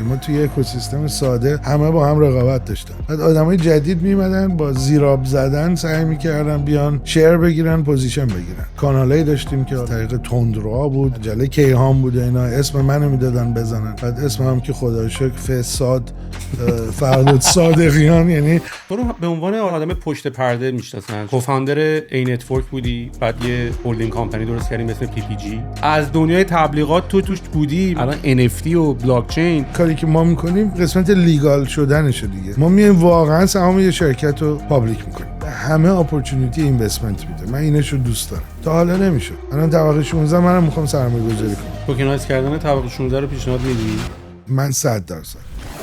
ما توی اکوسیستم ساده همه با هم رقابت داشتن. بعد آدمای جدید میمدن با زیراب زدن سعی میکردن بیان شیر بگیرن، پوزیشن بگیرن. کانالایی داشتیم که طریق تندرو بود، جله کیهان بود، اینا اسم منو میدادن بزنن. بعد اسمم که خدا رو شکر فساد فرهاد صادقیان، یعنی تو رو به عنوان آدم پشت پرده میشناسن. کوفاندر ای نتورک بودی، بعد یه هولدینگ کامپانی درست کردیم اسم PPG. از دنیای تبلیغات تو توش بودی. الان NFT و بلاک چین کاری که ما میکنیم قسمت لیگال شدنشه دیگه. ما میایم واقعا سهام یه شرکت رو پابلیک میکنیم، همه اپورتونیتی اینوستمنت میده. من اینشو دوست دارم. تا حالا نمیشه. الان طبقه 16 منم میخوام سرمایه‌گذاری کنم. توکنایز کردن طبقه 16 رو پیشنهاد میدی؟ من 100%.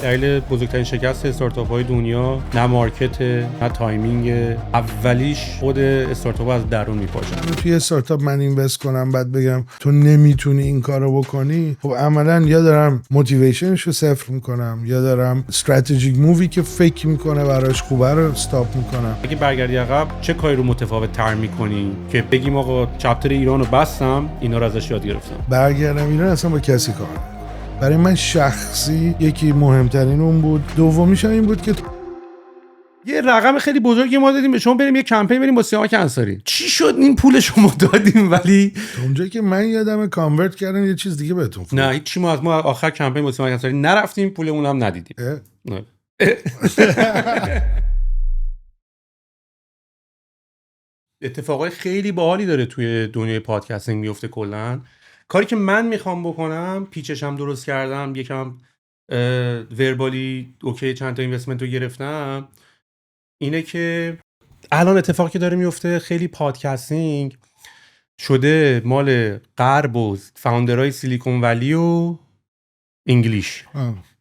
دلیل بزرگترین شکست استارتاپ های دنیا نه مارکت، نه تایمینگ. اولیش خود استارتاپ از درون میپاشه. توی استارتاپ من اینوست کنم بعد بگم تو نمیتونی این کارو بکنی، خب عملا یا دارم موتیویشنش رو صفر میکنم یا دارم استراتژیک مووی که فکر میکنه براش خوبه رو استاپ میکنم. اگه برگردی عقب چه کاری رو متفاوت تر میکنی که بگیم آقا چپتر ایران رو بستم، اینا رو ازش یاد گرفتم؟ برگردم ایران اصلا با کسی کار. برای من شخصی یکی مهمترین اون بود. دومیش این بود که یه رقم خیلی بزرگی ما دادیم به شما بریم یه کمپین بریم با سیامک انصاری. چی شد این پول شما دادیم ولی اونجایی که من یادم کانورت کردن یه چیز دیگه بهتون نه هیچ چی. ما از ما آخر کمپین با سیامک انصاری نرفتیم، پولمون هم ندیدیم. نه. اتفاقای خیلی باحالی داره توی دنیای پادکستینگ میفته. کلا کاری که من میخوام بکنم، پیچش هم درست کردم، یکم وربالی اوکی چند تا اینوستمنت رو گرفتم، اینه که الان اتفاقی که داره میفته خیلی پادکستینگ شده مال غرب و فاوندرهای سیلیکون ولی و انگلیش.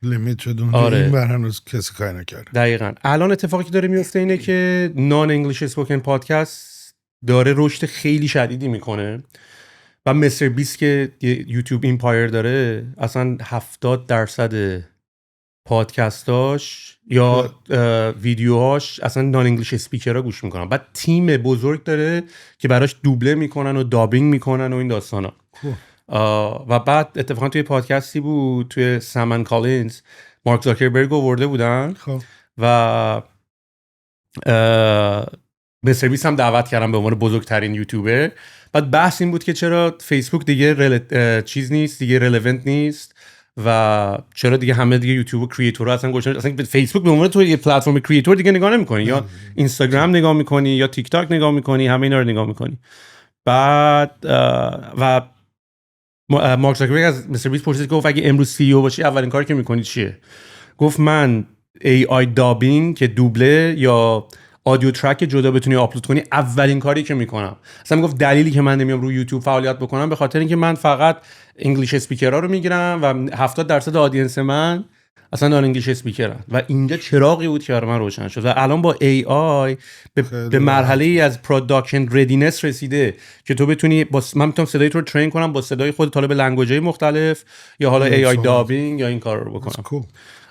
لیمیت شد اونجا. آره. این بر هنوز کسی کاری نکرده. دقیقاً الان اتفاقی که داره میفته اینه که نان انگلیش اسپوکن پادکست داره رشد خیلی شدیدی میکنه و مستر بیست که یوتیوب ایمپایر داره اصلا 70% پادکستاش یا ویدیوهاش اصلا نان انگلیش اسپیکرها گوش میکنن. بعد تیم بزرگ داره که براش دوبله میکنن و دابینگ میکنن و این داستانا. و بعد اتفاقا توی پادکستی بود توی سامن کالینز مارک زاکربرگ آورده بودن و به سرویس هم دعوت کردم به عنوان بزرگترین یوتیوبر. بعد بحث این بود که چرا فیسبوک دیگه چیز نیست، دیگه رلوونت نیست و چرا دیگه همه دیگه یوتیوب و کریئتورها اصلا گوشن. اصلا فیسبوک به عنوان تو یه پلتفرم کریئتور دیگه نگاه نمی‌کنی، یا اینستاگرام نگاه می‌کنی یا تیک تاک نگاه می‌کنی، همه اینا رو نگاه می‌کنی. بعد و مارک زاکربرگ از مستر بیست پرسید گفت اگه امروز سی او باشی اولین کاری که می‌کنی چیه؟ گفت من AI دابینگ که دوبله یا آدیو ترک جدا بتونی آپلود کنی اولین کاری که میکنم. اصلا میگفت دلیلی که من نمیام روی یوتیوب فعالیت بکنم به خاطر اینکه من فقط انگلیش اسپیکرها رو میگیرم و 70% آدینس من اصلا نان انگلیش اسپیکرن و اینجا چراغی بود که برای من روشن شد. و الان با AI به مرحله‌ای از پروداکشن ردینس رسیده که تو بتونی من میتونم صدای تو رو ترین کنم با صدای خود طالب لنگویج‌های مختلف یا حالا AI دابینگ یا این کارا رو بکنم.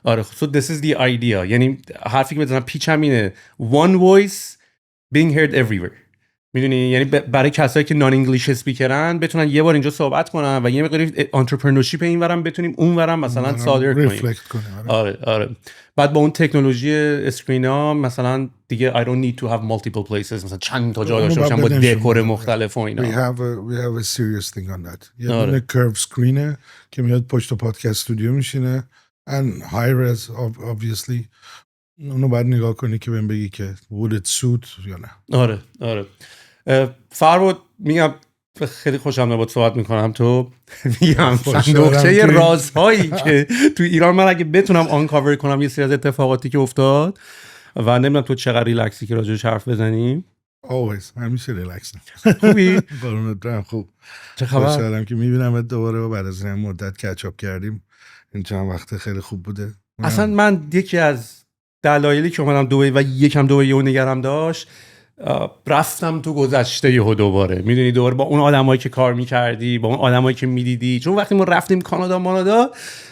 آره so this is the idea. یعنی حرفی که بزنم پیچ هم اینه one voice being heard everywhere. میدونی یعنی برای کسایی که نان انگلیش اسپیکرن بتونن یه بار اینجا صحبت کنن و یه مقداری انترپرنورشیپ اینورم بتونیم اونورم مثلا صادر کنیم. آره بعد با اون تکنولوژی اسکرینا مثلا دیگه I don't need to have multiple places مثلا چند تا جا داشته باشم با دکور مختلف و اینا. We have a serious thing on that. یه دونه curve screener که میاد پشت پادکست استودیو میشینه and high res obviously اونو باید نگاه کنی که بهم بگی که would it suit یا نه. آره فرود میگم خیلی خوشم نبود صحبت میکنم تو میگم صندوقچه رازهایی که تو ایران من اگه بتونم آن کاور کنم یه سری از اتفاقاتی که افتاد و نمیدونم تو چقدر ریلکسی که راجعش حرف بزنیم. always همیشه ریلکس. خوبی؟ قربونت برم. خوب. چه خبر؟ خوشحالم که میبینم دوباره و بعد از این مدت کچاپ کردیم. این چند وقته خیلی خوب بوده. اصلا من یکی از دلایلی که اومدم دبی و یکم دبی و نگرم داشت رفتم تو گذشته یهو دوباره. میدونی دوباره با اون آدمایی که کار میکردی، با اون آدمایی که میدیدی، چون وقتی ما رفتیم کانادا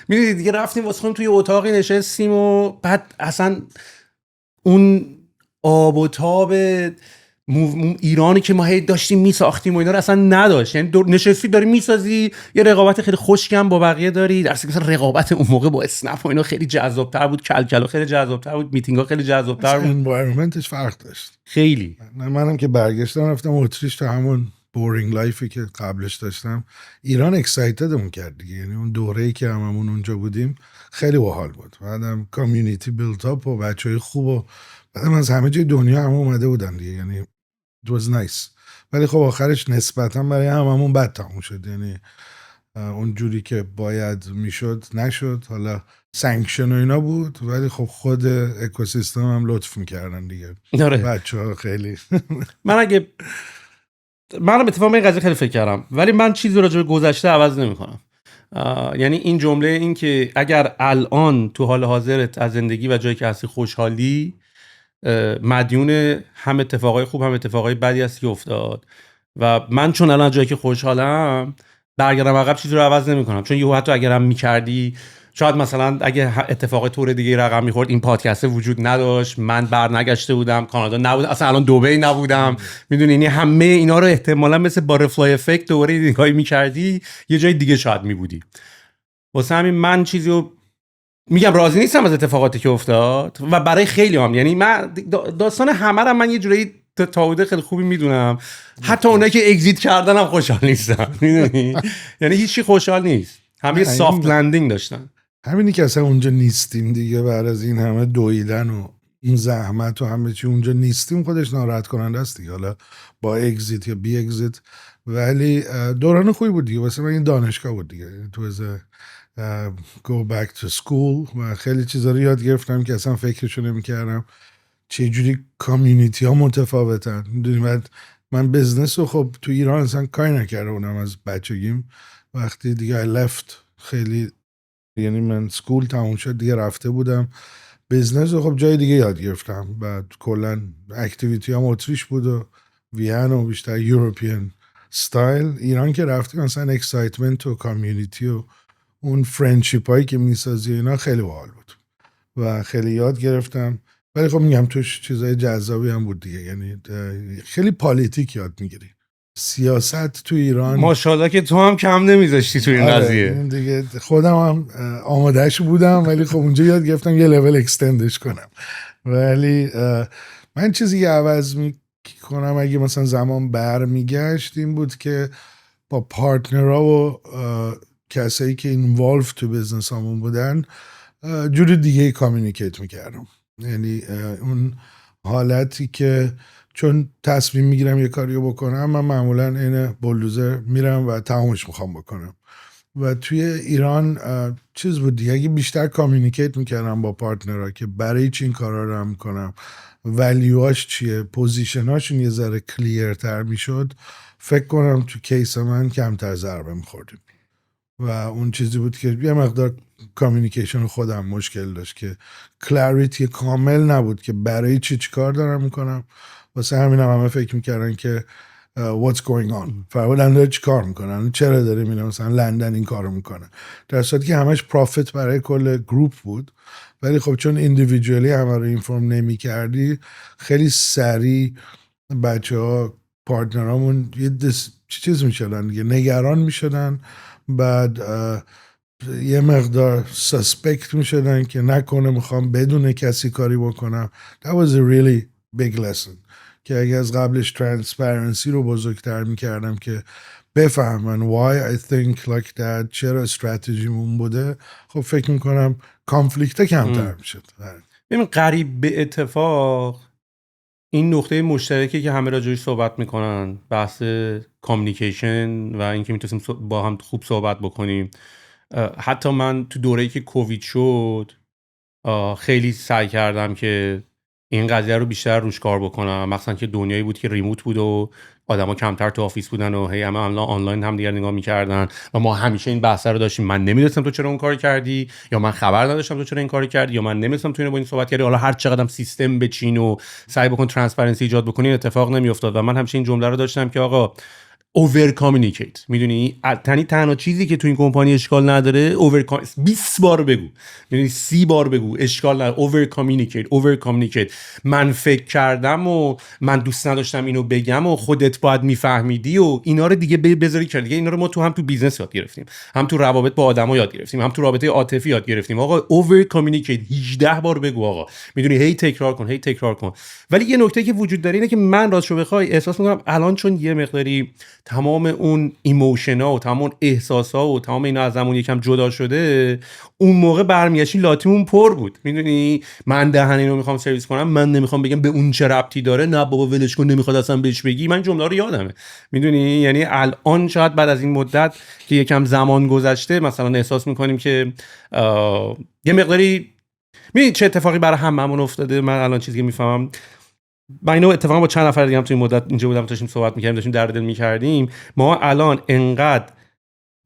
میدونی دیگه رفتیم واسه خودمون توی اتاقی نشستیم و بعد اصلا اون آب و تاب ایرانی که ما هی داشتیم میساختیم و اینا رو اصلا نداشت. یعنی نشستی داری میسازی، یه رقابت خیلی خشکم با بقیه داری. در اصل مثلا رقابت اون موقع با اسنپ و اینا خیلی جذاب‌تر بود، کلکلا خیلی جذاب‌تر بود، میتینگ‌ها خیلی جذاب‌تر بود، انوایرمنتش فرق داشت خیلی. منم که برگشتم رفتم اتریش تا همون بورینگ لایفی که قبلش داشتم. ایران اکسایتدمون کرد دیگه، یعنی اون دوره‌ای که هممون اونجا بودیم خیلی باحال بود. بعدم کامیونیتی بیلت اپ و بچهای خوب و بعدم از همه جای دنیا هم اومده بودن دیگه، یعنی it was nice. ولی خب آخرش نسبتا برای هممون بد تموم شد، یعنی اون جوری که باید میشد نشد. حالا سانکشن و اینا بود ولی خب خود اکوسیستم هم لطف میکردن دیگه، بچه‌ها خیلی منم اتفاقا این قضیه خیلی فکر کردم، ولی من چیزی راجع به گذشته عوض نمی‌کنم. یعنی این جمله این که اگر الان تو حال حاضرت از زندگی و جایی که هستی خوشحالی، مدیون هم اتفاقای خوب هم اتفاقای بدی هست که افتاد و من چون الان جایی که خوشحالم برگردم عقب چیزی رو عوض نمی‌کنم. چون یهو حتی اگرم می‌کردی شاید مثلا اگه اتفاق طور دیگه رقم می‌خورد این پادکست وجود نداشت، من برنگشته بودم، کانادا نبودم، اصلا الان دبی نبودم. میدونی یعنی همه اینا رو احتمالاً مثل باترفلای افکت دوباره نگاهی می‌کردی یه جای دیگه شاید می‌بودی. واسه همین من چیزی رو میگم راضی نیستم از اتفاقاتی که افتاد و برای خیلی هم، یعنی من داستان همه رو من یه جوری تعهد خیلی خوبی میدونم، حتی اونایی که اگزییت کردن هم خوشحال نیستن. میدونی یعنی هیچی خوشحال نیست، همه سافت لندینگ داشتن. همینی که اصلا اونجا نیستیم دیگه، بعد از این همه دویدن و این زحمت و همه چی اونجا نیستیم، خودش ناراحت کننده است دیگه، حالا با اگزییت یا بی اگزییت. ولی دوران خوبی بود دیگه، واسه من این دانشگاه بود دیگه، تو go back to school و خیلی چیزا رو یاد گرفتم که اصلا فکرشو نمی‌کردم چه جوری کامیونیتی ها متفاوتن. میدونی من بزنس رو خب تو ایران اصلا کاری نکرده بودم از بچگیم، وقتی دیگه left خیلی، یعنی من سکول تموم شد دیگه رفته بودم بزنس رو خب جای دیگه یاد گرفتم. بعد کلا اکتیویتی هم اتریش بود و وین و بیشتر یوروپیان ستایل. ایران که رفتیم مثلا اکسایتمنت و کامیونیتی و اون فرندشیپ هایی که میسازی اینا خیلی باحال بود و خیلی یاد گرفتم. ولی خب میگم توش چیزای جذابی هم بود دیگه، یعنی خیلی پالیتیک یاد میگیری. سیاست تو ایران ماشاءالله که تو هم کم نمیذاشتی تو این قضیه دیگه. خودم هم آمادهش بودم ولی خب اونجا یاد گرفتم یه لول اکستندش کنم. ولی من چیزی که عوض میکنم اگه مثلا زمان برمیگشت این بود که با پارتنرها و کسایی که اینوالو تو بزنس همون بودن جوری دیگه کامیونیکیت میکردم. یعنی اون حالتی که چون تصمیم میگیرم یه کاریو بکنم، من معمولا این بولدوزر میرم و تمامش میخوام بکنم. و توی ایران چیز بود دیگه، اگه بیشتر کامیونیکیت میکردم با پارتنرها که برای چی این کارا رو هم میکنم، ولیواش چیه، پوزیشناشون یه ذره کلیرتر میشد، فکر کنم تو کیس من کمتر ضربه میخوردیم. و اون چیزی بود که یه مقدار کامیونیکیشن خودم مشکل داشت که کلاریتی کامل نبود که برای چی کار دارم میکنم. واسه همین همه فکر میکردن که what's going on، فرمودن داره چی کار میکنن، چرا داره میره مثلا لندن این کارو میکنه، در صورتی که همش پروفیت برای کل گروپ بود. ولی خب چون ایندیویدوالی همه رو اینفورم نمی کردی، خیلی سریع بچه ها پارتنرامون یه چیز میشدن دیگه، نگران میشدن، بعد یه مقدار سسپکت میشدن که نکنه میخوام بدون کسی کاری بکنم. That was a really big lesson که اگه از قبلش ترانسپرنسی رو بزرگتر میکردم که بفهمن why I think like that، چرا استراتژیمون بوده، خب فکر میکنم کانفلیکت کمتر میشد. ببین قریب به اتفاق این نقطه مشترکی که همه راجعش صحبت میکنن، بحث کامیونیکیشن و اینکه میتونیم با هم خوب صحبت بکنیم. حتی من تو دوره‌ای که کووید شد خیلی سعی کردم که این قضیه رو بیشتر روش کار بکنم، مثلا که دنیایی بود که ریموت بود و آدما کمتر تو آفیس بودن و هی همه آنلاین هم دیگر نگاه می‌کردن و ما همیشه این بحث رو داشتیم، من نمی‌دونستم تو چرا اون کارو کردی، یا من خبر نداشتم تو چرا این کارو کردی، یا من نمی‌دونستم تو اینو با این صحبت کردی. حالا هر چقدرم سیستم بچین و سعی بکن ترانسپرنسی ایجاد بکنی اتفاق نمی‌افتاد. و من همیشه این جمله رو داشتم که آقا اوور کامیونیکیت. میدونی تنها چیزی که تو این کمپانی اشکال نداره اوور 20 بار بگو، میدونی 30 بار بگو اشکال نداره. اوور کامیونیکیت. من فکر کردم و من دوست نداشتم اینو بگم و خودت باید میفهمیدی و اینا رو دیگه بذاری کنار. دیگه اینا رو ما هم تو بیزنس یاد گرفتیم، هم تو روابط با آدما یاد گرفتیم، هم تو رابطه عاطفی یاد گرفتیم. آقا اوور کامیونیکیت 18 بار بگو آقا، میدونی هی تکرار کن. ولی یه نکته که وجود داره اینه که من راستشو بخوای احساس میکنم الان چون یه مقداری تمام اون ایموشن‌ها و تمام اون احساس‌ها و تمام اینا از همون یکم جدا شده، اون موقع برمیگشتی لاتیمون پر بود. میدونی من دهن اینو میخوام سرویس کنم، من نمیخوام بگم به اون چه ربطی داره، نه بابا ولش کن، نمیخواد اصلا بهش بگی، من جمله رو یادمه. میدونی یعنی الان شاید بعد از این مدت که یکم زمان گذشته مثلا احساس میکنیم که یه مقداری میدونی چه اتفاقی برای هممون افتاده. من الان چیزی که میفهمم، من اینو اتفاقا با چند نفر دیگه هم توی مدت اینجا بودم داشتیم صحبت می‌کردیم، داشتیم درد دل می‌کردیم، ما الان انقدر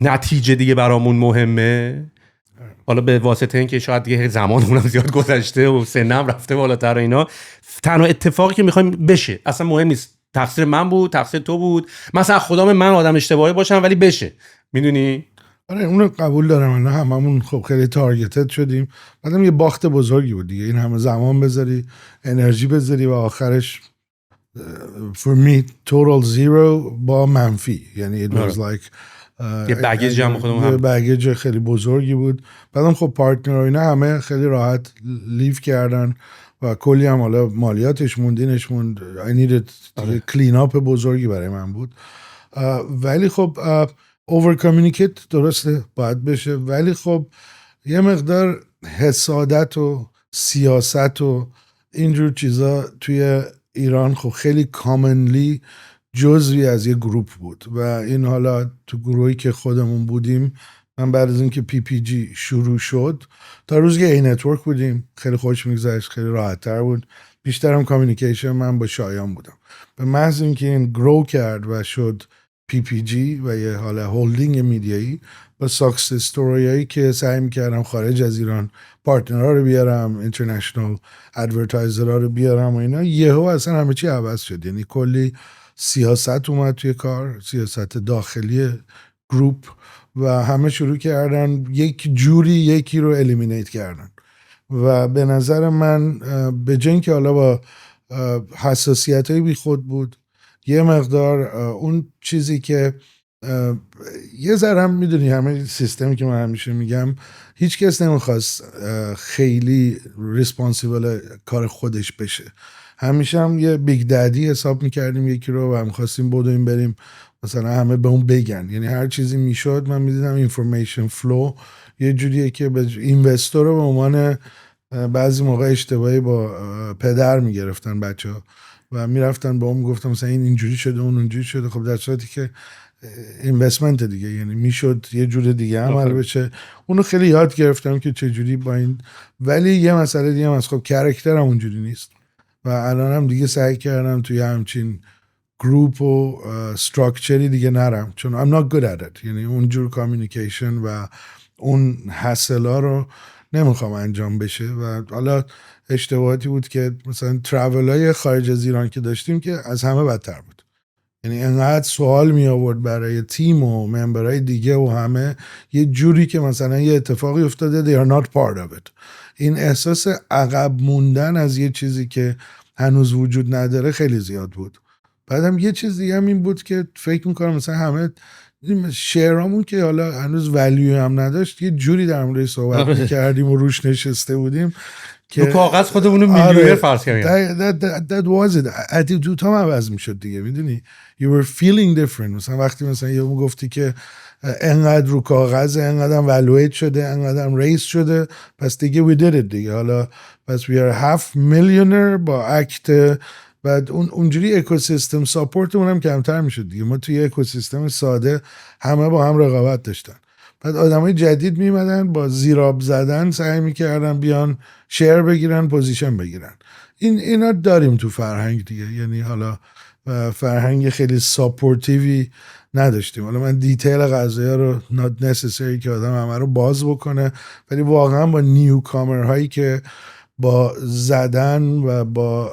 نتیجه دیگه برامون مهمه، حالا به واسطه اینکه شاید دیگه زمانمون هم زیاد گذشته و سنم رفته بالاتر و اینا، تنها اتفاقی که می‌خوایم بشه، اصلا مهم نیست تقصیر من بود تقصیر تو بود، مثلا خدام من آدم اشتباهی باشم ولی بشه. میدونی آره اونو قبول دارم. اینا هممون خب خیلی تارگتد شدیم، بعدم یه باخت بزرگی بود دیگه، این همه زمان بذاری انرژی بذاری و آخرش for me total zero با منفی. یعنی it was like یه بگیج هم خودمون یه بگیج خیلی بزرگی بود. بعدم خب پارتنر و اینا همه خیلی راحت لیو کردن و کلی هم حالا مالیاتش موندینش موند. I needed کلین اپ بزرگی برای من بود. ولی خب اوور کامیونیکیت درسته باید بشه، ولی خب یه مقدار حسادت و سیاست و اینجور چیزا توی ایران خب خیلی کامنلی جزوی از یه گروپ بود و این حالا تو گروهی که خودمون بودیم، من بعد از اینکه پی پی جی شروع شد تا روز که ای نتورک بودیم خیلی خوش میگذشت، خیلی راحت تر بود. بیشتر هم کامیونیکیشن من با شایان بودم. به محض اینکه این گرو کرد و شد پی پی جی و یه حالا هولدینگ میدیایی با ساکس استوریایی که سعی میکردم خارج از ایران پارتنرها رو بیارم، اینترنشنال ادورتایزرها رو بیارم و اینا، یهو اصلا همه چی عوض شد. یعنی کلی سیاست اومد توی کار، سیاست داخلی گروپ و همه شروع کردن یک جوری یکی رو الیمینیت کردن و به نظر من به جای اینکه حالا با حساسیت‌های بی خود بود، یه مقدار اون چیزی که یه ذره هم میدونی همه سیستمی که من همیشه میگم هیچ کس نمیخواست خیلی ریسپانسیبل کار خودش بشه. همیشه هم یه بیگ دادی حساب میکردیم یکی رو و میخواستیم بدویم بریم مثلا همه به اون بگن. یعنی هر چیزی میشد من میدیدم اینفورمیشن فلو یه جوریه که به اینوستور رو به عنوان بعضی موقع اشتباهی با پدر میگرفتن بچه ها و میرفتن با اون گفتم مثلا این اینجوری شده اون اونجوری شده. خب در صورتی که اینوستمنت دیگه، یعنی میشد یه جور دیگه عمل بشه. اونو خیلی یاد گرفتم که چه جوری با این، ولی یه مسئله دیگه هم از خب کرکترم اونجوری نیست و الانم دیگه سعی کردم توی همچین گروپ و استراکچری دیگه نرم، چون I'm not good at it. یعنی اونجور کامیونیکیشن و اون حسلا رو نمیخوام انجام بشه و حالا اشتباهاتی بود که مثلا ترافلای خارج از ایران که داشتیم که از همه بدتر بود. یعنی انقدر سوال می آورد برای تیم و ممبرهای دیگه و همه یه جوری که مثلا یه اتفاقی افتاده they are not part of it. این احساس عقب موندن از یه چیزی که هنوز وجود نداره خیلی زیاد بود. بعدم یه چیز دیگه هم این بود که فکر میکنم مثلا همه شعرامون که حالا هنوز ولیو هم نداشت یه جوری در موردش صحبت میکردیم و روش نشسته بودیم که رو کاغذ خودمونو میلیونر فرض کردیم. that was it. اتیتود هم عوض میشد دیگه. میدونی you were feeling different. مثلا وقتی مثلا یه گفتی که انقدر رو کاغذ انقدر والویت شده انقدر ریس شده پس دیگه we did it دیگه. حالا پس we are half millionaire با اکت. بعد اونجوری اکوسیستم ساپورتمون هم کمتر میشد دیگه. ما توی اکوسیستم ساده همه با هم رقابت داشتن. بعد آدمای جدید میمدن با زیراب زدن سعی میکردن بیان شیر بگیرن پوزیشن بگیرن. اینا داریم تو فرهنگ دیگه. یعنی حالا فرهنگ خیلی ساپورتیوی نداشتیم. حالا من دیتیل قضایا رو not necessary که آدم همه رو باز بکنه، ولی واقعا با نیو کامر هایی که با زدن و با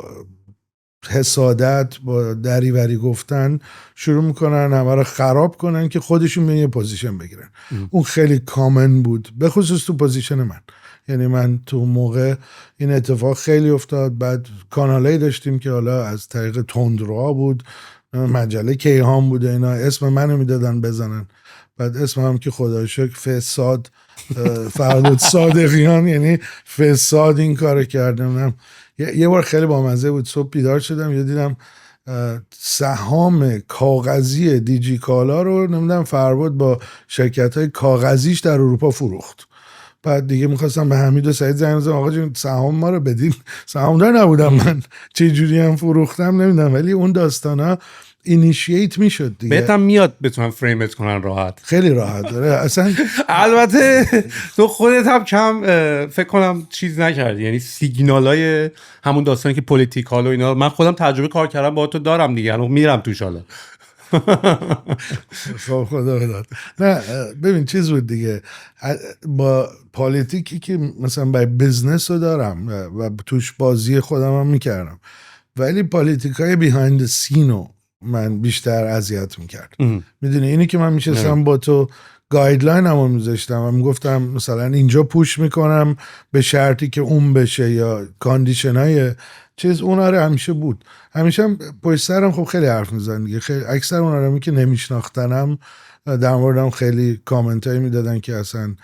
حسادت، با دریوری گفتن شروع میکنن همه رو خراب کنن که خودشون به یه پوزیشن بگیرن. اون خیلی کامن بود، به خصوص تو پوزیشن من. یعنی من تو موقع این اتفاق خیلی افتاد. بعد کانالایی داشتیم که حالا از طریق تندروها بود، مجله کیهان بوده، اینا اسم منو میدادن بزنن. بعد اسم هم که خدا شکر فساد فرود صادقیان، یعنی فساد این کار کردم. یه بار خیلی بامزه بود، صبح بیدار شدم یه دیدم سهام کاغذی دیجی کالا رو نمیدونم فرود با شرکت های کاغذیش در اروپا فروخت. بعد دیگه میخواستم به حمید و سعید زنگ بزنم آقا جون سهام ما رو بدین. سهامدار نبودم من، چه جوری هم فروختم نمیدونم، ولی اون داستانا اینیشییت میشد دیگه. بهتم میاد بتونن فریمت کنن راحت، خیلی راحت داره اصلا. البته تو خودت هم کم فکر کنم چیز نکردی، یعنی سیگنالای همون داستانی که پولیتیکال و اینا، من خودم تجربه کار کردم با تو دارم دیگه، الان میرم توش حالا. خب خدا بداد. نه ببین چیز بود دیگه، با پالیتیکی که مثلا برای بزنس رو دارم و توش بازی خودم هم میکردم، ولی پالیتیکای بیهایند سینو من بیشتر اذیت میکرد. میدونی اینی که من میشستم با تو گایدلاین هم میذاشتم و میگفتم مثلا اینجا پوش میکنم به شرطی که اون بشه، یا کاندیشن های چیز، اون آره همیشه بود. همیشه هم پشت سرم خب خیلی حرف میزنن دیگه، خیلی اکثر اون آرامی که نمیشناختنم در موردم خیلی کامنت هایی میدادن که اصلا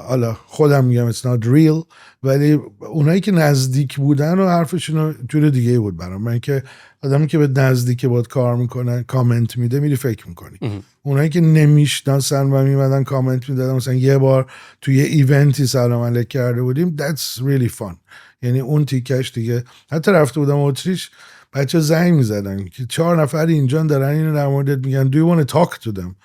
حالا خودم میگم it's not real، ولی اونایی که نزدیک بودن و حرفشون جور دیگه بود برام. من که آدمی که به نزدیک باید کار میکنن کامنت میده میری فکر میکنی. اونایی که نمیشناسن و میمدن کامنت میدادن، مثلا یه بار توی یه ایونتی سلام علیک کرده بودیم، that's really fun. یعنی اون تیکش دیگه. حتی رفته بودم اتریش، بچه زنگ میزدن که 4 نفر اینجا دارن اینو در موردت میگن do you want to talk to them.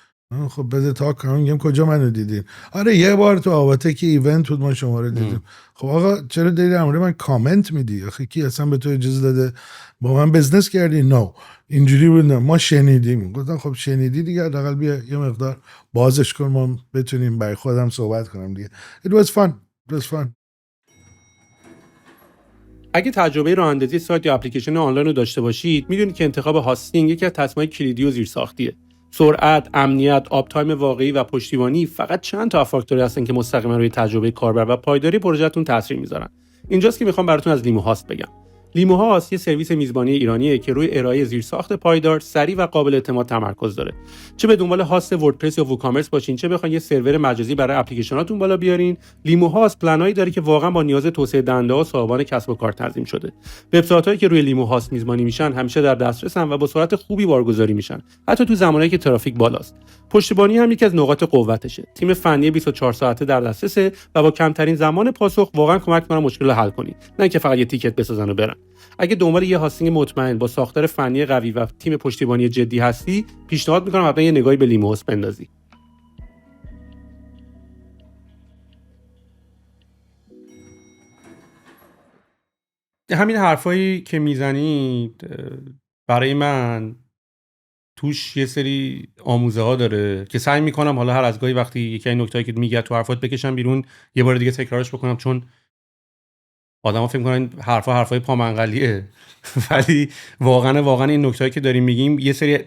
خب بده تاک کنم. میگم کجا منو دیدین؟ آره یه بار تو آواته که ایونت بود ما شما رو دیدیم. خب آقا چرا داری در مورد من کامنت میدی؟ آخه کی اصلا به تو اجازه داده با من بزنس کردی؟ نو اینجوری بود. ما شنیدیم. گفتم خب شنیدی دیگه، حداقل بیا یه مقدار بازش کن ما بتونیم برای خودم صحبت کنم دیگه. It was fun. It was fun. اگه تجربه رانندگی سایت یا اپلیکیشن آنلاین رو داشته باشید، میدونید که انتخاب هاستینگ یکی از تصمیم‌های کلیدی و زیرساختیه. سرعت، امنیت، آپتایم واقعی و پشتیبانی فقط چند تا فاکتوری هستن که مستقیما روی تجربه کاربر و پایداری پروژهتون تاثیر میذارن. اینجاست که میخوام براتون از لیمو هاست بگم. لیمو هاست یه سرویس میزبانی ایرانیه که روی ارائه زیرساخت پایدار، سریع و قابل اعتماد تمرکز داره. چه به دنبال هاست وردپرس یا ووکامرس باشین، چه بخواید یه سرور مجازی برای اپلیکیشناتون بالا بیارین، لیمو هاست پلنایی داره که واقعا با نیاز توسعه دهنده‌ها و صاحبان کسب و کار تنظیم شده. وبسایت‌هایی که روی لیمو هاست میزبانی میشن همیشه در دسترسن و با سرعت خوبی بارگذاری میشن، حتی تو زمانایی که ترافیک بالاست. پشتیبانی هم یکی از نقاط قوتشه. تیم فنی 24 ساعته در دسترسه و با کمترین زمان پاسخ واقعا کمک می‌کنن مشکل رو حل کنید، نه اینکه فقط یه تیکت بسازن و برن. اگه دنبال یه هاستینگ مطمئن با ساختار فنی قوی و تیم پشتیبانی جدی هستی، پیشنهاد میکنم حتما یه نگاهی به لیمو هاست بندازی. همین حرفایی که میزنید برای من توش یه سری آموزه ها داره که سعی میکنم حالا هر از گاهی وقتی یکی این نکتهایی که میگه تو حرفات بکشم بیرون، یه بار دیگه تکرارش بکنم، چون آدما فکر میکنن حرفای پامنقلیه ولی واقعا این نکتهایی که داریم میگیم یه سری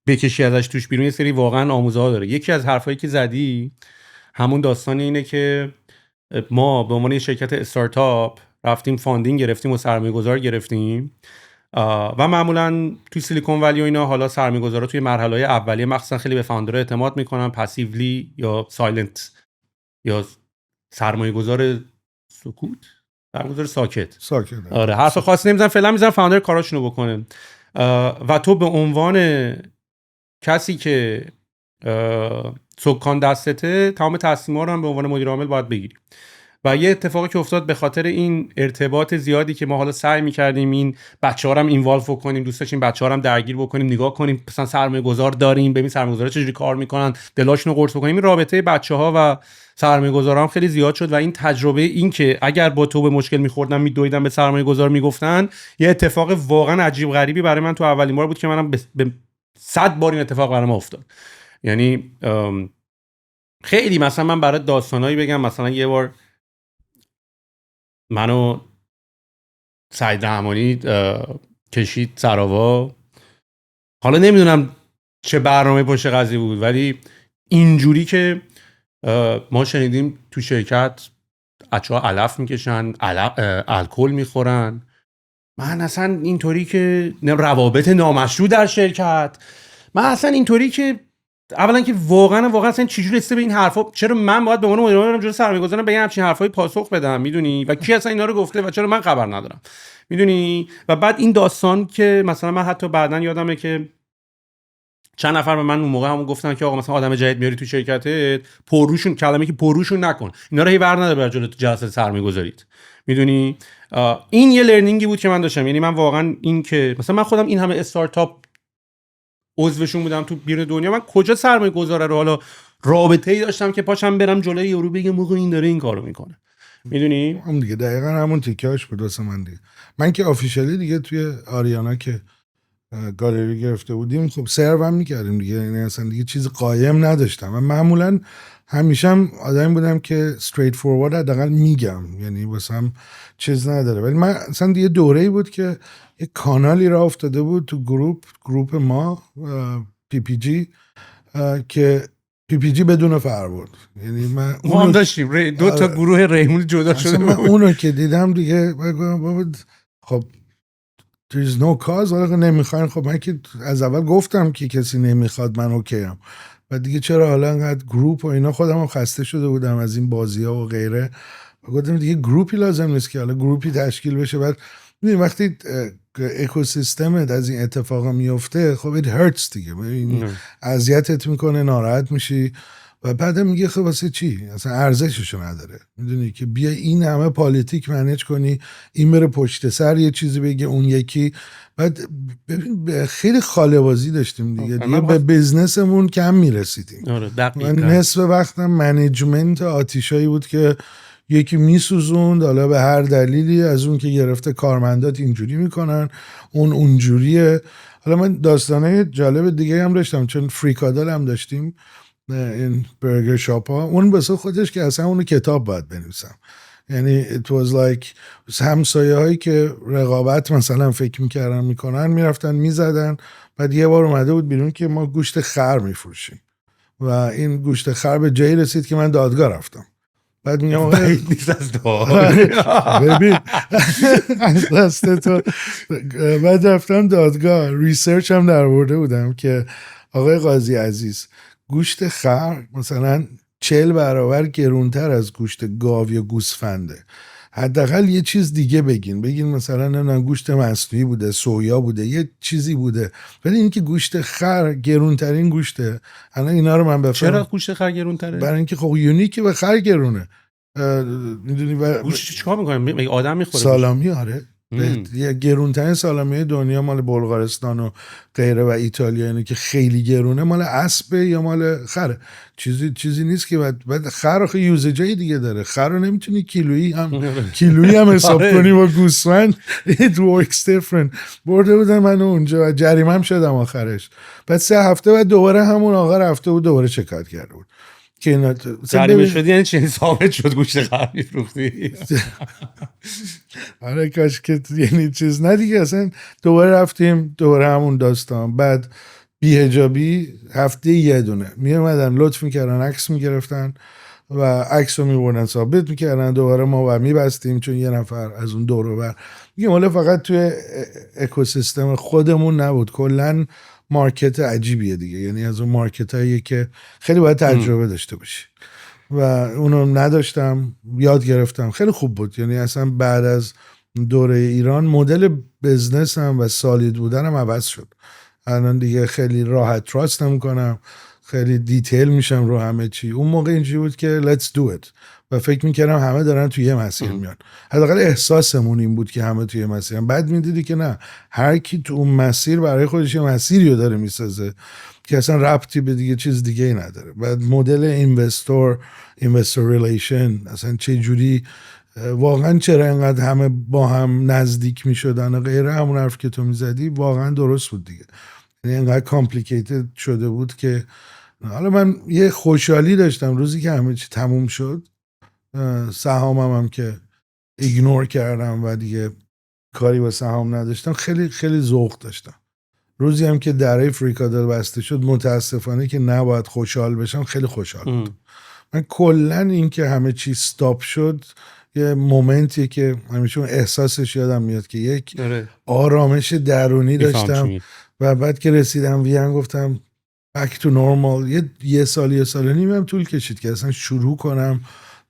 بکشی ازش توش بیرون، یه سری واقعا آموزه ها داره. یکی از حرفایی که زدی همون داستان اینه که ما به عنوان شرکت استارتاپ رفتیم فاندینگ گرفتیم و سرمایه‌گذار گرفتیم و معمولا توی سیلیکون ولی و اینا حالا سرمایه‌گذارا توی مرحله اولیه مخصوصا خیلی به فاوندرها اعتماد میکنن، پسیولی یا سایلنت یا سرمایه‌گذار سرمایه‌گذار ساکت. آره حرف خاصی نمیزنن، فعلا میزنن فاوندر کاراشونو بکنه و تو به عنوان کسی که سکان دستته تمام تصمیم‌ها رو هم به عنوان مدیر عامل باید بگیری. و یه اتفاقی که افتاد به خاطر این ارتباط زیادی که ما حالا سعی می‌کردیم این بچه‌ها رو هم اینوالو کنیم، دوست داشتیم بچه‌ها رو هم درگیر بکنیم، نگاه کنیم مثلا سرمایه‌گذار داریم، ببین سرمایه‌گذارا چجوری کار می‌کنن، دلاشون رو قرص بکنیم. این رابطه بچه‌ها و سرمایه‌گذارا هم خیلی زیاد شد و این تجربه این که اگر با تو به مشکل می‌خوردن می‌دویدن به سرمایه‌گذار میگفتن، یه اتفاق واقعا عجیب غریبی برای من تو اولین بار بود که منم به 100 بار این اتفاق برام افتاد. یعنی خیلی مثلا من برای داستانایی بگم، مثلا یه بار منو سعید رحمانی کشید سراوا. حالا نمیدونم چه برنامه پشت قضیه بود، ولی اینجوری که ما شنیدیم تو شرکت بچه‌ها علف میکشن، الکل میخورن. من اصلا اینطوری که روابط نامشروع در شرکت، من اصلا اینطوری که اولا که واقعا اصلا چجوری رسیده به این حرفا؟ چرا من باید به عنوان مدیر عامل جلوی سرمایه‌گذارم بگم همچین حرفایی پاسخ بدم؟ میدونی؟ و کی اصلا اینا رو گفته و چرا من خبر ندارم؟ میدونی؟ و بعد این داستان که مثلا من حتی بعدن یادمه که چند نفر به من اون موقع همون گفتن که آقا مثلا آدم جدید میاری تو شرکتت، پرروشون کلمه که پرروشون نکن، اینا رو هی ور نده بر جلوی جلسه سرمایه‌گذاریت. میدونی؟ این یه لرنینگی بود که من داشتم. یعنی من واقعا این که مثلا من خودم این همه استارتاپ عضوشون بودم تو بیرون دنیا، من کجا سرمایه‌گذار رو حالا رابطه‌ای داشتم که پاشم برم جلوی یورو بگم موقع این داره این کارو میکنه. میدونی؟ هم دیگه دقیقاً همون تیکه‌اش بود واسه من دیگه. من که آفیشالی دیگه توی آریانا که گالری گرفته بودیم، خب سرو هم میکردیم دیگه، یعنی اصلا دیگه چیز قایم نداشتم. من معمولا همیشه هم آدمی بودم که استریت فوروارد حداقل میگم، یعنی واسه هم چیز نداره. ولی من اصلا دیگه دوره‌ای بود که یک کانالی را افتاده بود تو گروپ ما پی پی جی که پی پی جی بدون فرورد. یعنی ما هم داشتیم دو تا گروه ریمون جدا شده. من اونو که دیدم دیگه بابا خب there is no cause، حالا نمیخواین، خب من که از اول گفتم که کسی نمیخواد من اوکیم. و دیگه چرا حالا انقدر گروپ و اینا، خودم هم خسته شده بودم از این بازی ها و غیره. و گفتم دیگه گروپی لازم نیست که حالا گروپی تشکیل بشه. بعد میدونی وقتی اکوسیستمت از این اتفاقا میفته، خب it hurts دیگه، اذیتت میکنه، ناراحت میشی. و بعد میگه خب واسه چی؟ اصلا ارزششو نداره. میدونی که بیا این همه پالیتیک منیج کنی، این بره پشت سر یه چیزی بگه اون یکی. بعد ببین خیلی خاله‌بازی داشتیم دیگه به بزنسمون کم میرسیدیم. من نصف وقتم منیجمنت آتیشایی بود که یکی میسوزوند، حالا به هر دلیلی، از اون که گرفته کارمندات اینجوری میکنن، اون اونجوریه. حالا من داستانه جالب دیگه هم داشتم، چون فریکادل هم داشتیم، این برگر شاپ ها، اون بسه خودش که اصلا اونو کتاب باید بنویسم. یعنی it was like همسایه هایی که رقابت مثلا فکر میکردن میکنن میرفتن میزدن. بعد یه بار اومده بود بیرون که ما گوشت خر میفروشیم و این گوشت خر به جایی رسید که من دادگاه رفتم. بعد میگم آقا نیست از دادگاه، ببین از دست تو. بعد رفتم دادگاه، ریسرچ هم در آورده بودم که آقای قاضی عزیز، گوشت خر مثلا 40 برابر گرونتر از گوشت گاو یا گوسفنده. حداقل یه چیز دیگه بگین مثلا نه گوشت مصنوعی بوده، سویا بوده، یه چیزی بوده. ولی اینکه گوشت خر گرونترین گوشته، الان اینا رو من بفهمم چرا گوشت خر گرونتره؟ برای اینکه خب یونیکه به خر گرونه. میدونی گوشت چیکار میکنه؟ میگه آدم میخوره سالامی. آره یه گرونترین سالامی دنیا مال بلغارستان و غیره و ایتالیا، اینه که خیلی گرونه، مال اسبه یا مال خره. چیزی نیست که بعد خر آخه یوزجای دیگه داره. خر رو نمیتونی کیلویی هم حساب کنی با گوسفند. it works different. برده بودن من اونجا و جریمه هم شدم آخرش. بعد 3 هفته بعد دوباره همون آقا رفته بود دوباره شکایت کرده بود که اینا جریمه شدی. یعنی چه ثابت شد گوشت خر میفروختی؟ آره کاش که یعنی چیز نه دیگه. اصلا دوباره رفتیم دوباره همون داستان. بعد بی‌حجابی هفته یه دونه می اومدن لطف میکردن عکس میگرفتن و عکس رو میبردن ثابت میکردن، دوباره ما و میبستیم چون یه نفر از اون دور و بر. میگم حالا فقط توی اکوسیستم خودمون نبود، کلا مارکت عجیبیه دیگه. یعنی از اون مارکت هایی که خیلی باید تجربه داشته باشی و اونو نداشتم، یاد گرفتم، خیلی خوب بود. یعنی اصلا بعد از دوره ایران مدل بزنسم و سالید بودنم عوض شد. الان دیگه خیلی راحت تراست نمی‌کنم، خیلی دیتیل میشم رو همه چی. اون موقع اینجوری بود که let's do it و فکر میکردم همه دارن توی یه مسیر میان. حداقل احساسمون این بود که همه توی یه مسیر. بعد میدیدی که نه، هر کی تو اون مسیر برای خودش یه مسیری رو داره میسازه که اصلا ربطی به دیگه چیز دیگه ای نداره. بعد مدل اینوستور ریلیشن اصلا چه جوری، واقعا چرا اینقدر همه با هم نزدیک میشدن و غیره، همون حرف که تو میزدی واقعا درست بود دیگه. یعنی اینقدر کامپلیکیتد شده بود که حالا من یه خوشحالی داشتم روزی که همه چی تموم شد، سهامم هم که ایگنور کردم و دیگه کاری با سهام نداشتم خیلی خیلی ذوق داشتم. روزی هم که دره فریکادل بسته شد متاسفانه که نباید خوشحال بشم خیلی خوشحال بودم. من کلا این که همه چی استاپ شد یه مومنتیه که همیشه اون احساسش یادم میاد که یک آرامش درونی داشتم و بعد که رسیدم وین گفتم back to normal. یه سال و نیم هم طول کشید که اصلا شروع کنم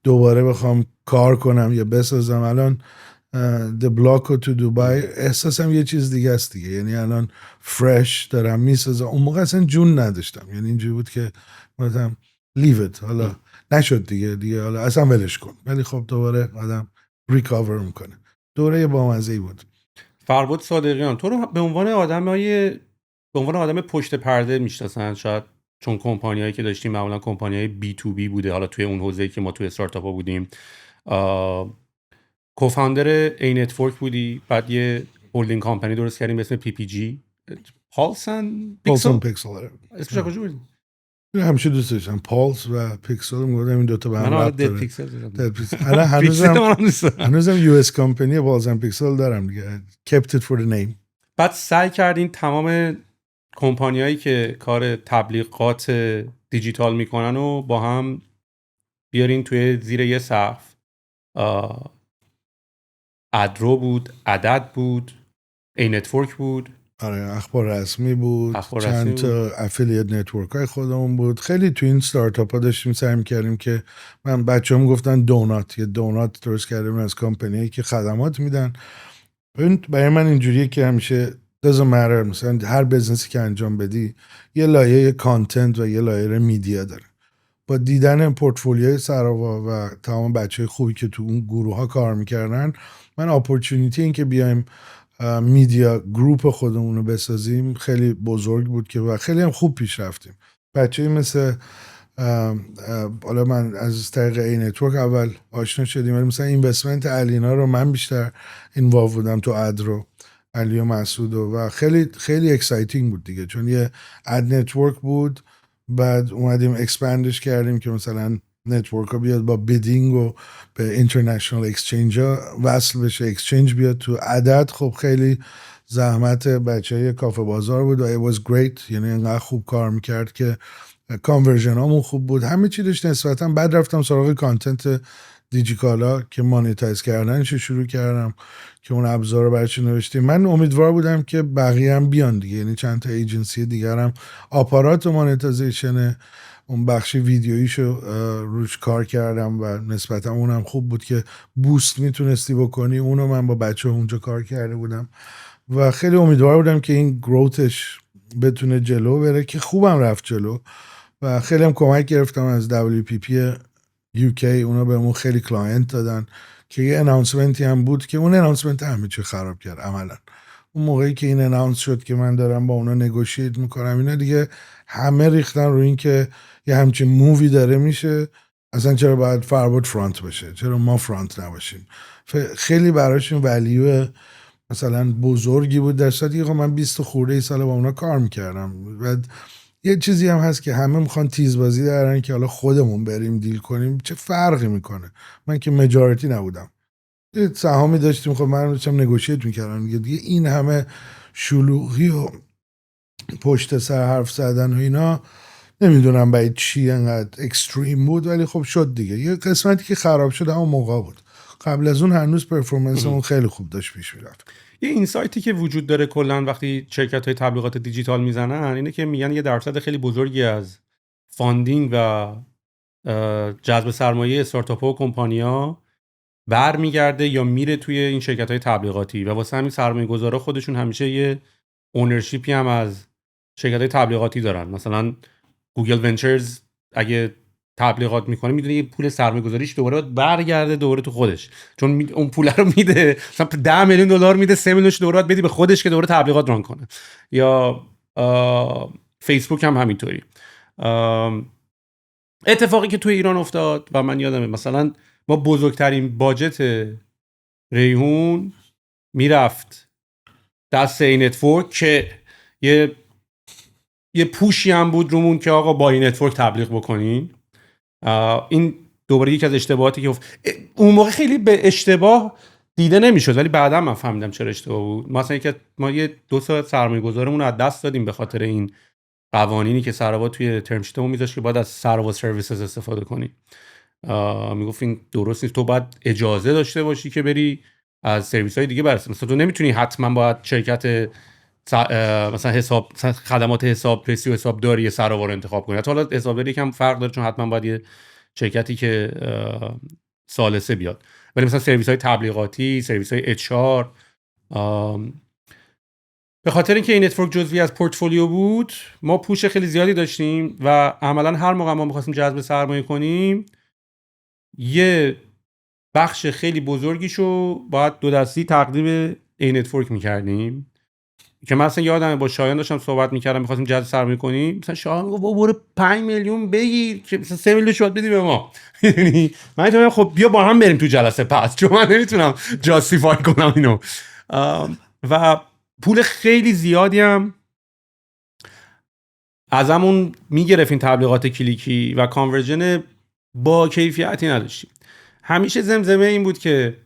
دوباره بخوام کار کنم یا بسازم. الان The Block to Dubai احساسم یه چیز دیگه است دیگه، یعنی الان فرش دارم میسازم. اون موقع اصلا جون نداشتم، یعنی اینجوری بود که مثلا leave it، حالا نشد دیگه حالا اصلا ولش کن، ولی خب دوباره آدم ریکاور میکنه. دوره بامزه‌ای بود. فرباد صادقیان، تو رو به عنوان آدم پشت پرده میشناسن شاید، چون کمپانیایی که داشتیم معمولا کمپانیای بی تو بی بوده. حالا توی اون حوزه‌ای که ما توی استارتاپ ها بودیم کوفاندر ای نتورک بودی، بعد یه هولدینگ کمپانی درست کردیم به اسم پی پی جی، پالسن پیکسل. اسمش کجا بود؟ همیشه دوست داشتم پالس و پیکسل، میگفتم این دوتا به هم ربط داره. دد پیکسل هنوزم یو اس کمپانی پالس و پیکسل دارم دیگه. kept it for the name. بعد سعی کردین تمام کمپانیایی که کار تبلیغات دیجیتال میکنن و با هم بیارین توی زیر یه سقف. ادرو بود، عدد بود، ای نتورک بود، آره اخبار رسمی بود، چند تا افیلیت نتورک های خودمون بود. خیلی تو این ستارتاپ ها داشتیم سعی می‌کردیم که من بچه‌ها میگفتن دونات، یه دونات درست کردیم از کمپانیایی که خدمات میدن. برای من اینجوریه که همیشه doesn't matter، مثلا هر بزنسی که انجام بدی یه لایه کانتنت و یه لایه میدیا داره. با دیدن پورتفولیوی سراوا و تمام بچه‌های خوبی که تو اون گروه ها کار میکردن، من اپورتونیتی این که بیایم میدیا گروپ خودمون رو بسازیم خیلی بزرگ بود که و خیلی هم خوب پیش رفتیم. بچه‌ای مثل حالا من از طریق ای نتورک اول آشنا شدیم، ولی مثلا اینوستمنت علینا رو من بیشتر اینوالو بودم تو ادرو، علی و مسعود و خیلی خیلی اکسایتینگ بود دیگه، چون یه اد نتورک بود. بعد اومدیم اکسپندش کردیم که مثلا نتورک ها بیاد با بیدینگ و به اینترنشنال اکسچنج ها وصل بشه، اکسچنج بیاد تو عدد. خب خیلی زحمت بچه کافه بازار بود و it was great، یعنی انقدر خوب کار میکرد که کانورژن هامون خوب بود، همه چی داشت نسبتا. بعد رفتم سراغ کانتنت دیجیکالا که مانیتایز کردنش شروع کردم که اون ابزار رو برچی نوشتیم. من امیدوار بودم که بقیه هم بیان دیگه، یعنی چند تا ایجنسی دیگر هم آپارات مانیتایزیشن اون بخش ویدیویشو روش کار کردم و نسبتا اونم خوب بود که بوست میتونستی بکنی. اونو من با بچه اونجا کار کرده بودم و خیلی امیدوار بودم که این گروتش بتونه جلو بره که خوبم رفت جلو و خیلی هم کمک گرفتم از WPP UK. اونا بهمون خیلی کلاینت دادن که یه اناونسمنتی هم بود که اون اناونسمنت همه چی خراب کرد عملا. اون موقعی که این اناونس شد که من دارم با اونا نگوشیت میکنم، اینا دیگه همه ریختن رو این که یه همچین مووی داره میشه، اصلا چرا باید فرباد فرانت باشه، چرا ما فرانت نباشیم. خیلی براشون ولیو مثلا بزرگی بود، در صورتی که من 20 خورده سال با اونا کار میکردم. بعد یه چیزی هم هست که همه میخوان تیزبازی دارن که حالا خودمون بریم دیل کنیم، چه فرقی میکنه؟ من که مجارتی نبودم، یه سهامی داشتیم، خب من داشتم نگوشیت میکردم دیگه. این همه شلوغی و پشت سر حرف زدن و اینا نمیدونم باید چی انقدر اکستریم بود، ولی خب شد دیگه. یه قسمتی که خراب شد همون موقع بود، قبل از اون هنوز پرفورمنسمون خیلی خوب داشت پیش میرفت. یه اینسایتی که وجود داره کلا وقتی شرکت‌های تبلیغات دیجیتال میزنن اینه که میگن یه درصد خیلی بزرگی از فاندینگ و جذب سرمایه استارتاپ‌ها و کمپانی‌ها برمیگرده یا میره توی این شرکت‌های تبلیغاتی و واسه همین سرمایه‌گذارا خودشون همیشه یه اونرشیپی هم از شرکت‌های تبلیغاتی دارن. مثلا گوگل ونچرز اگه تبلیغات میکنه میدونه یه پول سرمایه‌گذاریش دوباره برگرده دوباره تو خودش، چون اون پول رو میده، مثلا 10 میلیون دلار میده، 3 میلیونش دوباره بدی به خودش که دوباره تبلیغات ران کنه. یا فیسبوک هم همینطوری. اتفاقی که توی ایران افتاد و من یادمه مثلا ما بزرگترین باجت ریحون میرفت دست ای نتورک که یه پوشی هم بود رومون که آقا با این نتورک تبلیغ بکنین. این دوباره یکی از اشتباهاتی که اون موقع خیلی به اشتباه دیده نمیشد، ولی بعدا من فهمیدم چرا اشتباه بود. مثلا ما یه 2 سال سرمایه‌گذارمون رو از دست دادیم به خاطر این قوانینی که سراوا توی ترم شیتمون میذاشت که باید از سراوا سرویسز استفاده کنی. میگفت این درست نیست، تو باید اجازه داشته باشی که بری از سرویس های دیگه برسی. مثلا تو نمیتونی حتما باید شرکت مثلا خدمات حسابرسی و حسابداری سراوا رو انتخاب کنی. حالا حسابداری یکم فرق داره چون حتما باید یه شرکتی که ثالثه بیاد، ولی مثلا سرویس های تبلیغاتی، سرویس های HR، به خاطر اینکه این نتورک جزوی از پورتفولیو بود ما پوش خیلی زیادی داشتیم و عملا هر موقع ما می‌خواستیم جذب سرمایه کنیم یه بخش خیلی بزرگیشو باید 2 دستی تقدیم این نتورک می‌کردیم. که مثلا یادمه با شایان داشتم صحبت می‌کردم می‌خواستیم جذب سرمایه کنیم، مثلا شایان میگفت برو 5 میلیون بگیر که مثلا 3 میلیون شد بدی به ما. یعنی من تو خب بیا با هم بریم تو جلسه پس، چون من نمیتونم جاستیفای کنم اینو. و پول خیلی زیادی هم ازمون میگرفت این تبلیغات کلیکی و کانورژن با کیفیتی نداشتیم. همیشه زمزمه این بود که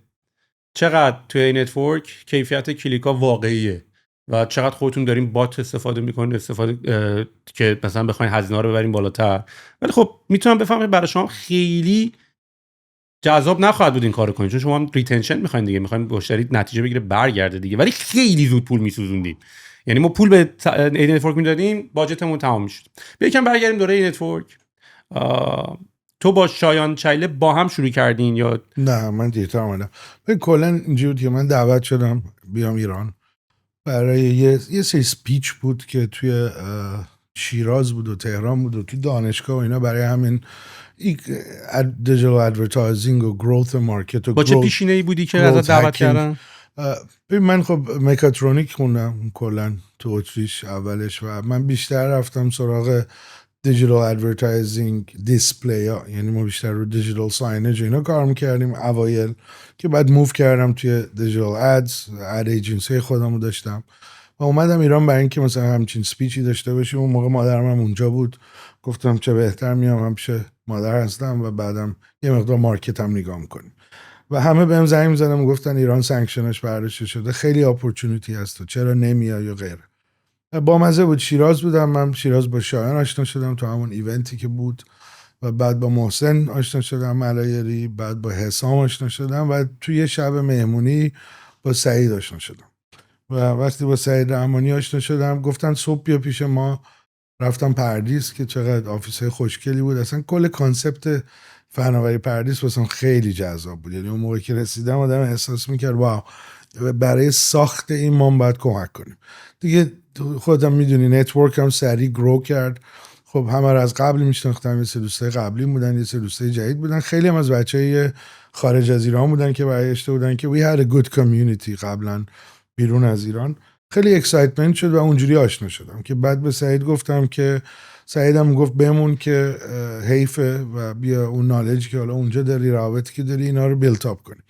چقدر توی این نتورک کیفیت کلیکا واقعیه و چقدر خودتون دارین بات استفاده میکنین که مثلا بخواین هزینه رو ببرین بالاتر. ولی خب میتونم بفهمم برای شما خیلی جذاب نخواهد بود این کارو کنید، چون شما هم ریتنشن میخواین دیگه، میخواین مشتری نتیجه بگیره برگرده دیگه، ولی خیلی زود پول میسوزوندیم. یعنی ما پول به این نتورک میدادیم باجتمون تمام میشد. یکم برگردیم دوره این نتورک. تو با شایان چیله با هم شروع کردین یا نه؟ من دیرتر اومدم. ببین کلا اینجوری که من دعوت شدم بیام ایران برای یه سری سپیچ بود که توی شیراز بود و تهران بود و توی دانشگاه و اینا، برای همین دیجیتال ادورتایزینگ و گروث مارکت و با چه پیشینه‌ای بودی که ازت دعوت کردن؟ ببین من خب مکاترونیک خوندم کلا تو اتریش اولش و من بیشتر رفتم سراغ دیجیتال ادورتایزینگ دیسپلی ها، یعنی ما بیشتر رو دیجیتال ساینج اینا کار میکردیم اوایل، که بعد موو کردم توی دیجیتال ادز، اد ایجنسی خودمو داشتم و اومدم ایران برای اینکه مثلا همچین سپیچی داشته باشیم. اون موقع مادرم هم اونجا بود، گفتم چه بهتر میام هم پیش مادر هستم و بعدم یه مقدار مارکتم نگاه میکنیم و همه بهم زنگ می‌زدن و گفتن ایران سانکشنش برداشته شده، خیلی اپورتونیتی هست و چرا نمیای و غیره. با مزه بود. شیراز بودم، من شیراز با شایان آشنا شدم تو همون ایونتی که بود و بعد با محسن آشنا شدم ملایری، بعد با حسام آشنا شدم و توی یه شب مهمونی با سعید آشنا شدم و وقتی با سعید رحمانی آشنا شدم گفتن صبح بیا پیش ما. رفتم پردیس که چقدر آفیسای خوشگلی بود، اصلا کل کانسپت فناوری پردیس واسم خیلی جذاب بود. یعنی اون موقع که رسیدم آدم احساس میکرد واو، برای ساخت این ما باید کمک کنیم دیگه. خودم میدونی نتورک هم سریع گرو کرد. خب همه رو از قبل میشناختم، یه سری دوستای قبلی بودن، یه سری دوستای جدید بودن، خیلی هم از بچهای خارج از ایران بودن که برگشته بودن که we had a good community قبلا بیرون از ایران. خیلی اکسایتمنت شد و اونجوری آشنا شدم که بعد به سعید گفتم که سعیدم گفت بمون که حیفه و بیا اون نالجی که حالا اونجا داری، روابطی که داری، اینا رو بیلت اپ کنیم.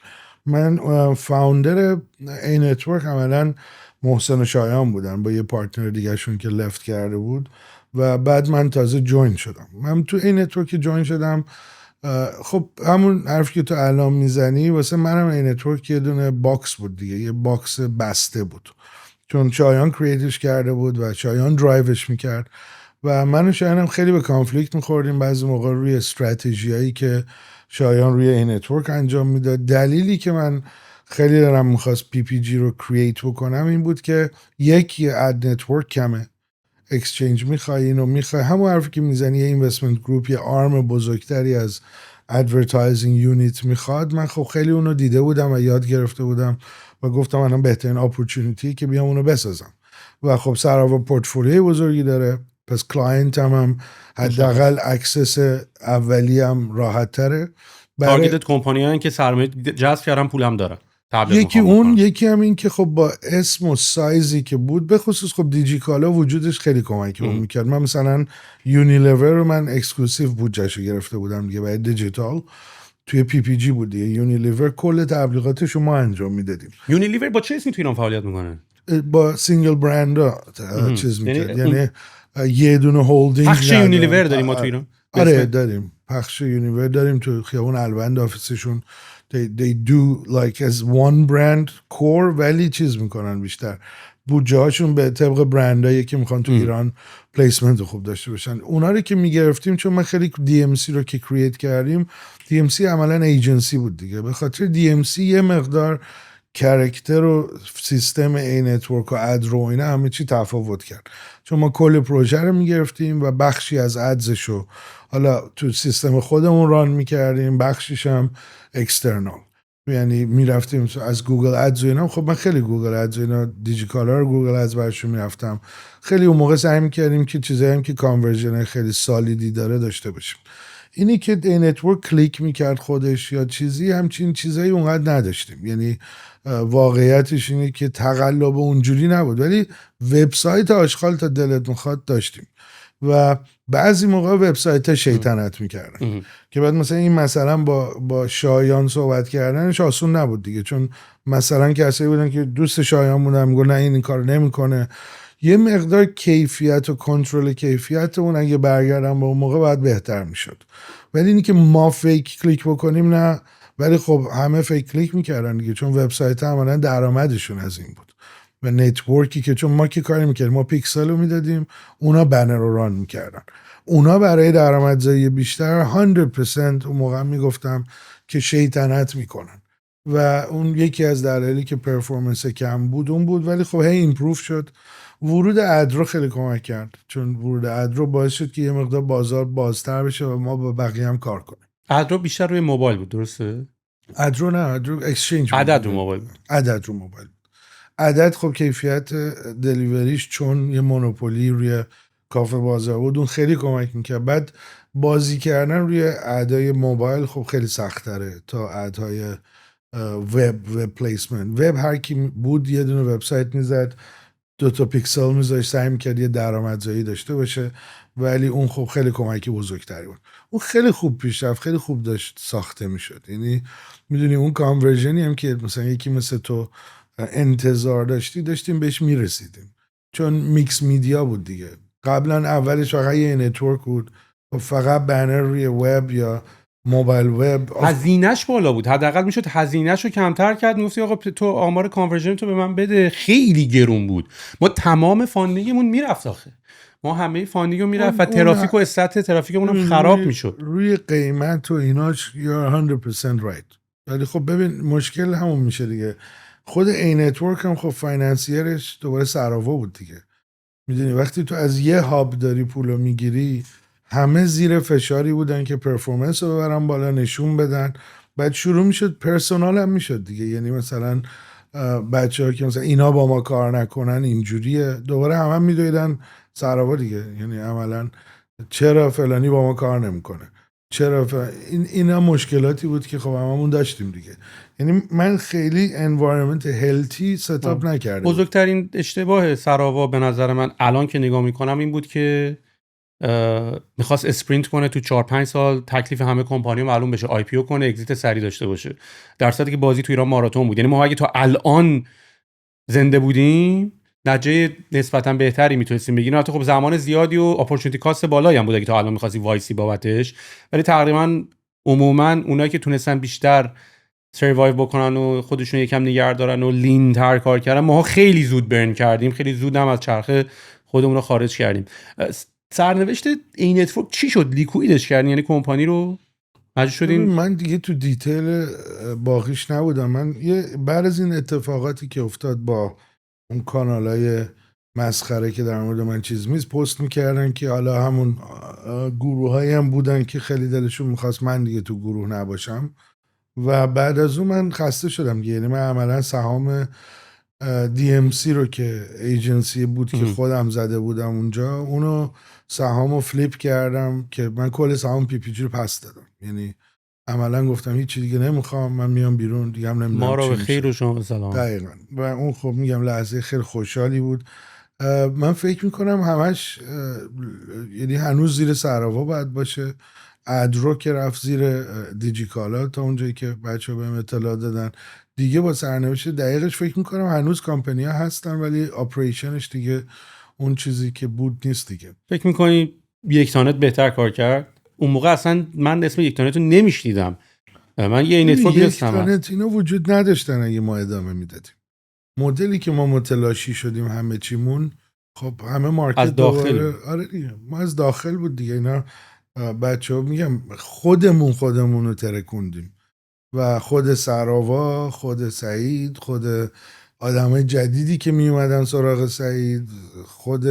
من فاوندر این نتورک عملاً محسن و شایان بودن با یه پارتنر دیگه شون که لفت کرده بود و بعد من تازه جوین شدم. من تو این نتورک جوین شدم. خب همون حرفی که تو الان میزنی واسه منم این نتورک یه دونه باکس بود دیگه، یه باکس بسته بود، چون شایان کریتش کرده بود و شایان درایوش میکرد و من و شایانم خیلی به کانفلیکت میخوردیم بعضی موقع روی استراتژیایی که شایان روی این نتورک انجام میداد. دلیلی که من خیلی دارم میخواست PPG رو کرییت بکنم این بود که یک اد نتورک کمه، اکسچنج میخوای، اینو میخوای، همون حرفی که میزنی یه اینوستمنت گروپ، یه آرم بزرگتری از ادورتایزینگ یونیت میخواد. من خب خیلی اونو دیده بودم و یاد گرفته بودم و گفتم الان بهترین اپورتونیتی که بیام اونو بسازم و خب سراوا پورتفولیوی بزرگی داره، پس کلاینت هم حداقل اکسس اولی هم راحت تره. تارگت کمپانیایی که سرمایه جذب کردن پولم دارن. یکی اون، یکی هم این که خب با اسم و سایزی که بود، به خصوص خب دیجیکالا وجودش خیلی کمکی اون میکرد. من مثلا یونیلیور رو من اکسکلوسیو بودجهشو گرفته بودم دیگه برای دیجیتال، توی PPG بود دیگه. یونیلیور کل تبلیغاتش رو ما انجام میدادیم. یونیلیور با چه اسمی تو ایران فعالیت میکنه؟ با سینگل برند چیز میکرد، یعنی یه دونه هولدینگ. پخش یونیلیور داریم ما تو ایران؟ آره داریم پخش یونیور داریم تو خیابون الوند آفیسشون. they do like as one brand core ولی چیز میکنن بیشتر بودجه هاشون به طبق برندایی که میخوان تو ایران پلیسمنت خوب داشته باشن. اونا رو که میگرفتیم چون من خیلی DMC رو که کرییت کردیم DMC عملا ایجنسی بود دیگه، به خاطر DMC یه مقدار کرکتر و سیستم ای نتورک و اد رو اینا همه چی تفاوت کرد، چون ما کل پروژه رو میگرفتیم و بخشی از ادزش رو حالا تو سیستم خودمون ران میکردیم، بخشیش هم اکسترنال، یعنی میرفتیم از گوگل ادز و اینا. خب من خیلی گوگل ادز و اینا دیجیکالا رو گوگل ادز براشون میرفتم، خیلی اون موقع سعی میکردیم که چیزایی هم که کانورژن خیلی سالیدی داره داشته باشیم. اینی که ای نتورک کلیک میکرد خودش یا چیزی، همچین چیزایی اونقدر نداشتیم. یعنی واقعیتش اینه که تقلب اونجوری نبود، ولی وبسایت آشغال تا دلت میخواد داشتیم و بعضی موقع وبسایت شیطنت میکردن که بعد مثلا این مثلا با شایان صحبت کردنش آسون نبود دیگه، چون مثلا کسایی بودن که دوست شایان بودن میگن نه این کار نمیکنه. یه مقدار کیفیت و کنترل کیفیت اون اگه برگردم به اون موقع باید بهتر میشد، ولی اینی که ما فیک کلیک بکنیم نه. ولی خب همه فیک کلیک میکردن دیگه، چون وبسایت عملاً درآمدشون از این بود و نتورکی که چون ما که کاری میکردیم ما پیکسل رو میدادیم، اونا بنر رو ران میکردن. اونا برای درآمدزایی بیشتر 100% اون موقع میگفتم که شیطنت میکنن و اون یکی از دلایلی که پرفورمنس کم بود اون بود. ولی خب هی ایمپروو شد. ورود ادرو خیلی کمک کرد، چون ورود ادرو باعث شد که یه مقدار بازار بازتر بشه و ما با بقیه هم کار کنیم. ادرو بیشتر روی موبایل بود درسته؟ ادرو نه، ادرو اکسچنج بود. عدد رو موبایل بود. عدد رو موبایل بود. عدد خب کیفیت دلیوریش چون یه مونوپولی روی کافه بازار بود اون خیلی کمک میکرد. بعد بازی کردن روی ادای موبایل خب خیلی سخت تره تا ادهای وب پلیسمنت. وب هر کی بود یه دونه وبسایت میزد، 2 پیکسل میذاشت، سعی میکرد یه درآمدزایی داشته باشه، ولی اون خب خیلی کمکی بزرگتری بود. اون خیلی خوب پیش رفت، خیلی خوب داشت ساخته میشد. یعنی میدونی اون کانورژنی هم که مثلا یکی مثل تو انتظار داشتیم بهش میرسیدیم، چون میکس میدیا بود دیگه. قبلا اولش فقط یه نتورک بود، فقط بنر روی وب یا موبایل وب. هزینهش بالا بود، حداقل میشد هزینهشو کمتر کرد. میگفتی آقا تو آمار کانورژن تو به من بده. خیلی گرون بود. ما تمام فاندینگمون میرفت آخه، ما همه فاندینگو میرفت و ترافیک و سطح ترافیکمون هم خراب میشد. روی قیمت و ایناش you're 100% right. ولی خب ببین مشکل همون میشه دیگه. خود ای نتورک هم خب فایننسیرش دوباره سراوا بود دیگه. میدونی وقتی تو از یه هاب داری پولو میگیری، همه زیر فشاری بودن که پرفورمنس رو ببرن بالا، نشون بدن. بعد شروع میشد پرسونال هم میشد دیگه. یعنی مثلا بچه‌ها که مثلا اینا با ما کار نکنن اینجوریه، دوباره هم میدویدن سراوا دیگه. یعنی عملا چرا فلانی با ما کار نمیکنه، چرا اینا مشکلاتی بود که خب هممون داشتیم دیگه. یعنی من خیلی انوایرمنت هلتی ستاپ نکردم. بزرگترین اشتباه سراوا به نظر من الان که نگاه میکنم این بود که میخواست اسپرینت کنه تو 4-5 سال تکلیف همه کمپانی معلوم بشه، آی پی او کنه، اگزیت سری داشته باشه، در صورتی که بازی تو ایران ماراتون بود. یعنی ما اگه تا الان زنده بودیم نتیجه نسبتا بهتری میتونستیم بگیریم. البته خب زمان زیادی و اپورتونتی کاست بالایی هم بود اگه تا الان می‌خواستی وایسی بابتش، ولی تقریبا عموما اونایی که تونستن بیشتر سروایو بکنن و خودشون یکم نگه دارن و لین تر کار کردن، ما خیلی زود برن کردیم، خیلی زود هم از چرخه خودمون رو خارج کردیم. سرنوشت این نتورک چی شد؟ لیکویدش کردین؟ یعنی کمپانی رو مجبور شدین؟ من دیگه تو دیتیل باقیش نبودم. من بعد از این اتفاقاتی که افتاد با اون کانالای مسخره که در مورد من چیز پست میکردن که حالا همون گروه هایی هم بودن که خیلی دلشون میخواست من دیگه تو گروه نباشم و بعد از اون من خسته شدم. یعنی من عملا سهام DMC رو که ایجنسی بود که خودم زده بودم اونجا، اونو سهامو فلیپ کردم که من کل سهام PPG رو پس دادم. یعنی عملا گفتم هیچی دیگه نمیخوام، من میام بیرون دیگه، هم نمیدونم ما رو چی به میشه. خیر و شما سلام. دقیقاً. و اون خب میگم لحظه خیلی خوشحالی بود. من فکر میکنم همش یعنی هنوز زیر سراوا باید باشه. ادرو که رفت زیر دیجیکالا تا اونجایی که بچه ها بهم اطلاع دادن دیگه، با سرنوشت دقیقش فکر میکنم هنوز کامپنی ها هستن ولی آپریشنش دیگه اون چیزی که بود نیست دیگه. فکر میکنی یک تانت بهتر کار کرد؟ اون موقع اصلا من اسم یک تانت رو نمیشنیدم. من یه نتورک یک هستم. تانت اینا وجود نداشتن اگه ما ادامه میدادیم. مدلی که ما متلاشی شدیم همه چیمون، خب همه مارکت از داخل. دوباره آره دیگه، ما از داخل بود دیگه. اینا بچه‌ها میگم خودمون رو ترکوندیم و خود سراوا، خود سعید، خود آدمای جدیدی که می اومدن سراغ سعید، خود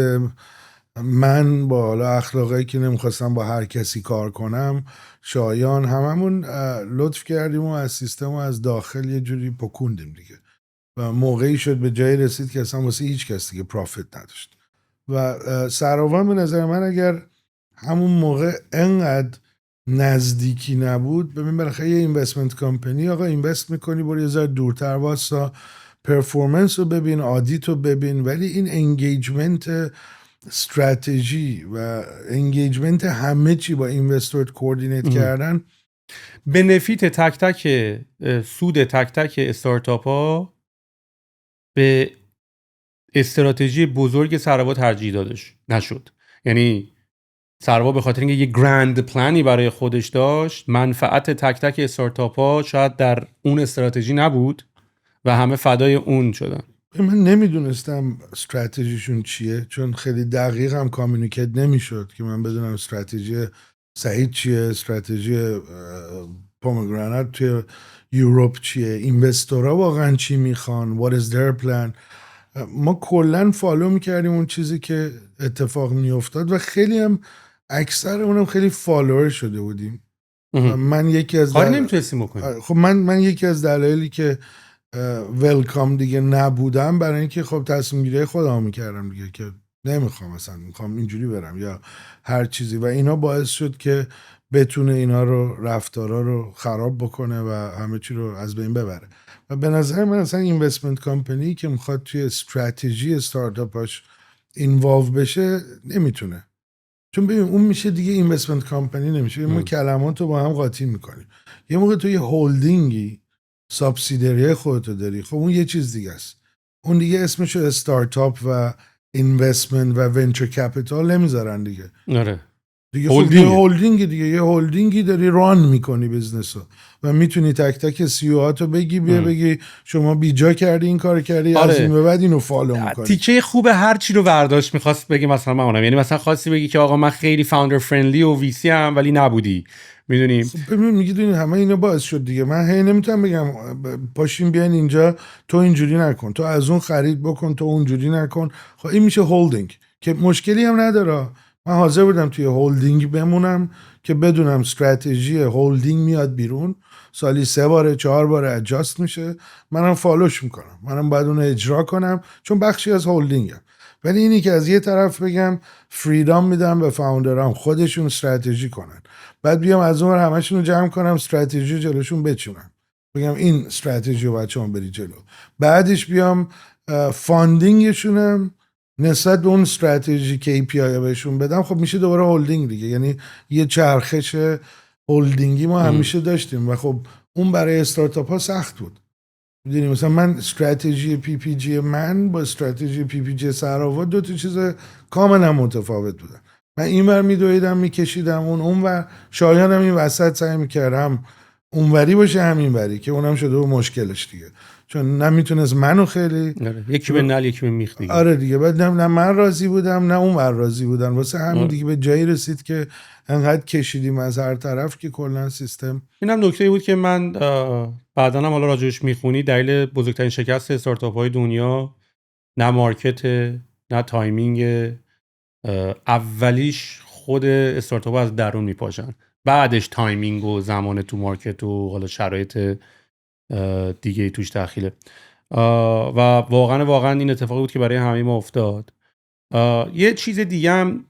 من با حالا اخلاقی که نمیخواستم با هر کسی کار کنم، شایان، هممون لطف کردیم و از سیستم و از داخل یه جوری پکوندیم دیگه و موقعی شد به جایی رسید که اصلا واسه هیچ کس دیگه پرافیت نداشت. و سراوان به نظر من اگر همون موقع انقدر نزدیکی نبود، ببین بالاخره یه اینوستمنت کمپانی آقا اینوست میکنی، برو یه ذره دورتر واسا، پرفورمنس رو ببین، آدیت رو ببین، ولی این انگیجمنت استراتژی و انگیجمنت همه چی با اینوستور کوردینیت کردن، بنفیت تک تک سود تک تک استارتاپ ها به استراتژی بزرگ سروا ترجیح دادش نشد. یعنی سروا به خاطر اینکه یه گرند پلانی برای خودش داشت، منفعت تک تک استارتاپ ها شاید در اون استراتژی نبود و همه فدای اون شدن. من نمیدونستم استراتژیشون چیه، چون خیلی دقیق هم کامیونیکیت نمیشد که من بدونم استراتژی سعید چیه، استراتژی پومگرانت توی یوروپ چیه، اینوستورها واقعا چی میخوان، what is their plan. ما کلن فالو میکردیم اون چیزی که اتفاق میافتاد و خیلی هم اکثر اونم خیلی فالوور شده بودیم. من یکی از کاری نمیتونستیم بکنیم. خب من یکی از دلایلی که ویلکام دیگه نبودم برای اینکه خب تصمیم گیری خودم میکردم دیگه که نمیخوام، مثلا میخوام اینجوری برم یا هر چیزی، و اینا باعث شد که بتونه اینا رو، رفتارا رو خراب بکنه و همه چی رو از بین ببره. و به نظر من اصلا اینوستمنت کمپانی که میخواد توی استراتژی استارتاپاش اینوالو بشه نمیتونه، چون ببین اون میشه دیگه اینوستمنت کمپانی نمیشه. ما کلمات رو با هم قاطی میکنیم. یه موقع تو یه هولدینگی سابسیدری خودتو داری، خب اون یه چیز دیگه است. اون دیگه اسمشو استارتاپ و اینوستمنت و ونچر کپیتال نمیذارن دیگه. آره. دیگه هولدینگ دیگه، یه هولدینگی داری ران میکنی بزنسو و میتونی تک تک سی او هاتو بگی بگی شما بیجا کردی این کار کردی، آره. از این به بعد اینو فالو میکنی. تیکه خوب هر چی رو برداشت میخواست بگی مثلا من اونم، یعنی مثلا خواستی بگی که آقا من خیلی فاوندر فرندلی و ویسی ام ولی نبودی، میدونیم. خب ببین میگی همه اینا باعث شد دیگه. من هی نمیتونم بگم پاشین بیاین اینجا تو اینجوری نکن، تو از اون خرید بکن، تو اونجوری نکن. خب این میشه هولدینگ که مشکلی هم نداره. من حاضر بودم توی هولدینگ بمونم که بدونم استراتژی هولدینگ میاد بیرون، سالی 3 بار 4 بار ادجاست میشه، منم فالوش میکنم، منم باید اون اجرا کنم چون بخشی از هولدینگم. ولی اینی که از یه طرف بگم فریدام میدم به فاوندرام خودشون استراتژی کنن، بعد بیام از اون همشون رو جمع کنم استراتژی جلوشون بچونم، بگم این استراتژی رو بچه‌ها بری جلو، بعدش بیام فاندینگشونم نسبت به اون استراتژی KPI بهشون بدم، خب میشه دوباره هولدینگ دیگه. یعنی یه چرخش هولدینگی ما همیشه داشتیم و خب اون برای استارتاپ ها سخت بود. میدونی مثلا من استراتژی PPG من با استراتژی PPG سراوا دو تا چیز کاملا متفاوت بودن. من اینور میدویدم میکشیدم اون و شایانم این وسط سعی میکردم اونوری باشه همینوری که اونم شده و مشکلش دیگه، چون نمیتونست منو خیلی یکی به نل یکی به میخ دیگه. آره دیگه، بعد نه من راضی بودم نه اون ور راضی بودن، واسه همین دیگه به جایی رسید که انقدر کشیدیم از هر طرف که کلا سیستم. اینم نکته بود که من بعداً هم حالا راجعش میخونی، دلیل بزرگترین شکست استارتاپ های دنیا نه مارکت نه تایمینگ، اولیش خود استارتاپ از درون میپاشن، بعدش تایمینگ و زمان تو مارکت و حالا شرایط دیگه توش داخله. و واقعا این اتفاقی بود که برای همه ما افتاد. یه چیز دیگه هم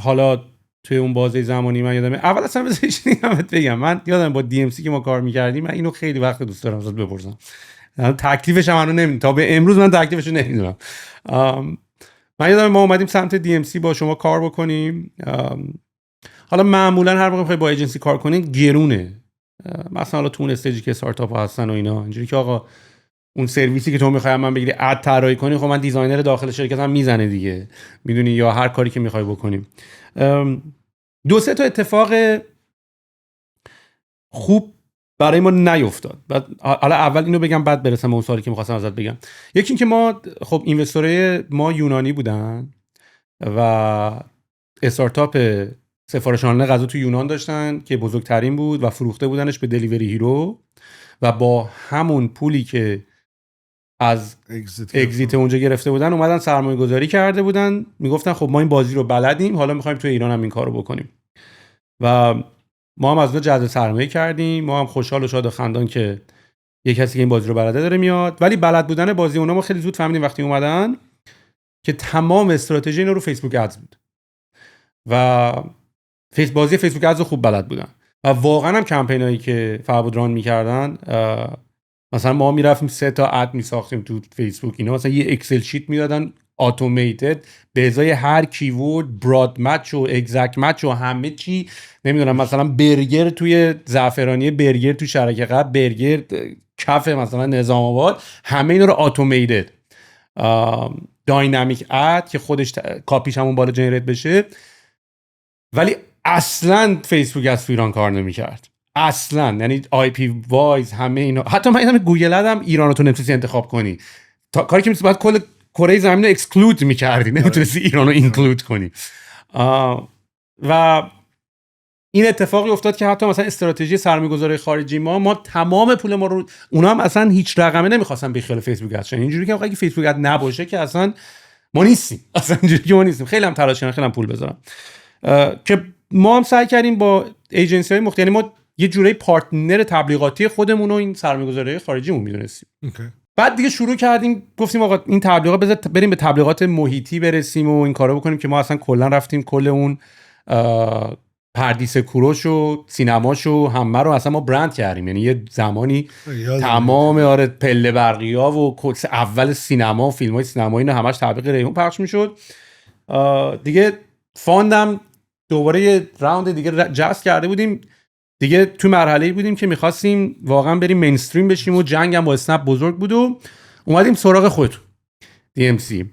حالا توی اون بازه زمانی من یادمه، اول اصلا بگم من یادم با DMC که ما کار میکردیم، من اینو خیلی وقت دوست دارم ازت بپرسم، تکلیفش هم نمیدونم تا به امروز، من تکلیفش رو نمیدونم. من یادم ما اومدیم سمت DMC با شما کار بکنیم. حالا معمولا هر موقع میخوای با ایجنسی کار کنی گرونه، مثلا حالا تو اون استیجی که استارتاپ ها هستن و اینا، اینجوری که آقا اون سرویسی که تو میخوای من بگیری اد طراحی کنی، خب من دیزاینر داخل شرکتم میزنه دیگه، میدونی، یا هر کاری که میخوای بکنیم. دو سه تا اتفاق خوب برای ما نیفتاد. حالا اول اینو بگم بعد برسم به اون سوالی که می‌خواستم ازت بگم. یکی این که ما خب اینوستورای ما یونانی بودن و استارتاپ سفارشخانه غذا تو یونان داشتن که بزرگترین بود و فروخته بودنش به دلیوری هیرو و با همون پولی که از اگزیت اونجا گرفته بودن اومدن سرمایه گذاری کرده بودن، میگفتن خب ما این بازی رو بلدیم، حالا میخوایم تو ایران هم این کارو بکنیم و ما هم از اونجا جذب سرمایه کردیم. ما هم خوشحال و شاد و خندان که یه کسی که این بازی رو بلده داره میاد. ولی بلد بودن بازی اونا ما خیلی زود فهمیدیم وقتی اومدن که تمام استراتژی اینا رو فیسبوک ادز بود و بازی فیسبوک ادز رو خوب بلد بودن و واقعا هم کمپینایی که فربود ران میکردن، مثلا ما میرفتیم 3 تا اد میساختیم تو فیسبوک، اینا مثلا یه اکسل شیت میدادن اتومیتد به ازای هر کیورد، براد مچ و اگزکت مچ و همه چی، نمیدونم مثلا برگر توی زعفرانی، برگر تو شرکه قبل، برگر کف مثلا نظام آباد، همه اینا رو اتومیتد داینامیک اد که خودش کاپیش همون بالا جنریت بشه. ولی اصلا فیسبوک از ایران کار نمی‌کرد اصلا، یعنی آی پی وایز همه اینا. حتی من یادم گوگل ادم ایران رو تو نمی‌تونستی انتخاب کنی، کاری که باید کل کره زمین رو اکسکلود می‌کردی، نمی‌تونستی ایران رو اینکلود کنی. و این اتفاقی افتاد که حتی مثلا استراتژی سرمایه‌گذاری خارجی ما تمام پول ما رو، اونا هم اصلا هیچ رقمه نمی‌خواستن به خیال فیسبوک ادشن، اینجوری که اگه فیسبوک اد نباشه که اصلا ما نیستیم، اصلا اینجوری که ما نیستیم. خیلی هم تلاش کردن، خیلی هم پول بذارن که ما هم سعی کردیم با ایجنسی‌های مختلف، یعنی ما یه جوری پارتنر تبلیغاتی خودمون رو این سرمایه‌گذاری خارجیمون می‌دونستیم. بعد دیگه شروع کردیم گفتیم آقا این تبلیغات بریم به تبلیغات محیطی برسیم و این کارو بکنیم که ما اصلا کلا رفتیم کل اون پردیس کوروش و سینماش و همه رو اصلا ما برند کردیم. یعنی یه زمانی تمام پله برقی‌ها و اول سینما و فیلم‌های سینمایی اینا همش تبلیغ ریحون پخش می‌شد. دیگه فاندم دوباره یه راوند دیگه جست کرده بودیم دیگه، تو مرحله‌ای بودیم که می‌خواستیم واقعا بریم مینستریم بشیم و جنگ هم با اسنپ بزرگ بود و اومدیم سراغ خودت DMC.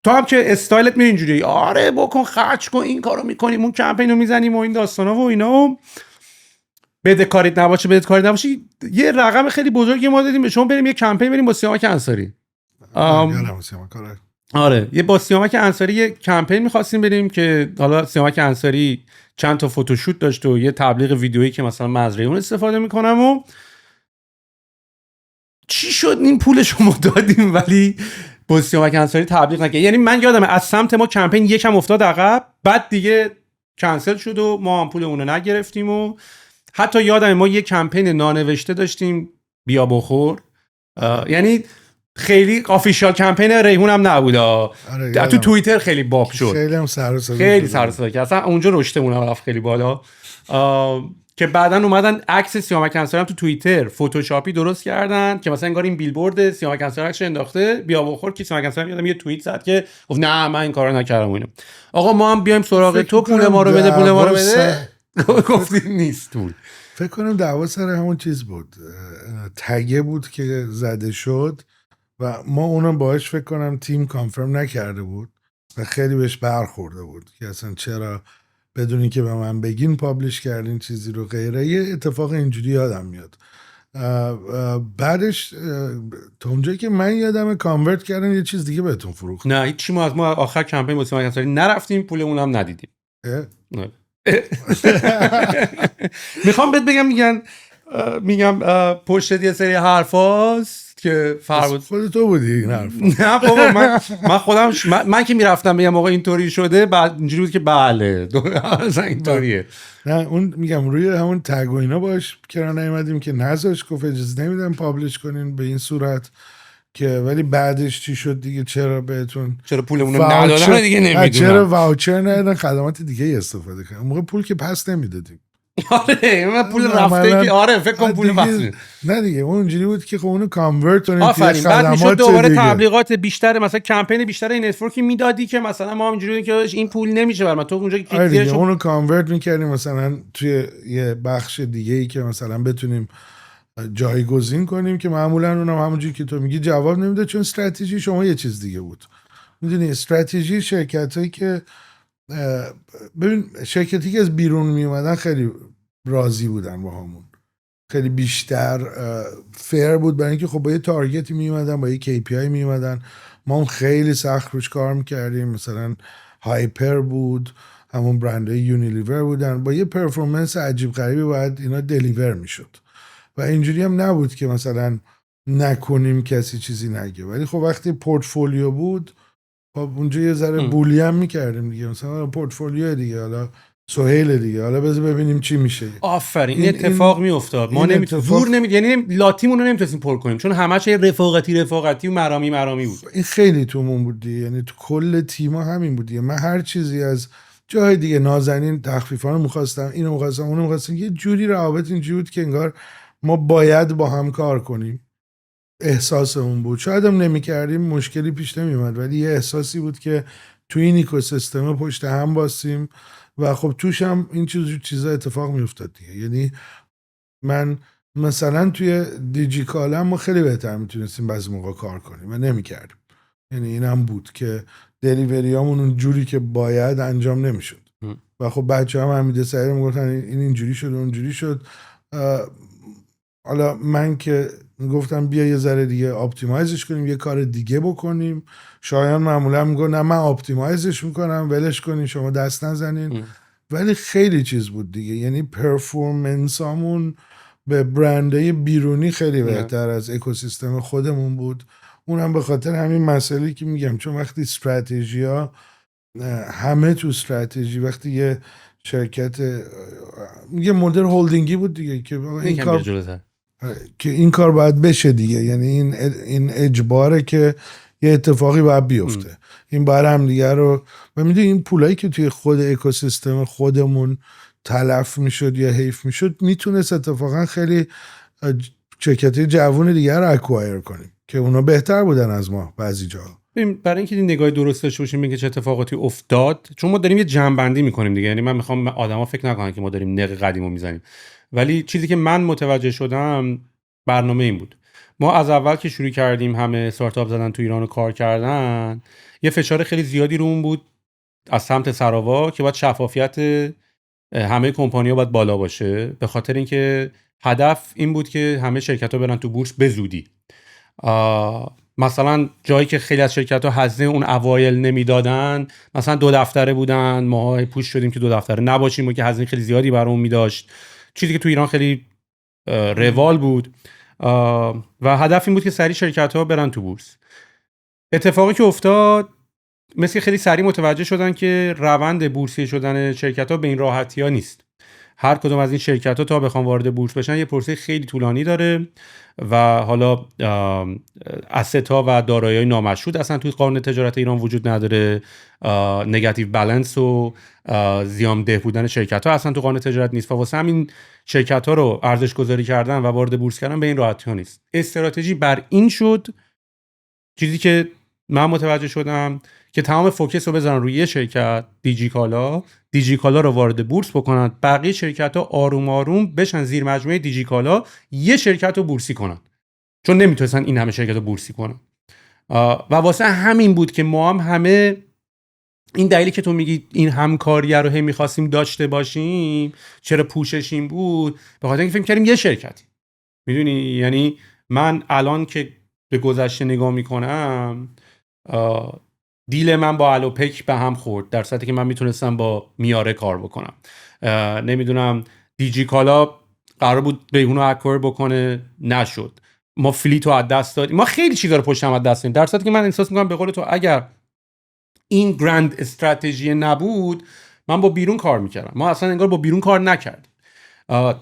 تو هم که استایلت میره اینجوری، آره بکن خرج کن، این کارو میکنیم، اون کمپینو میزنیم و این داستانا و اینا، و بدهکاریت نباشه یه رقم خیلی بزرگی ما دادیم به شما بریم یه کمپین بریم با سیامک انصاری. آره یه با سیامک انصاری یه کمپین می‌خواستیم بریم که حالا سیامک انصاری چند تا فوتوشوت داشت و یه تبلیغ ویدیویی که مثلا من از ریحون استفاده میکنم و چی شد این پول شما دادیم ولی با سیامک انصاری تبلیغ نکرد. یعنی من یادمه از سمت ما کمپین یکم افتاد عقب، بعد دیگه کنسل شد و ما هم پول اون رو نگرفتیم. و حتی یادمه ما یه کمپین نانوشته داشتیم بیا بخور، یعنی خیلی آفیشال کمپین ریحون هم نبود. تو توییتر خیلی باب شد، خیلی هم سر و صدا که اصلا اونجا رشتمون هم رفت خیلی بالا، که بعداً اومدن عکس سیامک انصاری هم تو توییتر فتوشاپی درست کردن که مثلا انگار این بیلبورد سیامک انصاری عکسش انداخته بیا بخور، که سیامک انصاری یادم یه توییت زد که گفت نه من این کارو نکردم. اینا آقا ما هم بیایم سراغ تو، پول ما رو بده. گفتیم نیست طول. فکر کنم دعوا سر همون چیز بود، تگه بود که زده شد و ما اونم باهاش فکر کنم تیم کانفرم نکرده بود و خیلی بهش برخورده بود که اصلا چرا بدون اینکه به من بگین پابلش کردین چیزی رو غیره. یه اتفاق اینجوری یادم میاد. بعدش تا اونجایی که من یادمه کانورت کردن یه چیز دیگه بهتون فروخت. نه هیچی، ما آخر کمپین با سیامک انصاری نرفتیم، پولمون هم ندیدیم. میخوام بهت بگم میگم پشت یه سری حرفاست که فربود خودت تو بودی این حرف. نه بابا من خودم من که میرفتم بگم آقا اینطوری شده، بعد اینجوری بود که بله اینطوریه. نه اون میگم روی همون تگ و اینا باش کرا نیومدیم که نذاش، گفت اجازه نمیدم پابلش کنین به این صورت که، ولی بعدش چی شد دیگه، چرا پولمون رو ندادن دیگه نمیدونم، چرا واوچر ندادن خدمات دیگه استفاده کردن. موقع پول که پس نمیدادیم. آره من پول رفته که آره فکر کنم پول واسه نه دیگه اونجوری بود که خب اونو کانورت کنیم توی خدمات. بعد میشد دوباره دیگه تبلیغات بیشتر، مثلا کمپین بیشتر این نتورکی میدادی که مثلا ما همینجوری که این پول نمیشه برام، تو اونجا که اونو کانورت میکردیم مثلا توی یه بخش دیگه ای که مثلا بتونیم جایگزین کنیم که معمولا اونم همونجوری که تو میگی جواب نمیده، چون استراتژی شما یه چیز دیگه بود. میدونی استراتژی شرکتایی که ببین شرکتی که از بیرون می اومدن خیلی راضی بودن با همون، خیلی بیشتر فیر بود، برای اینکه خب با یه تارگتی می اومدن، با یه KPI می اومدن. ما هم خیلی سخت روش کار میکردیم. مثلا هایپر بود، همون برندهای یونیلیور بودن، با یه پرفورمنس عجیب غریبی باید اینا دلیور میشد و اینجوری هم نبود که مثلا نکنیم کسی چیزی نگه. ولی خب وقتی پورتفولیو بود، خب اونجا یه ذره بولی هم میکردیم دیگه، مثلا پورتفولیو دیگه، حالا سهیل دیگه، حالا بذار ببینیم چی میشه. آفرین، این اتفاق میافتاد. ما زور نمید، یعنی لاتیمون رو نمیتونستیم پر کنیم چون همش رفاقتی و مرامی بود. این خیلی تومون بود دیگه، یعنی تو کل تیما همین بود دیگه. من هر چیزی از جای دیگه نازنین تخفیفا رو می‌خواستم، اینو می‌خواستم، اونو می‌خواستم، یه جوری روابط اینجوری بود که انگار ما باید با هم کار کنیم. احساسمون بود، شاید هم نمی‌کردیم مشکلی پیش نمی‌اومد، ولی یه احساسی بود که تو این اکوسیستم پشت هم باسیم و خب توش هم این چیزا اتفاق میافتاد دیگه. یعنی من مثلا توی دیجیکالا ما خیلی بهتر میتونستیم بعضی موقع کار کنیم و نمی‌کردیم. یعنی اینم بود که دلیوریامون اون جوری که باید انجام نمیشد و خب بچه‌ها هم حمیده سعید میگفتن این اینجوری شد اونجوری شد. حالا من که گفتم بیا یه ذره دیگه آپتیمایزش کنیم، یه کار دیگه بکنیم، شایان معمولا میگه نه من آپتیمایزش میکنم، ولش کنین شما دست نزنین. ولی خیلی چیز بود دیگه، یعنی پرفورمنسامون به برندهای بیرونی خیلی بهتر از اکوسیستم خودمون بود. اونم به خاطر همین مسئله که میگم، چون وقتی استراتژی ها همه تو استراتژی، وقتی یه شرکت یه مدل هولدینگی بود دیگه که این کار باید بشه دیگه، یعنی این اجباره که یه اتفاقی باید بیفته. این باید هم دیگه رو و میدونی این پولایی که توی خود اکوسیستم خودمون تلف میشد یا حیف میشد، میتونست اتفاقا خیلی شرکت‌های جوون دیگه رو اکوایر کنیم که اونا بهتر بودن از ما بعضی جاها. برای اینکه این نگاه درست داشته باشیم ببینیم چه اتفاقاتی افتاد، چون ما داریم یه جمع‌بندی می‌کنیم دیگه. یعنی من می‌خوام آدما فکر نکنن که ما داریم نق قدیمو میزنیم، ولی چیزی که من متوجه شدم برنامه این بود. ما از اول که شروع کردیم همه استارتاپ زدن تو ایران و کار کردن، یه فشار خیلی زیادی رومون بود از سمت سراوا که باید شفافیت همه کمپانی‌ها باید بالا باشه، به خاطر اینکه هدف این بود که همه شرکت‌ها برن تو بورس به زودی. مثلا جایی که خیلی از شرکت‌ها هزینه اون اوایل نمیدادن، مثلا 2 دفتره بودن، ما پوش شدیم که 2 دفتره نباشیم و که هزینه خیلی زیادی برامون میداشت، چیزی که تو ایران خیلی روال بود و هدف این بود که سریع شرکت‌ها برن تو بورس. اتفاقی که افتاد مثل خیلی سریع متوجه شدن که روند بورسی شدن شرکت‌ها به این راحتی‌ها نیست. هر کدوم از این شرکت‌ها تا بخوام وارد بورس بشن یه پروسه خیلی طولانی داره و حالا اسست‌ها و دارایی‌های نامشروط اصلا توی قانون تجارت ایران وجود نداره، نگاتیو بالانس و زیانده بودن شرکت‌ها اصلا تو قانون تجارت نیست و واسه همین شرکت‌ها رو ارزش گذاری کردن و وارد بورس کردن به این راحتی‌ها نیست. استراتژی بر این شد، چیزی که من متوجه شدم، که تمام فوکس رو بذارن روی یه شرکت دیجیکالا رو وارد بورس بکنن، بقیه شرکت‌ها آروم آروم بشن زیر مجموعه دیجیکالا یه شرکت رو بورسی کنن، چون نمیتونستن این همه شرکت رو بورسی کنن. و واسه همین بود که ما هم همه این دلیلی که تو میگی این همکاریه رو هم می‌خواستیم داشته باشیم، چرا پوشش این بود، به خاطر اینکه فکر کردیم یه شرکتی. میدونی، یعنی من الان که به گذشته نگاه میکنم، دیل من با الوپک به هم خورد در صورتی که من میتونستم با میاره کار بکنم. نمیدونم دیجیکالا قرار بود به اونو اکوار بکنه، نشد. ما فلیت رو از دست دادیم، ما خیلی چیزا رو پشت هم از دست دادیم، در صورتی که من احساس میکنم به قول تو اگر این گرند استراتژی نبود من با بیرون کار میکردم. ما اصلا انگار با بیرون کار نکردیم.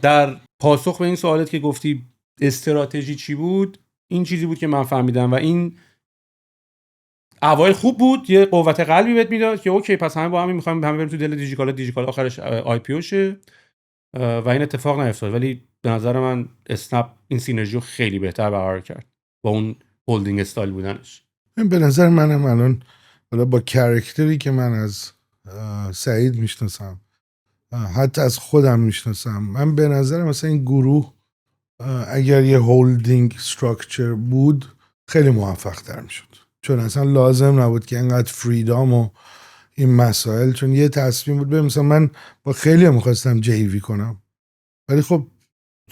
در پاسخ به این سوالت که گفتی استراتژی چی بود، این چیزی بود که من فهمیدم و این اوایل خوب بود، یه قوت قلبی بهت میداد که اوکی پس همه با هم می‌خوایم همه بریم تو دل دیجیکالا آخرش آی پی او شه و این اتفاق نیفتاد. ولی به نظر من اسنپ این سینرژی خیلی بهتر برقرار کرد با اون هولدینگ استایل بودنش. به نظر منم الان حالا با کاراکتری که من از سعید میشناسم، حتی از خودم میشناسم، من به نظر مثلا این گروه اگر یه هولدینگ استراکچر بود خیلی موفق تر میشد، چون اصلا لازم نبود که اینقدر فریدام و این مسائل، چون یه تصمیم بود. مثلا من با خیلی میخواستم جیوی کنم ولی خب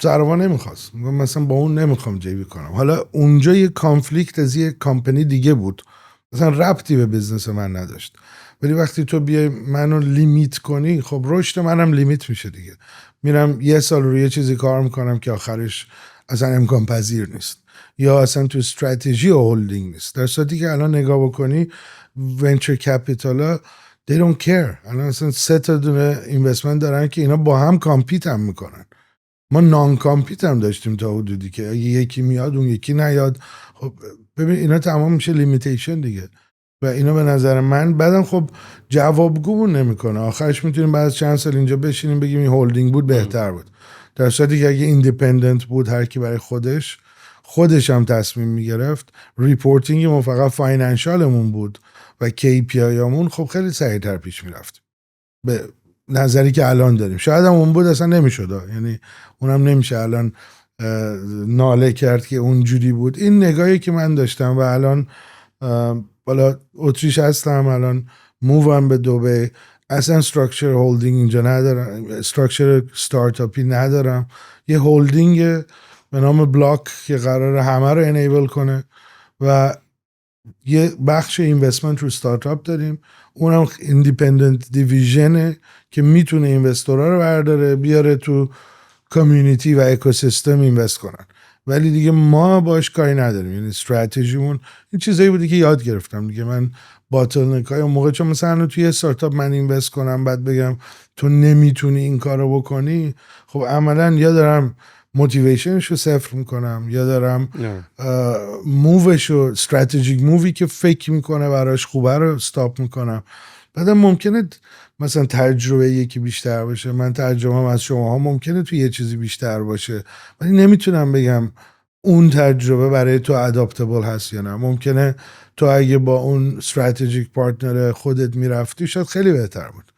زروا نمیخواست، مثلا با اون نمیخوام جیوی کنم. حالا اونجا یه کانفلیکت از یه کامپنی دیگه بود، مثلا ربطی به بزنس من نداشت، ولی وقتی تو بیای منو لیمیت کنی خب رشد منم لیمیت میشه دیگه. میرم یه سال روی یه چیزی کار میکنم که آخرش اصلا امکان پذیر نیست یا اصلا تو استراتژی هولدینگ نیست. در صورتی که الان نگاه بکنی ونچر کپیتالا they don't care. الان اصلا 3 تا دونه اینوستمنت دارن که اینا با هم کامپیت هم میکنن. ما نان کامپیت هم داشتیم تا حدودی که اگه یکی میاد اون یکی نیاد. خب ببین اینا تمام میشه لیمیتیشن دیگه و اینا به نظر من بعدم خب جوابگو نمیکنه. آخرش میتونیم بعد از چند سال اینجا بشینیم بگیم این هولدینگ بود بهتر بود، در صورتی که اگه ایندیپندنت بود هر کی برای خودش هم تصمیم میگرفت، ریپورتینگ ما فقط فاینانشالمون بود و KPI همون، خب خیلی سریعتر پیش میرفت به نظری که الان داریم. شاید هم اون بود اصلا نمیشد، یعنی اونم نمیشه الان ناله کرد که اونجوری بود. این نگاهی که من داشتم و الان بالا اتریش هستم، الان مووم به دبی، اصلا استراکچر هولدینگ اینجا ندارم، استراکچر ستارتاپی ندارم، یه هولدینگ به نام بلاک که قراره همه رو انیبل کنه و یه بخش اینوستمنت رو ستارتاپ داریم، اونم ایندیپندنت دیویژنه که میتونه اینوستورا رو برداره بیاره تو کامیونیتی و اکوسیستم اینوست کنن، ولی دیگه ما باش کاری نداریم. یعنی استراتژیمون این چیزایی بودی که یاد گرفتم دیگه. من باتلنکای اون موقع، چون مثلا توی استارتاپ من اینوست کنم بعد بگم تو نمیتونی این کارو بکنی، خب عملا یا دارم موتیویشنش رو صفر میکنم یا دارم مووش و استراتژیک مووی که فکر میکنه براش خوبه رو استاپ میکنم. بعدم ممکنه مثلا تجربه یکی بیشتر باشه، من تجربه‌ام از شماها ممکنه توی یه چیزی بیشتر باشه، ولی نمیتونم بگم اون تجربه برای تو اداپتبل هست یا نه. ممکنه تو اگه با اون استراتژیک پارتنر خودت میرفتی شاید خیلی بهتر بود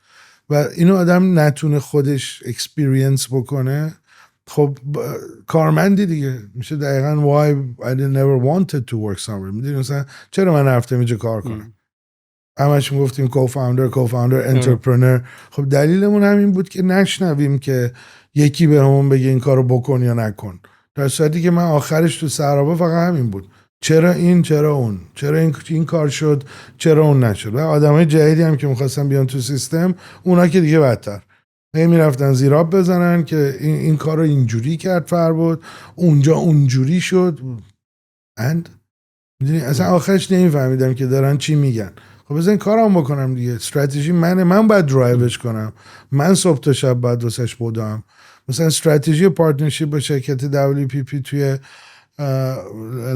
و اینو آدم نتونه خودش اکسپریانس بکنه، خب کارمندی دیگه میشه. دقیقاً why I never wanted to work somewhere. میدونی مثلا چرا من رفتم اینجا کار کنم؟ همش میگفتیم کوفاوندر انترپرنور. خب دلیلمون همین بود که نشنویم که یکی به همون بگه این کارو بکن یا نکن، در صورتی که من آخرش تو سرابه فقط همین بود، چرا این، چرا اون، چرا این کار شد، چرا اون نشد. و آدمای جدیدی هم که می‌خواستن بیان تو سیستم، اونا که دیگه بدتر میرفتن زیراب بزنن که این کارو اینجوری کرد فربود، اونجا اونجوری شد. میدونی اصلا آخرش نمیفهمیدم که دارن چی میگن. خب بزن این کارم بکنم دیگه، استراتژی من باید درایوش کنم، من صبح تا شب باید دوستش بودم. مثلا استراتژی پارتنرشیپ با شرکت WPP توی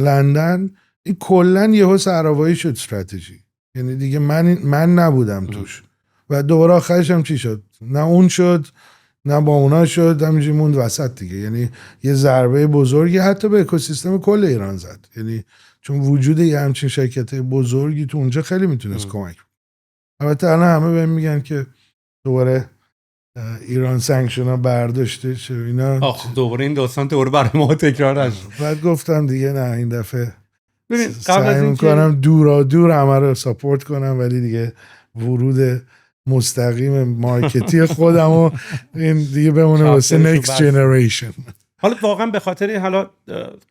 لندن، این کلن یهو سراوایی شد استراتژی، یعنی دیگه من نبودم توش و دوباره آخرش هم چی شد؟ نه اون شد نه با اونا شد، همینجوری موند وسط دیگه. یعنی یه ضربه بزرگی حتی به اکوسیستم کل ایران زد، یعنی چون وجود یه همچین شرکت بزرگی تو اونجا خیلی میتونست کمک. البته الان همه بهم میگن که دوباره ایران سانکشن ها برداشته شد اینا، دوباره این داستان دوباره برای ما تکرار نشه. بعد گفتم دیگه نه این دفعه ببین قبل از این کنم دور همه رو ساپورت کنم، ولی دیگه ورود مستقیم مارکتی خودم و این دیگه بمونه واسه نیکست جنریشن. حالا واقعا به خاطر حالا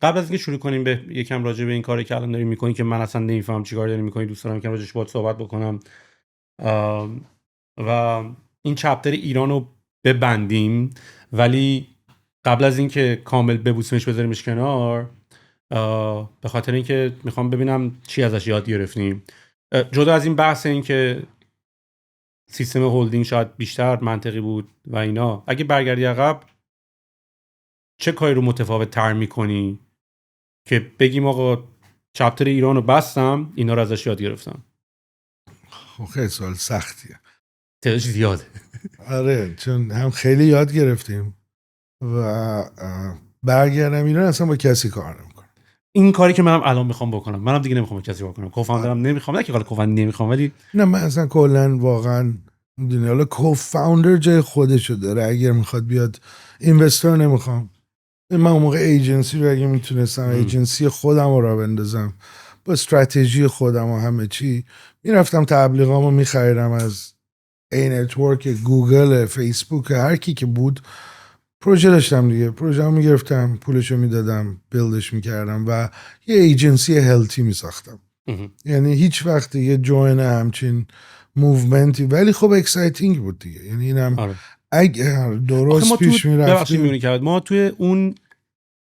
قبل از اینکه شروع کنیم به یکم راجع به این کاری که الان داریم میکنیم که من اصلا نمیفهمم چیکار داریم میکنیم، دوست دارم که راجعش باهات صحبت بکنم و این چپتر ایران رو ببندیم، ولی قبل از اینکه کامل ببوسیمش بذاریمش کنار، به خاطر اینکه میخوام ببینم چی ازش یاد گرفتیم. جدا از این بحث این که سیستم هولدینگ شاید بیشتر منطقی بود و اینا، اگه برگردی عقب چه کاری رو متفاوت تر میکنی که بگیم آقا چپتر ایران رو بستم اینا رو ازش یاد گرفتم؟ خیلی سوال سختیه، تعدادش زیاده. آره چون هم خیلی یاد گرفتیم و برگردم ایران اصلا با کسی کار نمیکنم. این کاری که منم الان میخوام بکنم، منم دیگه نمیخوام با کسی کار کنم، کوفاندرم نمیخوام، نه که حالا کوفاندر نمیخوام، ولی نه من اصلا کلا واقعا میدونی حالا کوفاندر جای خودشو داره، اگر میخواد بیاد اینوستر نمیخوام. من اون موقع ایجنسی رو اگه میتونستم ایجنسی خودم رو راه بندازم با استراتژی خودم و همه چی میرفتم تبلیغامو میخریدم از ای نتورک، گوگل، فیسبوک، هر کی که بود. پروژه داشتم دیگه، پروژه رو میگرفتم، پولشو میدادم، بیلدش میکردم و یه ایجنسی هلتی میساختم. یعنی هیچ وقت یه جوین همچین موومنتی، ولی خب اکسایتینگ بود دیگه. یعنی اینم اگه درست پیش میرفتیم. ما توی اون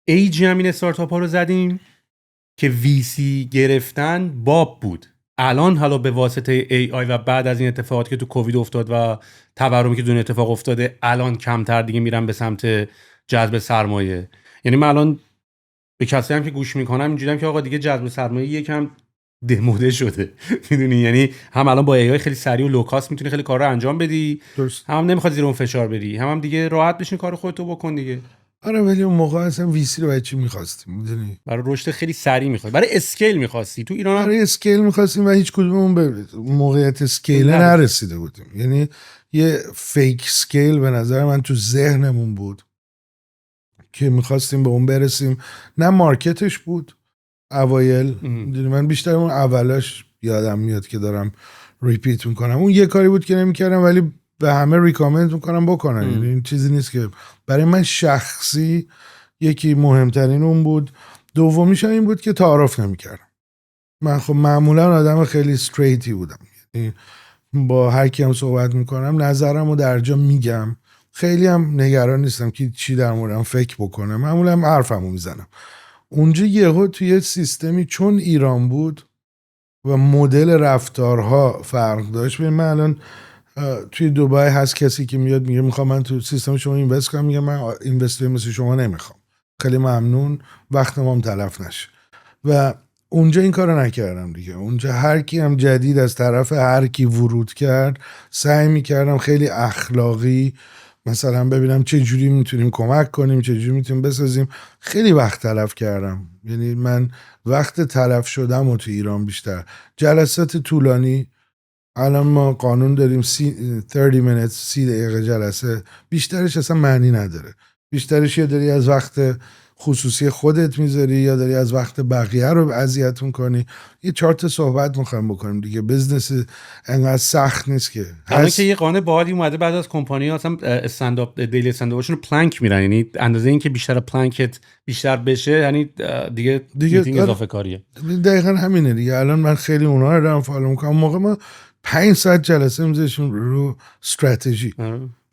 ایجی همین استارتاپ ها رو زدیم که ویسی گرفتن باب بود. الان حالا به واسطه ای آی و بعد از این اتفاقاتی که تو کووید افتاد و تورمی که دنیا اتفاق افتاده، الان کمتر دیگه میرن به سمت جذب سرمایه. یعنی من الان به کسی هم که گوش میکنم اینجوریام که آقا دیگه جذب سرمایه یکم دموده شده. میدونی، یعنی هم الان با ای آی خیلی سریع و لوکاست میتونی خیلی کار رو انجام بدی، هم نمیخواد زیر اون فشار بری، هم دیگه راحت بشین کار خودتو بکن دیگه. آره ولی اون موقع اصلا ویسی رو برای چی می‌خواستیم؟ میدونی برای رشد خیلی سریع می‌خواد، برای اسکیل می‌خواستی. تو ایران برای اسکیل می‌خواستیم و هیچ کدوممون به موقعیت اسکیل نرسیده بودیم. یعنی یه فیک اسکیل به نظر من تو ذهنمون بود که می‌خواستیم به اون برسیم. نه مارکتش بود اوایل، میدونی من بیشتر اون اولاش یادم میاد که دارم ریپیت میکنم. اون یه کاری بود که نمی‌کردم ولی به همه ریکامند میکنم بکنن. یعنی این چیزی نیست که برای من شخصی یکی مهمترین اون بود. دومیش این بود که تعارف نمیکردم. من خب معمولا آدم خیلی استریتی بودم، یعنی با هر کی هم صحبت میکنم نظرم رو در جا میگم، خیلی هم نگران نیستم که چی در موردم فکر بکنم، معمولا هم حرفمو میزنم. اونجا یهو توی سیستمی چون ایران بود و مدل رفتارها فرق داشت. من الان توی دبی هست کسی که میاد میگه میخوام من تو سیستم شما اینوست کنم، میگم من اینوستر مثل شما نمیخوام، خیلی ممنون، وقتم هم تلف نشه. و اونجا این کارو نکردم دیگه. اونجا هر کی هم جدید از طرف هر کی ورود کرد سعی میکردم خیلی اخلاقی مثلا ببینم چه جوری میتونیم کمک کنیم، چه جوری میتونیم بسازیم. خیلی وقت تلف کردم، یعنی من وقت تلف شدم و تو ایران بیشتر جلسات طولانی. الان ما قانون داریم 30 minutes 30 دقیقه جلسه، بیشترش اصلا معنی نداره. بیشترش یا داری از وقت خصوصی خودت میذاری یا داری از وقت بقیه رو اذیت میکنی. یه 4 تا صحبت میخوایم بکنیم دیگه. بزنس انقدر سخت نیست که. الان که یه قانون باحالی اومده بعد از کمپانی ها اصلا استنداپ دیلی استنداپشون رو پلانک میرن، یعنی اندازه این که بیشتر پلانکت بیشتر بشه یعنی دیگه میتینگ اضافه کاریه. دقیقاً همینه دیگه. الان من خیلی اونها رو دارم فالو میکنم. موقع ما 5 ساعت جلسه میذاشیم رو استراتژی.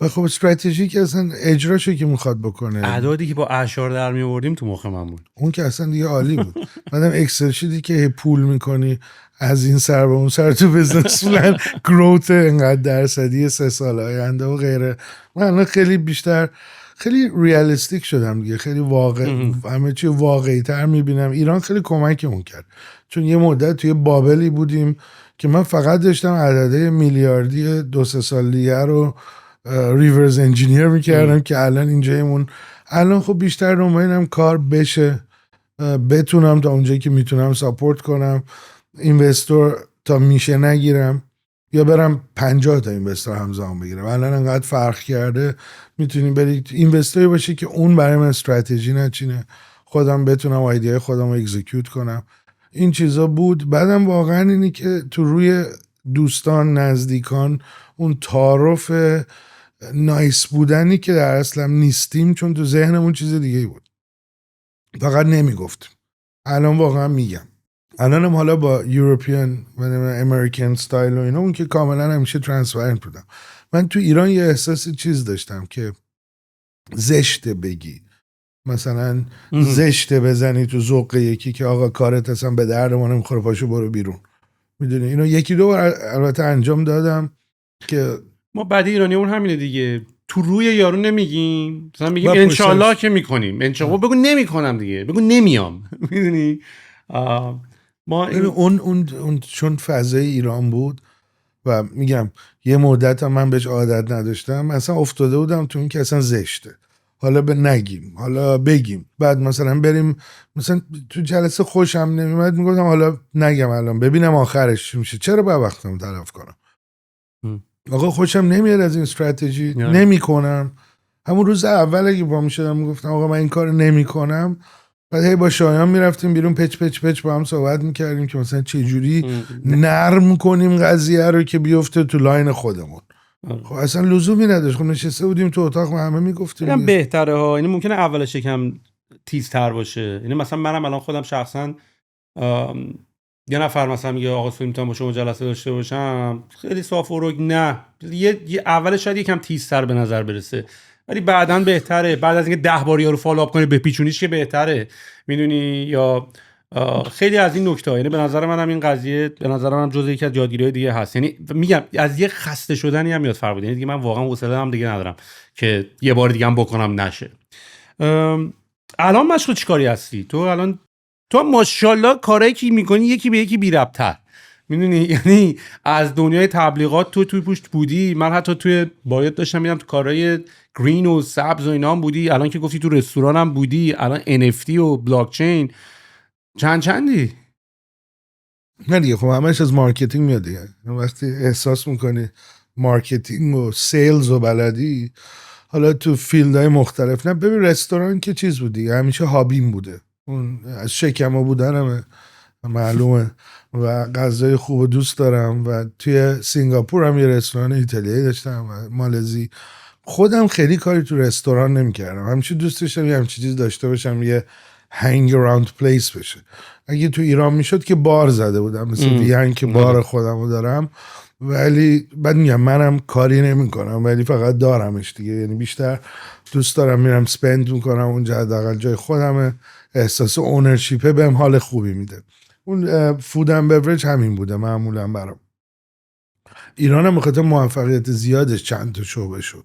و خب استراتژی که اصلا اجراشو که میخواد بکنه، اعدادی که با اعشار در می آوردیم تو مخ من بود، اون که اصلا دیگه عالی بود. بعدم اکسل شیتی که پول میکنی از این سر به اون سر تو بزنس پلن، گروت اینقدر درصدی 3 سال آینده و غیره. من خیلی بیشتر خیلی ریالیستیک شدم دیگه، خیلی واقع همه چی واقعی تر میبینم. ایران خیلی کمکمون کرد چون یه مدت توی بابلی بودیم که من فقط داشتم عدده میلیاردی 2-3 سال دیگه رو ریورز انجینیر میکردم که الان اینجایمون. الان خب بیشتر دنبالم کار بشه، بتونم تا اونجایی که میتونم ساپورت کنم، اینوستور تا میشه نگیرم یا برم 50 تا اینوستور همزمان بگیرم. الان انقدر فرق کرده، میتونیم برید اینوستوری باشه که اون برای من استراتژی نچینه، خودم بتونم ایده خودم رو اکزیکیوت کنم. این چیزا بود. بعدم واقعا اینی که تو روی دوستان نزدیکان اون تعارف نایس بودنی که در اصلم نیستیم، چون تو ذهنمون چیز دیگه بود، فقط نمیگفتیم. الان واقعا میگم، الانم حالا با یوروپیان و امریکن استایل و اینا اون که کاملا همیشه ترانسپرنت بودم. من تو ایران یه احساس چیز داشتم که زشته بگی، مثلا زشته بزنی تو ذوق یکی که آقا کارت اصلا به درد ما نمیخوره، پاشو برو بیرون. میدونی اینو 1-2 بار البته انجام دادم که ما بعد ایرانی اون همینه دیگه، تو روی یارو نمیگیم، مثلا میگیم انشالله که میکنیم، انشالله بگو نمیکنم دیگه، بگو نمیام. میدونی ما اون چون فضای ایران بود و میگم یه مدت هم من بهش عادت نداشتم، اصلا افتاده بودم تو این که اصلا زشته، حالا به نگیم حالا بگیم. بعد مثلا بریم مثلا تو جلسه خوشم نمیاد میگفتم حالا نگم الان ببینم آخرش چی میشه، چرا با وقتم تلف کنم؟ آقا خوشم نمیاد از این استراتژی، نمی کنم. همون روز اول اگه با میشدم میگفتم آقا من این کار نمی کنم، بعد هی با شایان میرفتیم بیرون پچ با هم صحبت میکردیم که مثلا چه جوری نرم کنیم قضیه رو که بیفته تو لاین خودمون. خب اصلا لزومی نداشت. خب نشسته بودیم تو اتاق و همه میگفتیم اینم بهتره ها. این ممکنه اولش یکم تیزتر باشه. یعنی مثلا منم الان خودم شخصا یه نفر مثلا میگه آقا سوی میتونم با شما جلسه داشته باشم، خیلی صاف و رگ نه، یه اولش شاید یکم تیزتر به نظر برسه ولی بعداً بهتره. بعد از اینکه 10 بار یارو فالوآپ کنی به پیچونیش که بهتره، میدونی. یا خیلی از این نکته ها، یعنی به نظر منم این قضیه به نظر منم جزء یکی از یادگیری‌های دیگه هست. یعنی میگم از یه خسته شدنی هم میاد فرق بده. یعنی دیگه من واقعا حوصله هم دیگه ندارم که یه بار دیگه هم بکنم نشه. الان مشغول چیکاری هستی تو؟ الان تو ماشاءالله کارایی که میکنی یکی به یکی بی ربط‌تر، میدونی. یعنی از دنیای تبلیغات تو توی پشت بودی، من حتی توی باید داشتم میدم تو کارهای گرین و سبز و اینا هم بودی، الان که گفتی تو رستوران هم بودی، الان NFT و بلاک چین چندی؟ نه دیگه خب همش از مارکتینگ میاد دیگه. وقتی احساس میکنی مارکتینگ و سیلز و بلدی، حالا تو فیلدهای مختلف. نه ببین رستوران که چیز بود دیگه، همیشه هابیم بوده، اون از شکم بودن معلومه و غذای خوب و دوست دارم. و توی سینگاپور هم یه رستوران ایتالیایی داشتم و مالزی. خودم خیلی کاری تو رستوران نمی‌کردم، همیشه دوست داشتم یه همچین چیز داشته باشم، یه هنگ اراوند پلیس بشه. اگه تو ایران میشد که بار زده بودم مثل ویهن که بار خودمو دارم، ولی بعد میگم منم کاری نمی‌کنم ولی فقط دارمش دیگه. یعنی بیشتر دوست دارم میرم سپند میکنم اونجا، حداقل جای خودمه، احساس اونرشیپه بهم حال خوبی میده. اون فود اند بورج همین بوده معمولا برام. ایران هم بخاطر موفقیت زیادش چند تا شعبه شد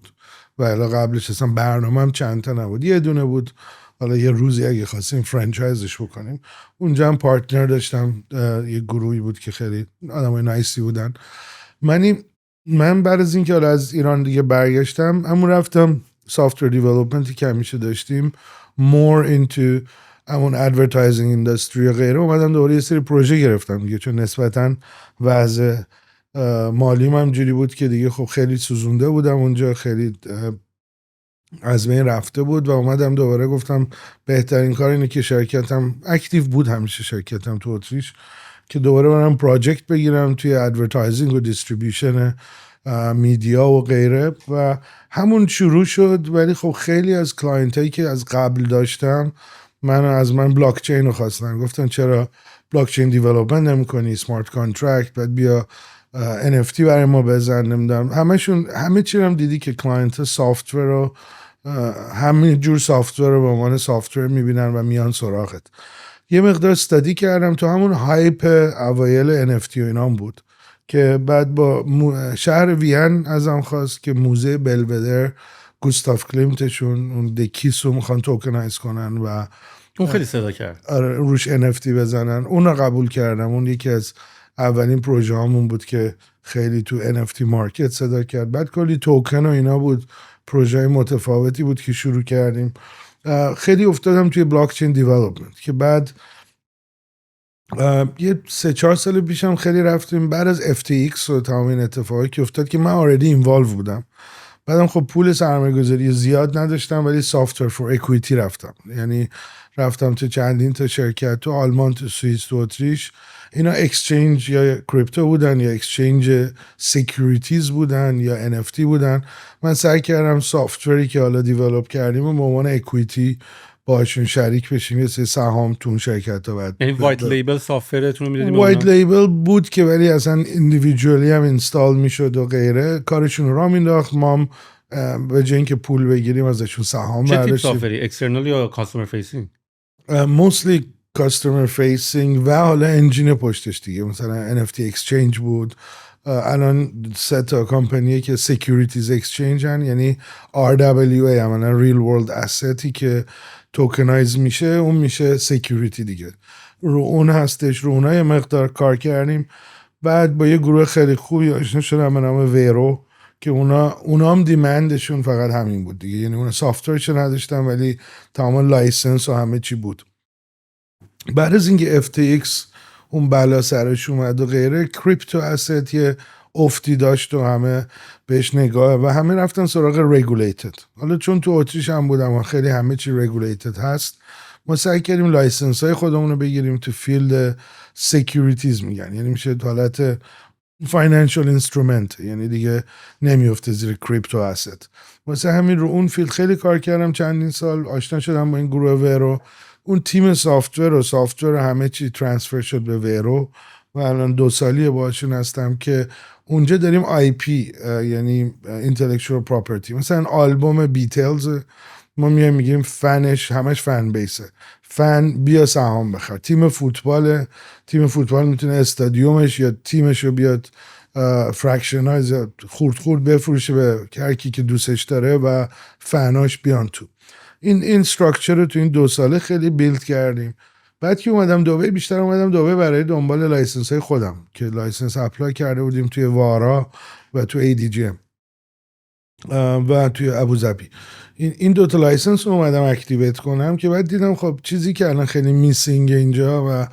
و الا قبلش اصلا برنامه هم چند تا نبود، یه دونه بود. حالا یه روزی اگه خواستیم فرانچایزش بکنیم. اونجا هم پارتنر داشتم، یه گروهی بود که خیلی آدمای نایسی بودن. من بعد از اینکه حالا از ایران دیگه برگشتم، همون رفتم سافتور دیولپمنتی که همیشه داشتیم more into همون ادورتایزینگ اینداستری و غیره. اومدم دوباره یه سری پروژه گرفتم دیگه، چون نسبتاً وضع مالیم هم جوری بود که دیگه خب خیلی سوزونده بودم اونجا، خیلی از بین رفته بود و اومدم دوباره گفتم بهترین کار اینه که شرکتم اکتیو بود، همیشه شرکتم تو اتریش، که دوباره برم پراجکت بگیرم توی ادورتایزینگ و دیستریبیوشن میدیا و غیره. و همون شروع شد. ولی خب خیلی از کلاینت هایی که از قبل داشتم از من بلاک چین رو خواستن، گفتن چرا بلاک چین دیولپمنت نمی‌کنی، اسمارت کانترکت، بعد بیا NFT برای ما بزن، نمیدونم. همه چی هم دیدی که کلاینت سافتور رو همین جور سافتور رو به عنوان سافتور میبینن و میان سراغت. یه مقدار استادی کردم تو همون هایپ اوایل NFT و اینام بود که بعد با شهر وین ازم خواست که موزه بلودر گوستاف کلیمتشون اون دکیس رو میخوان توکنایز کنن و اون خیلی صدا کرد، روش NFT بزنن. اون رو قبول کردم. اون یکی از اولین پروژه هامون بود که خیلی تو NFT مارکت صدا کرد. بعد کلی توکن و اینا بود، پروژه متفاوتی بود که شروع کردیم. خیلی افتادم توی بلاک چین دیولپمنت که بعد یه 3-4 سال پیشم خیلی رفتیم بعد از FTX و تمام این اتفاقی که افتاد که من آردی اینوالو بودم. بعدم خب پول سرمایه‌گذاری زیاد نداشتم ولی سافتور فور اکویتی رفتم. یعنی رفتم تو چندین تا شرکت تو آلمان، تو سوئیس، تو اتریش. اینا اکسچنج یا کریپتو بودن یا اکسچنج سکیوریتیز بودن یا NFT بودن. من سعی کردم سافتوری که حالا دیولپ کردیم و به عنوان اکویتی باشون شریک بشیم، یه سری سهام تو اون شرکت ها. بعد یعنی وایت لیبل سافرتون رو میدادیم؟ وایت لیبل بود که ولی اصلا ایندیویدوالی هم اینستال میشد و غیره، کارشون را مینداخت. ما به جای اینکه پول بگیریم ازشون سهام برداشتیم. چه تیپ سافری؟ اکسترنال یا کاستمر فیسینگ؟ موستلی کاستمر فیسینگ و حالا انجین پشتش دیگه، مثلا NFT اکسچنج بود. الان 3 تا کمپانیه که سکیوریتیز اکسچنج هن، یعنی RWA یعنی ریل ورلد استی که توکنایز میشه، اون میشه سکیوریتی دیگه. رو اون هستش، رو اونها یه مقدار کار کردیم. بعد با یه گروه خیلی خوبی آشنا شدم به نام ویرو که اونا هم دیمندشون فقط همین بود دیگه. یعنی اونا سافتورش نداشتن ولی تمام لایسنس و همه چی بود. بعد از اینکه FTX اون بلا سرش اومد و غیره، کریپتو اسست یه افتی داشت و همه بهش نگاه و همه رفتن سراغ رگولیتد. حالا چون تو اتریش هم بودم و خیلی همه چی رگولیتد هست، ما سعی کردیم لایسنس های خودمون رو بگیریم تو فیلد سکیوریتیز میگن، یعنی میشه حالت فاینانشال اینسترومنت، یعنی دیگه نمیفته زیر کریپتو اسست. واسه همین رو اون فیلد خیلی کار کردم، چندین سال آشنا شدم با این گروه ورو. اون تیم سافتور همه چی ترانسفر شد به ورو و الان 2 سالی باشون هستم که اونجا داریم آی پی، یعنی اینتלקچوال پراپرتی. مثلا آلبوم بیتلز ما میگیم فنش همش فن بیسه، فن بیا سهام بخر. تیم فوتبال میتونه استادیومش یا تیمش رو بیاد فرکشنایز خورد بفروشه به هر کی که دوستش داره و فناش بیان تو. این استراکچر رو تو این 2 ساله خیلی بیلد کردیم. بعد که اومدم دبی برای دنبال لایسنس های خودم که لایسنس اپلای کرده بودیم توی وارا و توی ADGM و توی ابوظبی. این 2 تا لایسنس رو اومدم اکتیویت کنم که بعد دیدم خب چیزی که الان خیلی میسینگ اینجا و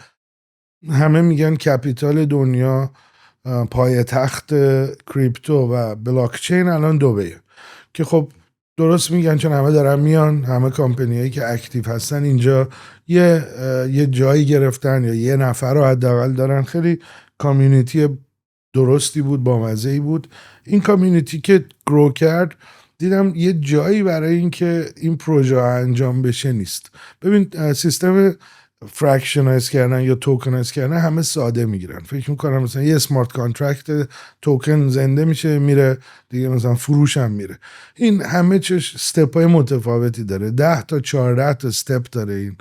همه میگن کپیتال دنیا پای تخت کریپتو و بلاکچین الان دبیه، که خب درست میگن چون همه دارن میان، همه کمپانیایی که اکتیو هستن اینجا یه جایی گرفتن یا یه نفر رو حداقل دارن. خیلی کامیونیتی درستی بود، با مزه‌ای بود. این کامیونیتی که گرو کرد دیدم یه جایی برای این که این پروژه انجام بشه نیست. ببین سیستم فرکشنایز کردن یا توکنایز کردن همه ساده میگیرن، فکر میکنم مثلا یه سمارت کانترکت توکن زنده میشه میره دیگه، مثلا فروش هم میره. این همه چش استپای متفاوتی داره، 10 تا 14 تا استپ داره. این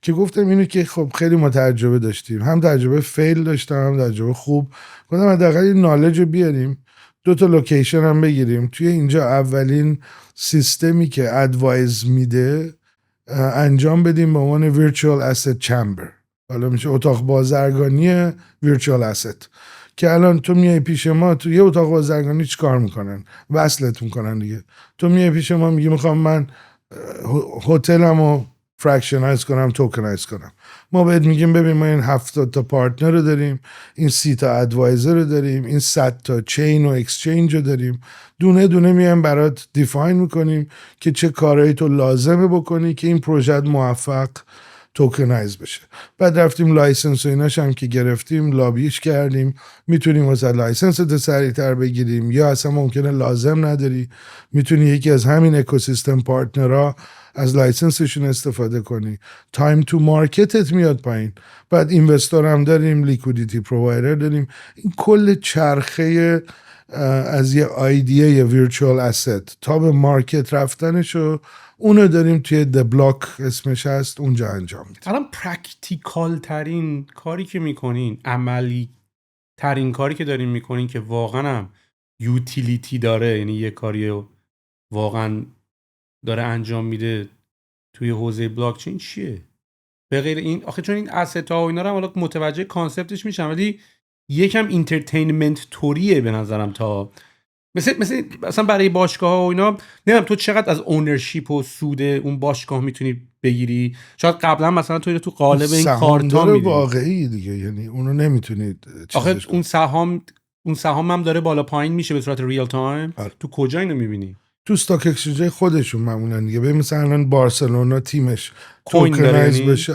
که گفتم اینو که خب خیلی ما تجربه داشتیم، هم تجربه فیل داشتم هم تجربه خوب، گفتم حداقل این نالج رو بیاریم. 2 تا لوکیشن هم بگیریم توی اینجا، اولین سیستمی که ادوایز میده انجام بدیم به عنوان ویرچوال اسید چمبر. حالا میشه اتاق بازرگانی ویرچوال اسید، که الان تو میای پیش ما تو یه اتاق بازرگانی چیکار میکنن؟ وصلت میکنن دیگه. تو میای پیش ما میگی میخوام من هتلمو فرکشنایز کنم، توکنایز کنم. ما بهت میگیم ببین ما این 70 تا پارتنر رو داریم، این 30 تا ادوایزر رو داریم، این 100 تا چین و اکسچنج رو داریم، دونه دونه میایم برات دیفاین میکنیم که چه کارهایی تو لازمه بکنی که این پروژه موفق توکنایز بشه. بعد رفتیم لایسنس و ایناش هم که گرفتیم لابیش کردیم، میتونیم مثلا لایسنس تو سریعتر بگیریم یا اصلا ممکنه لازم نداری، میتونی یکی از همین اکوسیستم پارتنرها از لایسنسشون استفاده کنی، تایم تو مارکتت میاد پایین. بعد اینوستور هم داریم، لیکویدیتی پرووایدر داریم. این کل چرخه از یه ایده یه ویرچوال اسید تا به مارکت رفتنشو اونو داریم توی د بلاک اسمش هست، اونجا انجام میدیم. الان پرکتیکال ترین کاری که میکنین، عملی ترین کاری که دارین میکنین که واقعا هم یوتیلیتی داره، یعنی یه کاری واقعا داره انجام میده توی حوزه بلاکچین چیه؟ به غیر این آخه چون این اسست ها و اینا رو هم حالا متوجه کانسپتش میشم، ولی یکم اینترتینمنت توریه به نظرم. تا مثلا برای باشگاه ها و اینا نمیدونم تو چقدر از اونرشیپ و سود اون باشگاه میتونی بگیری. شاید قبلا مثلا تو قالب این کارتا میدی واقعی دیگه، یعنی اونو نمیتونید آخه اون سهام هم داره بالا پایین میشه به صورت ریل تایم. تو کجا اینو میبینی؟ تو استاک اکسچنج خودشون معمولا دیگه. ببین مثلا الان بارسلونا تیمش کوین توکنایز داره بشه.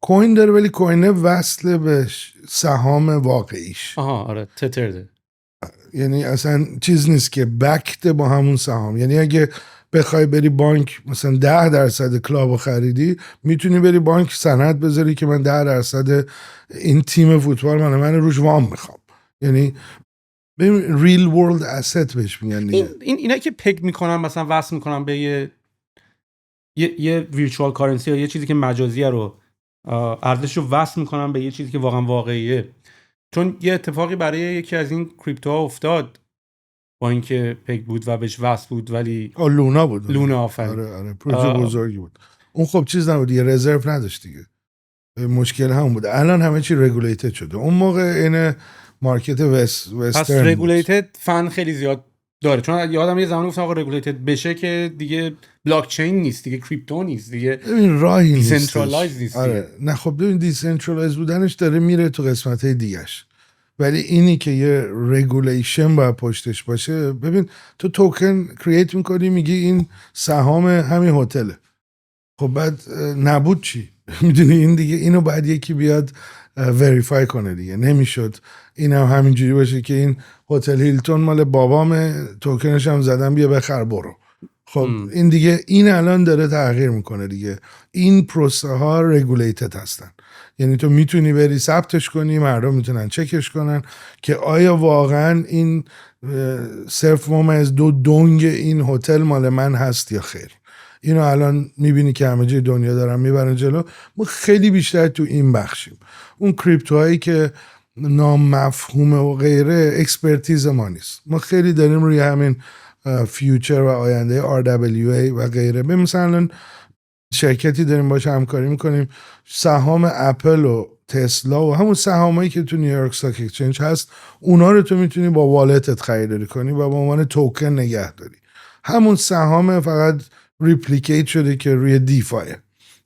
کوین داره ولی کوین وصل به سهام واقعیش. آره تترده، یعنی اصلا چیز نیست که بکت با همون سهام. یعنی اگه بخوای بری بانک مثلا 10% کلابو خریدی، میتونی بری بانک سند بذاری که من 10% این تیم فوتبال من روش وام میخوام. یعنی ریل ورلد اسست بهش میگن دیگه. اینا که پگ میکنن مثلا وصل میکنن به یه ویرچوال کارنسی یا یه چیزی که مجازیه رو ارزش رو وصل میکنن به یه چیزی که واقعا واقعیه. چون یه اتفاقی برای یکی از این کریپتوها افتاد با اینکه پگ بود و بهش وصل بود، ولی لونا بود. لونا آفرین. آره پروژه بزرگی بود. اون خب چیز نبود دیگه، رزرو نداشت دیگه. مشکل همون بود. الان همه چی رگولیتد شده. اون موقع این مارکت وسترن پس رگولیتد فن خیلی زیاد داره. چون یادم یه زمانی گفتم آقا رگولیتد بشه که دیگه بلاکچین نیست، دیگه کریپتو نیست، دیگه این راهی نیست، دیسنترالایز نیست. آره نه خب ببین دیسنترالایز بودنش داره میره تو قسمت‌های دیگه‌اش، ولی اینی که یه رگولیشن باید پشتش باشه. ببین تو توکن کرییت می‌کنی، میگی این سهام همین هتله. خب بعد نبود چی؟ میدونی این دیگه اینو بعد یکی بیاد وریفای کنه دیگه. نمیشد این هم همینجوری باشه که این هتل هیلتون مال بابام، توکنش هم زدم بیا بخر برو. خب این دیگه این الان داره تغییر میکنه دیگه. این پروسه ها رگولیتد هستن، یعنی تو میتونی بری ثبتش کنی، مردم میتونن چکش کنن که آیا واقعا این صرف ممیز دو دنگ این هتل مال من هست یا خیر. اینو الان میبینی که همه جای دنیا دارن میبرن جلو. ما خیلی بیشتر تو این بخشیم. اون کریپتوهایی که نامفهومه و غیره اکسپرتیز ما نیست. ما خیلی داریم روی همین فیوچر و آینده RWA و غیره. به مثلا شرکتی داریم باشه همکاری میکنیم، سهام اپل و تسلا و همون سهامایی که تو نیویورک استاک اکسچنج هست، اونا رو تو میتونی با والتت خریداری کنی و به عنوان توکن نگه داری. همون سهام فقط ریپلیکیت شده که روی دیفایه،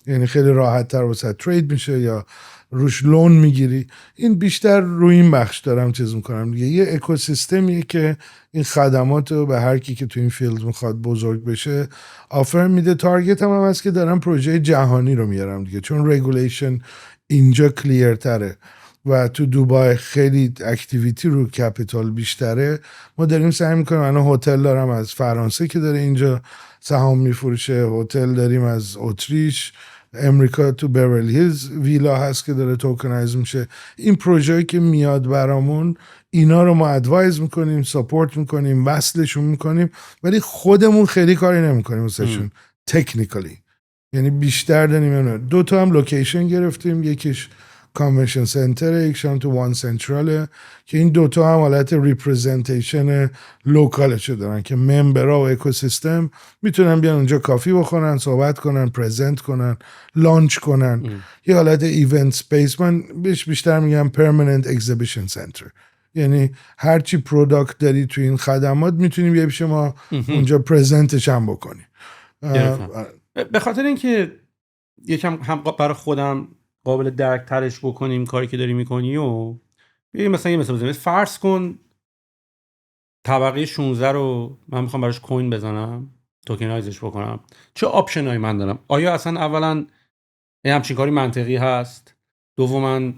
یعنی خیلی راحت تر واسه ترید میشه یا روش لون میگیری. این بیشتر روی این بخش دارم چیز میکنم دیگه. یه اکوسیستمیه که این خدمات رو به هر کی که تو این فیلد میخواد بزرگ بشه آفر میده. تارگت هم هست که دارم پروژه جهانی رو میارم دیگه، چون رگولیشن اینجا کلیر تره و تو دوبای خیلی اکتیویتی رو کپیتال بیشتره. ما داریم سعی میکنیم. انا هتل دارم از فرانسه که داره اینجا سهام میفروشه، هتل داریم از اتریش، امریکا تو بیورلی هیلز ویلا هست که داره توکنایز میشه. این پروژه‌ای که میاد برامون اینا رو ما ادوایز میکنیم، ساپورت میکنیم، وصلشون میکنیم، ولی خودمون خیلی کاری نمیکنیم واسهشون تکنیکالی. یعنی بیشتر داریم. 2 تا هم لوکیشن گرفتیم، یکیش کانونشن سنتر، یکیش هم تو وان سنتراله که این 2 تا هم حالت ریپرزنتیشن لوکالش دارن که ممبرها و اکوسیستم میتونن بیان اونجا کافی بخورن، صحبت کنن، پرزنت کنن، لانچ کنن. یه حالت ایونت سپیس، من بیشتر میگم پرمننت اگزیبیشن سنتر، یعنی هرچی پروداکت داری تو این خدمات میتونی بیای پیش ما اونجا پرزنتش هم بکنی. به خاطر اینکه یکم هم برای خودم قابل درک ترش بکنیم کاری که داری میکنی و ببین مثلا یه مثال بزنیم. فرض کن طبقه 16 رو من میخوام براش کوین بزنم، توکنایزش بکنم، چه آپشن هایی من دارم؟ آیا اصلا اولا این همچین کاری منطقی هست؟ دوما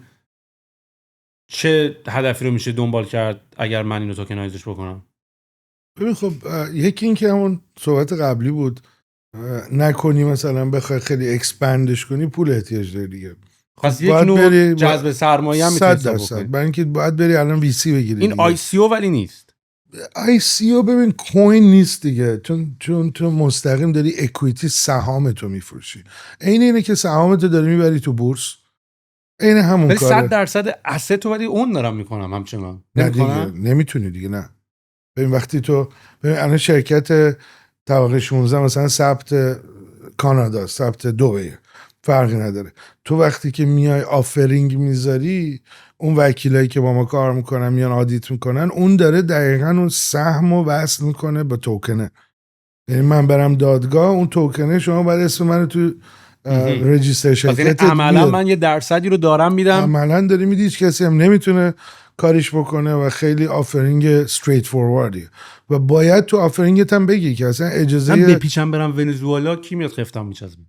چه هدفی رو میشه دنبال کرد اگر من اینو توکنایزش بکنم؟ ببین خب یکی این که همون صحبت قبلی بود، نکنی مثلا بخوای خیلی اکسپندش کنی پول احتیاج داری دیگه. پس یک نوع جذب سرمایه هم میتونی بکنی. برای اینکه باید بری الان وی سی بگیری. این آی سی او ولی نیست. آی سی او ببین کوین نیست دیگه، چون تو مستقیم داری اکویتی سهام تو میفروشی. اینه که سهام تو داری میبری تو بورس، این همون کاره. 100% asset ولی اون دارم میکنم همچنان. نه دیگه نمیتونی دیگه. نه ببین وقتی تو ببین الان شرکت طبقه 16 مثلا ثبت کانادا، ثبت دبی، فرقی نداره. تو وقتی که میای آفرینگ میذاری، اون وکیلایی که با ما کار میکنن میان آدیت میکنن، اون داره دقیقاً اون سهم رو وصل میکنه به توکنه. یعنی من برم دادگاه، اون توکنه شما باید اسم منو تو رجیستر شرکت عملا من یه درصدی رو دارم میدم، عملا داری میدی، هیچ کسی هم نمیتونه کاریش بکنه و خیلی آفرینگ استریت فورواردی و باید تو آفرینگت هم بگی که اصلا اجازه من بپیچم برم ونزوئلا کی میاد خفتم میچزم.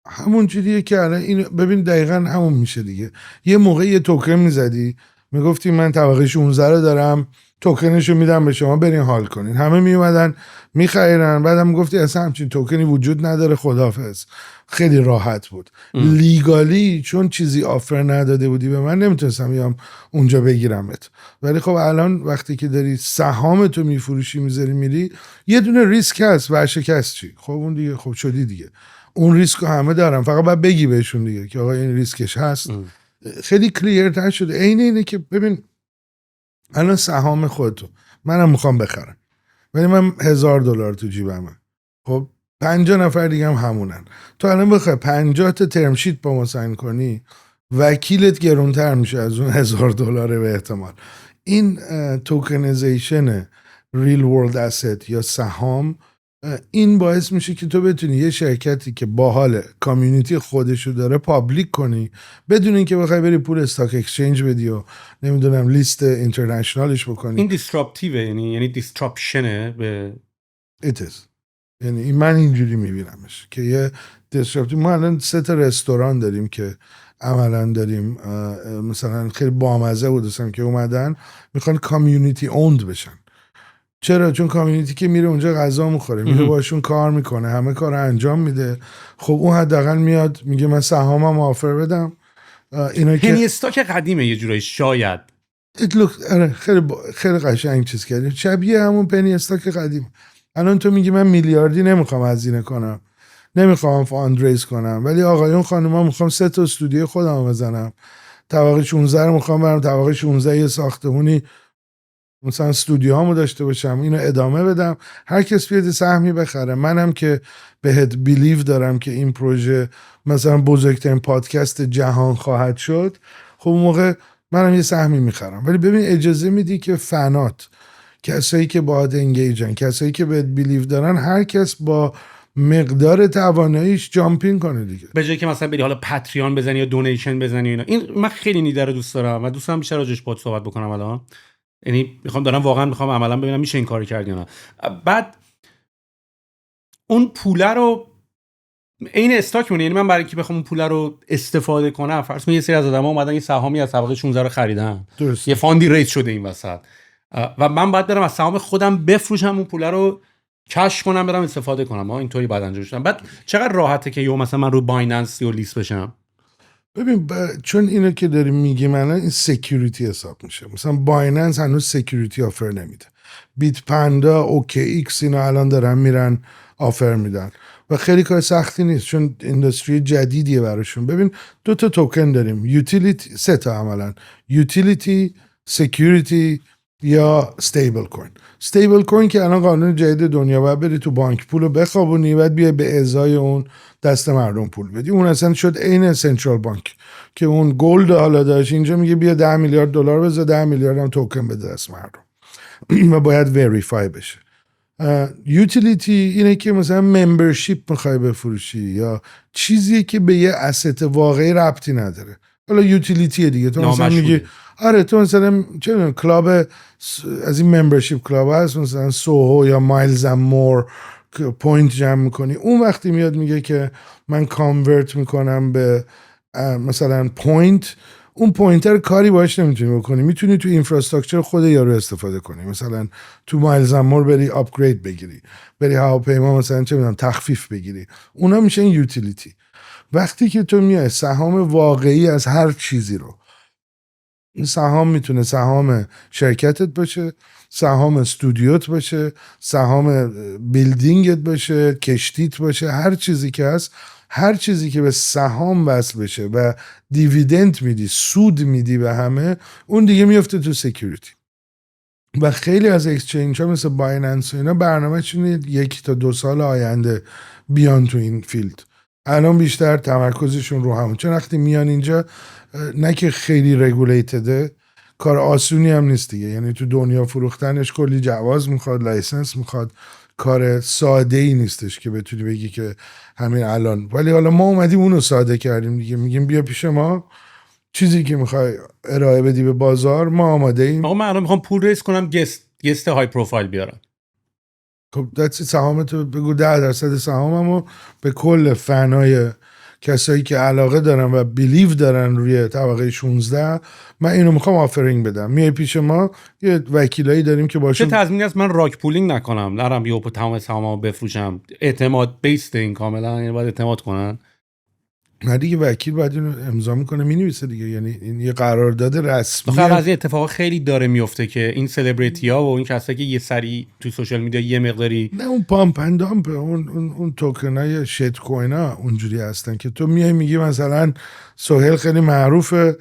همون جوریه که الان این ببین دقیقاً همون میشه دیگه. یه موقع یه توکن میزدی میگفتی من طبقه 16 رو دارم، توکنشو میدم به شما برین حال کنین، همه میومدن میخریدن، بعدم میگفتی اصلا همچین توکنی وجود نداره، خداحافظ. خیلی راحت بود. لیگالی چون چیزی آفر نداده بودی به من نمیتونستم بیام اونجا بگیرمت. ولی خب الان وقتی که داری سهامتو میفروشی میذاری میری، یه دونه ریسک هست، ورشکست چی؟ خب اون دیگه خب شدی دیگه. اون ریسک رو همه دارن، فقط باید بگی بهشون دیگه که آقا این ریسکش هست. خیلی کلیرتر شده. اینه که ببین الان سهام خودتو منم میخوام بخرم، ولی من $1000 تو جیبمه، خب 50 نفر دیگه هم همونن. تو الان بخوای 50 تا ترم شیت با ما ساین کنی، وکیلت گرونتر میشه از اون $1000 به احتمال. این توکنیزیشن ریل ورلد اسید یا سهام، این باعث میشه که تو بتونی یه شرکتی که باحال کامیونیتی خودشو داره پابلیک کنی بدون اینکه بخوای بری پول استاک اکسچنج بدی و نمیدونم لیست اینترنشنالش بکنی. این دیسراپتیوه، یعنی دیسراپشنه به it is یعنی من اینجوری میبینمش که یه دیسراپتیو. ما الان 3 تا رستوران داریم که عملا داریم مثلا خیلی بامزه بودن که اومدن میخوان کامیونیتی اوند بشن. چرا؟ چون کامیونیتی که میره اونجا غذا میخوره، میره باشون کار میکنه، همه کار انجام میده. خب اون حداقل میاد میگه من سهامم آفر بدم. اینا که پنی استاک قدیمه یه جورایی شاید. خیلی قشنگ چیز کردیم، شبیه همون پنی استاک قدیم. الان تو میگی من میلیاردی نمیخوام هزینه کنم، نمیخوام فاندریز کنم، ولی آقایون خانوما میخوام 3 تا استودیو خودم بزنم، طبقه 16 رو میخوام برم طبقه 16 یه ساختمونی مثلا استودیوهامو داشته باشم، اینو ادامه بدم، هر کس بیاد سهمی بخره. منم که بهت بیلیو دارم که این پروژه مثلا بزرگترین پادکست جهان خواهد شد، خب اون موقع منم یه سهمی میخرم. ولی ببین اجازه میدی که فنات، کسایی که باهات انگیجن، کسایی که بهت بیلیو دارن، هر کس با مقدار تواناییش جامپین کنه دیگه، به جایی که مثلا بری حالا پاتریون بزنی یا دونیشن بزنی اینا. این من خیلی نیده رو دوست دارم و دوست دارم بیشتر راجعش باهات صحبت بکنم الان. یعنی واقعا میخوام عملا ببینم میشه این کارو کرد یا نه. بعد اون پوله رو این استاک مونه، یعنی من برای اینکه بخوام اون پوله رو استفاده کنم، فرض کن یه سری از آدما اومدن یه سهامی از طبقه 16 رو خریدن، درست. یه فاندی ریز شده این وسط و من باید برم از سهام خودم بفروشم اون پوله رو کش کنم برم استفاده کنم. اینطوری بعد انجام شدن. بعد چقدر راحته که یو مثلا من رو بایننس یا لیست بشم؟ ببین چون اینو که داریم میگیم الان این سکیوریتی حساب میشه. مثلا بایننس هنوز سکیوریتی آفر نمیده، بیت پندا، اوکی ایکس اینا الان دارن میرن آفر میدن و خیلی کار سختی نیست چون اندستری جدیدیه براشون. ببین 2 تا توکن داریم، یوتیلیتی، 3 تا عملا، یوتیلیتی، سکیوریتی یا استیبل کوین. استیبل کوین که الان قانون جدید دنیا، باید بری تو بانک پولو بخوابونی، بعد بیای به ازای اون دست مردم پول بدی. اون اصلا شد عین سنترال بانک که اون گلد حالا داشت، اینجا میگه بیا 10 میلیارد دلار بذار، 10 میلیارد هم توکن بده دست مردم و باید وریفای بشه. یوتیلیتی اینه که مثلا ممبرشیپ میخوای بفروشی یا چیزی که به یه asset واقعی ربطی نداره، حالا یوتیلیتی دیگه. تو مثلا میگی آره تو مثلا چه کلاب از این ممبرشیپ کلاب هست مثلا سوهو یا مایلز ام مور پوینت جمع میکنی، اون وقتی میاد میگه که من کانورت میکنم به مثلا پوینت، اون پوینتر کاری باش نمیتونی بکنی، میتونی تو اینفراستراکچر خود یارو استفاده کنی. مثلا تو مایلز ام مور بری آپگرید بگیری، بری هواپیما مثلا چه میدونم تخفیف بگیری، اونا میشه این یوتیلیتی. وقتی که تو میای سهام واقعی از هر چیزی رو، این سهام میتونه سهام شرکتت باشه، سهام استودیوت باشه، سهام بیلدینگت باشه، کشتیت باشه، هر چیزی که هست، هر چیزی که به سهام وصل بشه و دیویدند میدی، سود میدی به همه، اون دیگه میفته تو سکیوریتی. و خیلی از اکسچنج ها مثل بایننس و اینا برنامه‌شون 1 تا 2 سال آینده بیان تو این فیلد. الان بیشتر تمرکزشون رو همون، چون وقتی میان اینجا نه که خیلی رگولیتده، کار آسونی هم نیست دیگه. یعنی تو دنیا فروختنش کلی جواز میخواد، لایسنس میخواد، کار ساده ای نیستش که بتونی بگی که همین الان. ولی حالا ما اومدیم اونو ساده کردیم دیگه، میگیم بیا پیش ما، چیزی که میخوای ارائه بدی به بازار ما آماده ایم. آقا من الان میخوام پول ریز کنم، گست های پروفایل بیارم. خب دستی سهامتو بگو 10% سهاممو به کل فنای کسایی که علاقه دارن و بیلیو دارن روی طبقه 16 من اینو میخوام آفرینگ بدم. میای پیش ما، یه وکیلایی داریم که باشون. چه تضمینی هست من راک پولینگ نکنم، نرم یهو تمام سهاممو بفروشم؟ اعتماد بیسته این کاملا، یعنی باید اعتماد کنن. نه دیگه وکیل باید اینو امضا میکنه مینویسه دیگه، یعنی این یه قرارداد رسمی. آخه از این اتفاقا خیلی داره میفته که این سلبریتی ها و این کسایی که یه سری تو سوشال میدیا یه مقداری، نه اون پامپ اند دامپ، اون توکنای شیت کوینا اونجوری هستن که تو میای میگی مثلا سهیل خیلی معروفه،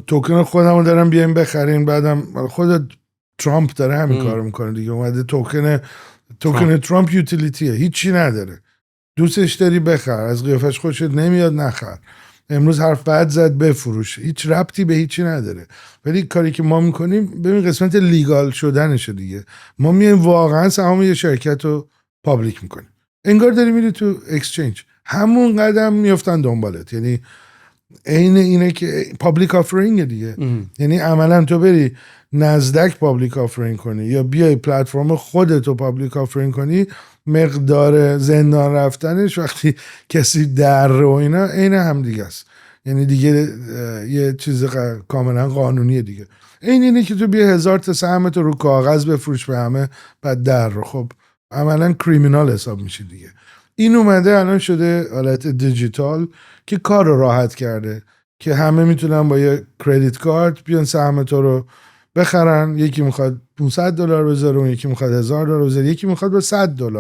توکن خودمو دارم بیایم بخرین، بعدم خود ترامپ داره همین کارو میکنه دیگه، اومده توکن ترامپ یوتیلیتیه، هیچی نداره، دوستش داری بخر، از قیافش خوشت نمیاد نخر، امروز حرف بد زد بفروش، هیچ ربطی به هیچی نداره. ولی کاری که ما میکنیم ببین قسمت لیگال شدنشه دیگه، ما میایم واقعا سهام یه شرکت رو پابلیک میکنیم، انگار داری میری تو اکسچنج، همون قدم میافتن دنبالت. یعنی عین اینه که پابلیک آفرینگ دیگه. یعنی عملا تو بری نزدک پابلیک آفرینگ کنی یا بیای پلتفرم خودتو پابلیک آفرینگ کنی، مقدار زندان رفتنش وقتی کسی در و اینا عین هم دیگه است. یعنی دیگه یه چیز کاملا قانونیه دیگه. اینه که تو بیا 1000 تا سهمت رو کاغذ بفروش به همه بعد در رو، خب عملا کریمینال حساب میشه دیگه. این اومده الان شده حالت دیجیتال که کار رو راحت کرده که همه میتونن با یه کردیت کارت بیان سهم تو رو بخرن. یکی میخواد $500 بذاره، اون یکی میخواد $1000 بذاره، یکی میخواد با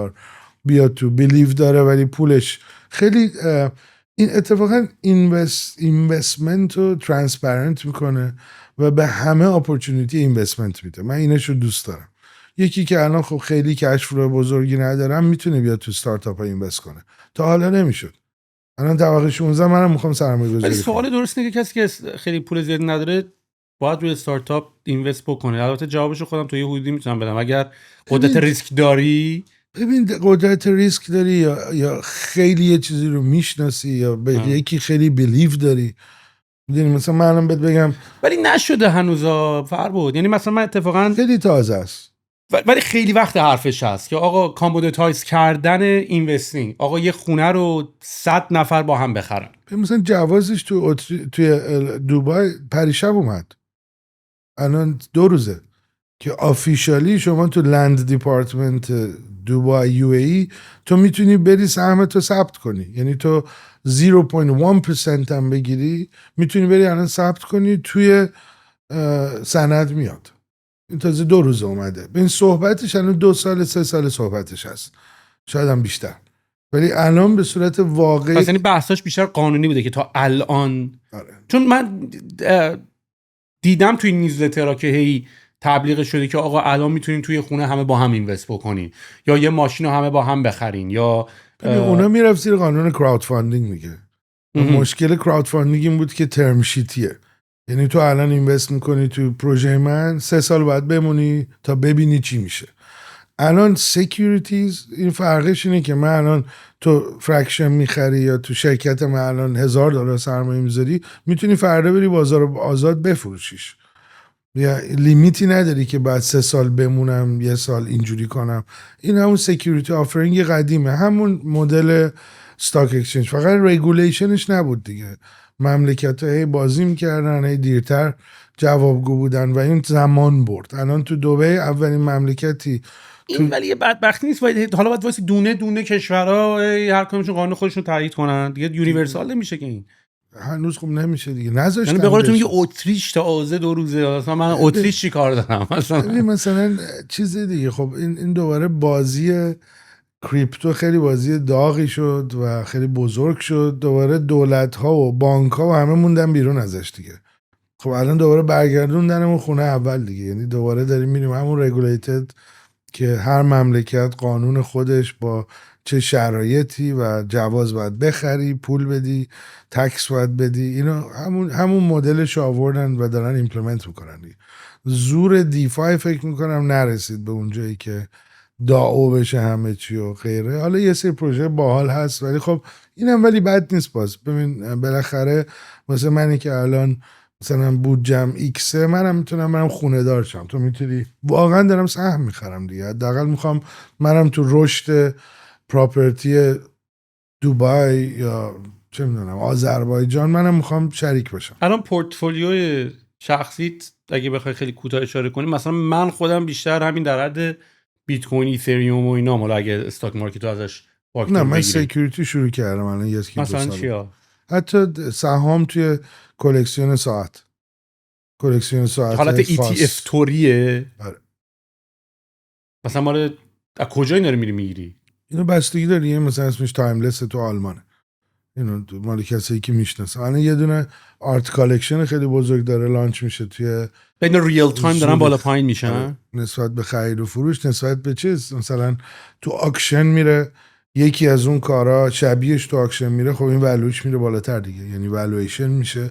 $100 بیاد تو. بیلیو داره ولی پولش خیلی این اتفاقا اینوستمنت رو ترانسپرنت میکنه و به همه اپورتونیتی اینوستمنت میده. من اینشو دوست دارم. یکی که الان خب خیلی کش فلو بزرگی ندارم میتونه بیاد تو استارتاپ ها اینوست کنه، تا حالا نمیشد. الان طبقه 16 منم میخوام سرمایه گذاری کنم. سوال درست اینه که کسی که خیلی پول زیادی نداره باید روی استارتاپ اینوست بکنه. البته جوابشو خودم تو یه حدودی میتونم بدم. اگر قدرت ریسک داری، ببین قدرت ریسک داری یا خیلی یه چیزی رو میشناسی یا به یکی خیلی بیلیو داری، میدونی مثلا من الان بهت بگم ولی نشده هنوزا فربود. یعنی مثلا من اتفاقا خیلی تازه است ولی خیلی وقت حرفش هست که آقا کامودیتایز کردن اینوستینگ، آقا یه خونه رو 100 نفر با هم بخرن. مثلا جوازش توی دوبای پریشب اومد، الان 2 روزه که آفیشالی شما تو لند دیپارتمنت دوبای یو ای تو میتونی بری سهمتو ثبت کنی. یعنی تو 0.1% هم بگیری میتونی بری الان ثبت کنی، توی سند میاد. این تازه 2 روز اومده. به این صحبتش الان 2 سال 3 سال صحبتش هست، شاید هم بیشتر، ولی الان به صورت واقعی یعنی بحثاش بیشتر قانونی بوده که تا الان آره. چون من دیدم توی نیوزلترها که هی تبلیغ شده که آقا الان میتونین توی خونه همه با هم اینوست بکنین یا یه ماشین رو همه با هم بخرین یا اونا میرفت زیر قانون کراود فاندینگ میگه. مشکل کراود فاندینگ این بود که ترم شیتیه. یعنی تو الان اینوست میکنی تو پروژه من 3 سال باید بمونی تا ببینی چی میشه. الان سکیوریتیز این فرقش اینه که من الان تو فرکشن میخری یا تو شرکت من الان $1000 سرمایه میذاری، میتونی فردا بری بازار آزاد بفروشیش. یا لیمیتی نداری که بعد 3 سال بمونم 1 سال اینجوری کنم. این همون سکیوریتی آفرینگ قدیمه، همون مدل استاک اکسچنج، فقط رگولیشنش نبود دیگه. مملکت ها بازی میکردن، هی دیرتر جوابگو بودن و این زمان برد. الان تو دبی اولین مملکتی این ولی یه بدبختی نیست. حالا باید واسه دونه دونه کشورها هر کدومشون قانون خودشون تایید کنن دیگه. یونیورسال نمیشه که این هنوز خوب نمیشه دیگه. نذاشتن. یعنی به قولتون میگه اتریش تا آزه 2 روزه، مثلا من اتریش چی کار دارم مثلا چیز دیگه. خب این دوباره بازی کریپتو خیلی بازی داغی شد و خیلی بزرگ شد. دوباره دولت ها و بانک ها و همه موندن بیرون ازش دیگه. خب الان دوباره برگردوندنمون خونه اول دیگه. یعنی دوباره داریم میریم همون رگولیتد که هر مملکت قانون خودش با چه شرایطی و جواز باید بخری، پول بدی، تکس باید بدی. اینا همون مدلش آوردن و دارن ایمپلمنت میکنن دیگه. زور دیفای فکر میکنم نرسید به اونجایی که داو بشه همه چی و غیره. حالا یه سری پروژه باحال هست ولی خب اینم ولی بد نیست. باز ببین بالاخره واسه منی که الان مثلا بودجم ایکسه، منم میتونم برم خونه دار شم. تو میتونی واقعا دارم سهم میخرم دیگه. حداقل میخوام منم تو رشد پراپرتی دبی یا چه میدونم آذربایجان منم میخوام شریک باشم. الان پورتفولیوی شخصیت اگه بخوای خیلی کوتاه اشاره کنیم، مثلا من خودم بیشتر همین در حد بیت کوین، ایتریوم و اینا، حالا اگه استاک مارکت رو ازش فاکتور نه من بگیریم. سکیوریتی شروع کردم الان یکی دو مثلا سال. چیا؟ حتی سهام توی کلکسیون ساعت حالت ETF توریه. آره. مثلا مال از کجا اینا رو میگیری؟ اینو بستگی داره. مثلا اسمش تایملس تو آلمانه. اینو مال کسی که میشناسه. الان یه دونه آرت کالکشن خیلی بزرگ داره لانچ میشه توی بین ریل تایم دارن بالا پایین میشن نسبت به خرید و فروش، نسبت به چیز. مثلا تو آکشن میره یکی از اون کارا شبیهش تو آکشن میره، خب این والوش میره بالاتر دیگه. یعنی والویشن میشه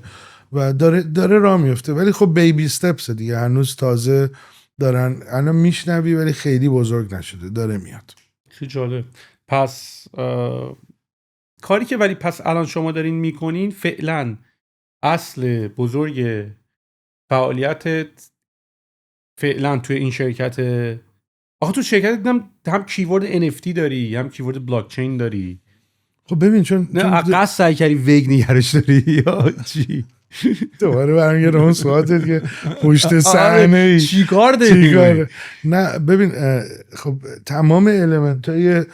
و داره راه میفته. ولی خب بیبی استپس دیگه، هنوز تازه دارن. الان میشنوی ولی خیلی بزرگ نشده، داره میاد. چه جالب. پس کاری که ولی پس الان شما دارین میکنین فعلا اصل بزرگ فعالیتت فعلا توی این شرکت آخه تو شرکت دیدم هم کیورد NFT داری هم کیورد بلاک چین داری. خب ببین چون نه عقص سعی کردی وگ نگرش داری یا چی؟ دوباره برمیگردم اون سوالت که پشت صحنه چی کار داری؟ نه ببین خب تمام المنت های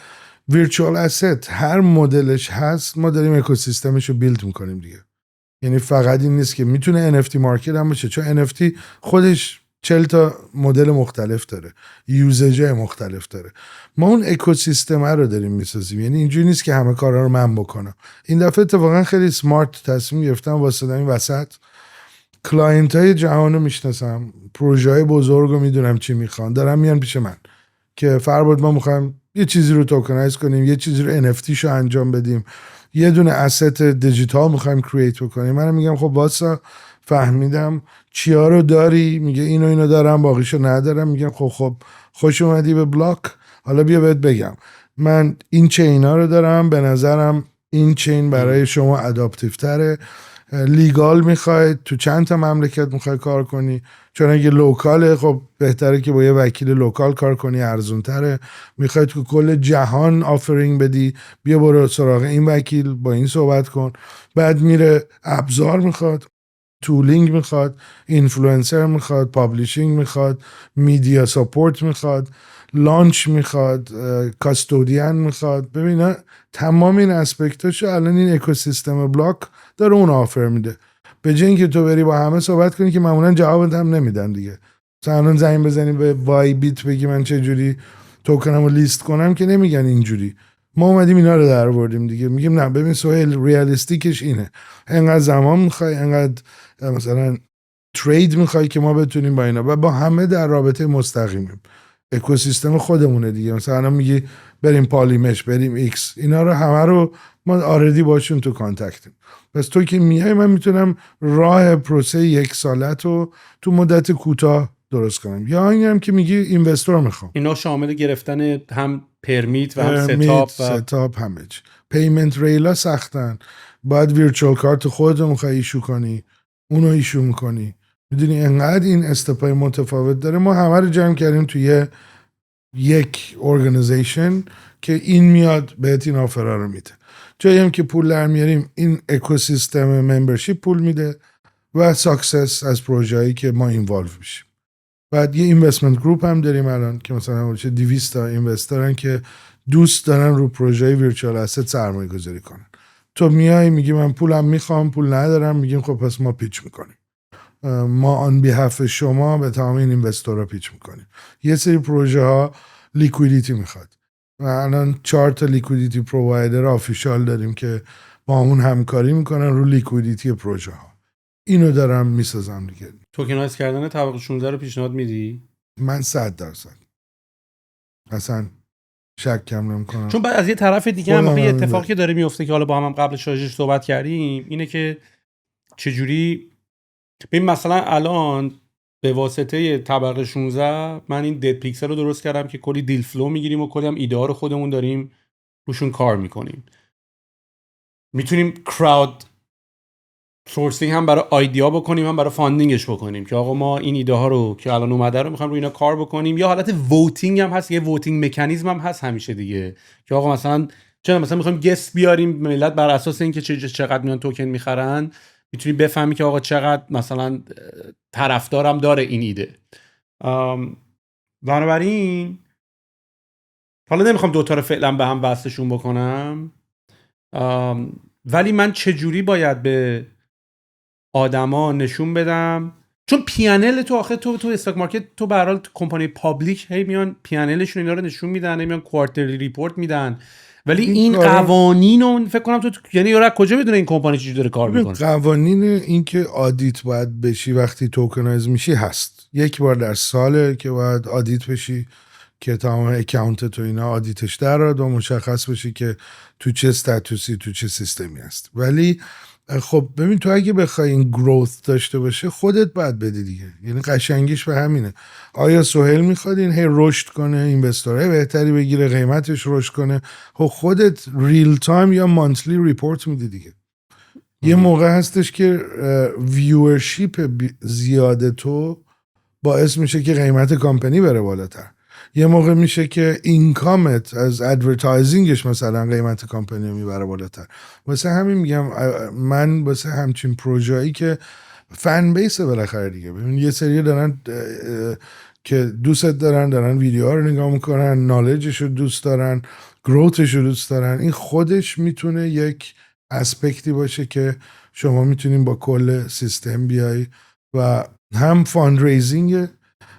ویرچوال اسست هر مدلش هست ما داریم اکوسیستمش رو بیلد میکنیم دیگه. یعنی فقط این نیست که میتونه NFT مارکت هم باشه، چون NFT خودش 40 تا مدل مختلف داره، یوزجای مختلف داره. ما اون اکوسیستم رو داریم میسازیم. یعنی اینجوری نیست که همه کارا رو من بکنم. این دفعه اتفاقا خیلی سمارت تصمیم گرفتم واسه این وسط کلاینت های جهان رو میشناسم، پروژه های بزرگ رو میدونم چی میخوان، دارم میان پیش من که فرباد ما میخوایم یه چیزی رو توکنایز کنیم، یه چیزی رو NFT شو انجام بدیم، یه دونه asset دیجیتال میخوایم کرییت بکنیم. منم میگم خب واسه فهمیدم چیا رو داری، میگه اینو دارم باقیشو ندارم. میگم خب خوش اومدی به بلاک، حالا بیا بهت بگم من این چینا رو دارم، به نظرم این چین برای شما اداپتیو تره، لیگال میخواید، تو چند تا مملکت میخوای کار کنی، چون اگه لوکاله خب بهتره که با یه وکیل لوکال کار کنی، ارزون تره. میخواید که کل جهان آفرینگ بدی، بیا برو سراغ این وکیل با این صحبت کن. بعد میره ابزار میخواد، تولینگ میخواد، اینفلوئنسر میخواد، پابلیشینگ میخواد، میدیا ساپورت میخواد، لانچ میخواد، کاستودین میخواد. ببین تمام این اسپکتاشو الان این اکوسیستم بلاک داره اون آفر میده. به جای اینکه تو بری با همه صحبت کنی که معمولا جوابت هم نمیدن دیگه. مثلا زنگ بزنی به وای بیت بگی من چه جوری توکنمو لیست کنم که نمیگن اینجوری. ما اومدیم اینا رو در آوردیم دیگه. میگیم نه ببین سهیل ریالیستیکش اینه، انقدر زمان میخوای، انقدر مثلا ترید میخوای که ما بتونیم با اینا و با همه در رابطه مستقیمیم. اکوسیستم خودمونه دیگه. مثلا میگی بریم پالیمش، بریم ایکس، اینا رو همه رو ما آردی باشون تو کانتکتیم. پس تو که میای من میتونم راه پروسه 1 سالت رو تو مدت کوتاه درست کنم. یا اینم که میگی اینوستور میخوام، اینا شامل گرفتن هم پرمیت و هم ستاپ همه چی. پیمنت ریلا سختن، باید ویرچوال کارت خودت میخوای ایشو کنی، اونو ایشو میکنی. میدونی انقدر این استپای متفاوت داره. ما همه رو جمع کردیم توی یک ارگانیزیشن که این میاد بهت این آفرها رو میده. جایی هم که پول در میاریم این اکوسیستم ممبرشیپ پول میده و ساکسس از پروژه‌ای که ما اینوالو میشیم. بعد یه اینوستمنت گروپ هم داریم الان که مثلا 200 تا اینوسترن که دوست دارن رو پروژه ویرچوال اسست سرمایه گذاری کنن. تو میای میگی من پولم میخوام، پول ندارم، میگیم خب پس ما پیچ میکنیم، ما آن بیهاف شما به تمام این اینوستورها پیچ میکنیم. یه سری پروژه ها لیکویدیتی میخواد و الان 4 تا لیکویدیتی پرووایدر آفیشال داریم که با همون همکاری میکنن رو لیکویدیتی پروژه ها. اینو دارم میسازم دیگه. توکنایز کردن طبقه 16 رو پیشنهاد میدی؟ من 100% اصلا شک کم نمیکنم. چون بعد از یه طرف دیگه هم یه اتفاقی داره میفته که حالا با هم قبل شارژش صحبت کردیم، اینه که چجوری ببین مثلا الان به واسطه طبقه 16 من این دد پیکسل رو درست کردم که کلی دیل فلو میگیریم و کلی هم ایده ها رو خودمون داریم روشون کار میکنیم. میتونیم کراود سورسینگ هم برای آیدیا بکنیم، هم برای فاندینگش بکنیم که آقا ما این ایده ها رو که الان اومده رو میخوایم روی اینا کار بکنیم. یا حالت ووتینگ هم هست، یه ووتینگ مکانیزم هم هست همیشه دیگه که آقا مثلا چرا مثلا میخوایم گست بیاریم ملت بر اساس اینکه چقدر میان توکن میخرن میتونی بفهمی که آقا چقدر مثلا طرفدارم داره این ایده. بنابراین حالا نمیخوام دوتا رو فعلا به هم وصلشون بکنم، ولی من چجوری باید به آدما نشون بدم، چون پیانل تو آخه تو استاک مارکت تو به هر حال کمپانی پابلیک هی میان پیانلشون اینا رو نشون میدن، میان کوارترلی ریپورت میدن، ولی این قوانین رو فکر کنم تو یعنی یارو کجا بدونه این کمپانی چجوری داره کار میکنه؟ قوانین این که آدیت باید بشی وقتی توکنایز میشی هست. 1 بار در ساله که باید آدیت بشی که تمام اکانت تو اینا آدیتش در و مشخص بشی که تو چه استاتوسی تو چه سیستمی هست. ولی خب ببین تو اگه بخوای این گروث داشته باشه خودت باید بدی دیگه. یعنی قشنگیش به همینه. آیا سهیل میخواد این هی رشد کنه، اینوستورهای بهتری بگیره، قیمتش رشد کنه، خودت ریل تایم یا مانتلی ریپورت میدی دیگه. یه موقع هستش که ویورشیپ زیاده تو باعث میشه که قیمت کامپنی بره بالاتر. یه موقع میشه که اینکامت از ادورتایزینگش مثلا قیمت کامپنی رو میبره بالاتر. واسه همین میگم من واسه همچین پروژه‌ای که فن بیس بالاخره دیگه، ببین یه سری دارن که دوست دارن ویدیوها رو نگاه میکنن، نالجش رو دوست دارن، گروتش رو دوست دارن، این خودش میتونه یک اسپکتی باشه که شما میتونین با کل سیستم بیای و هم فاندریزینگ،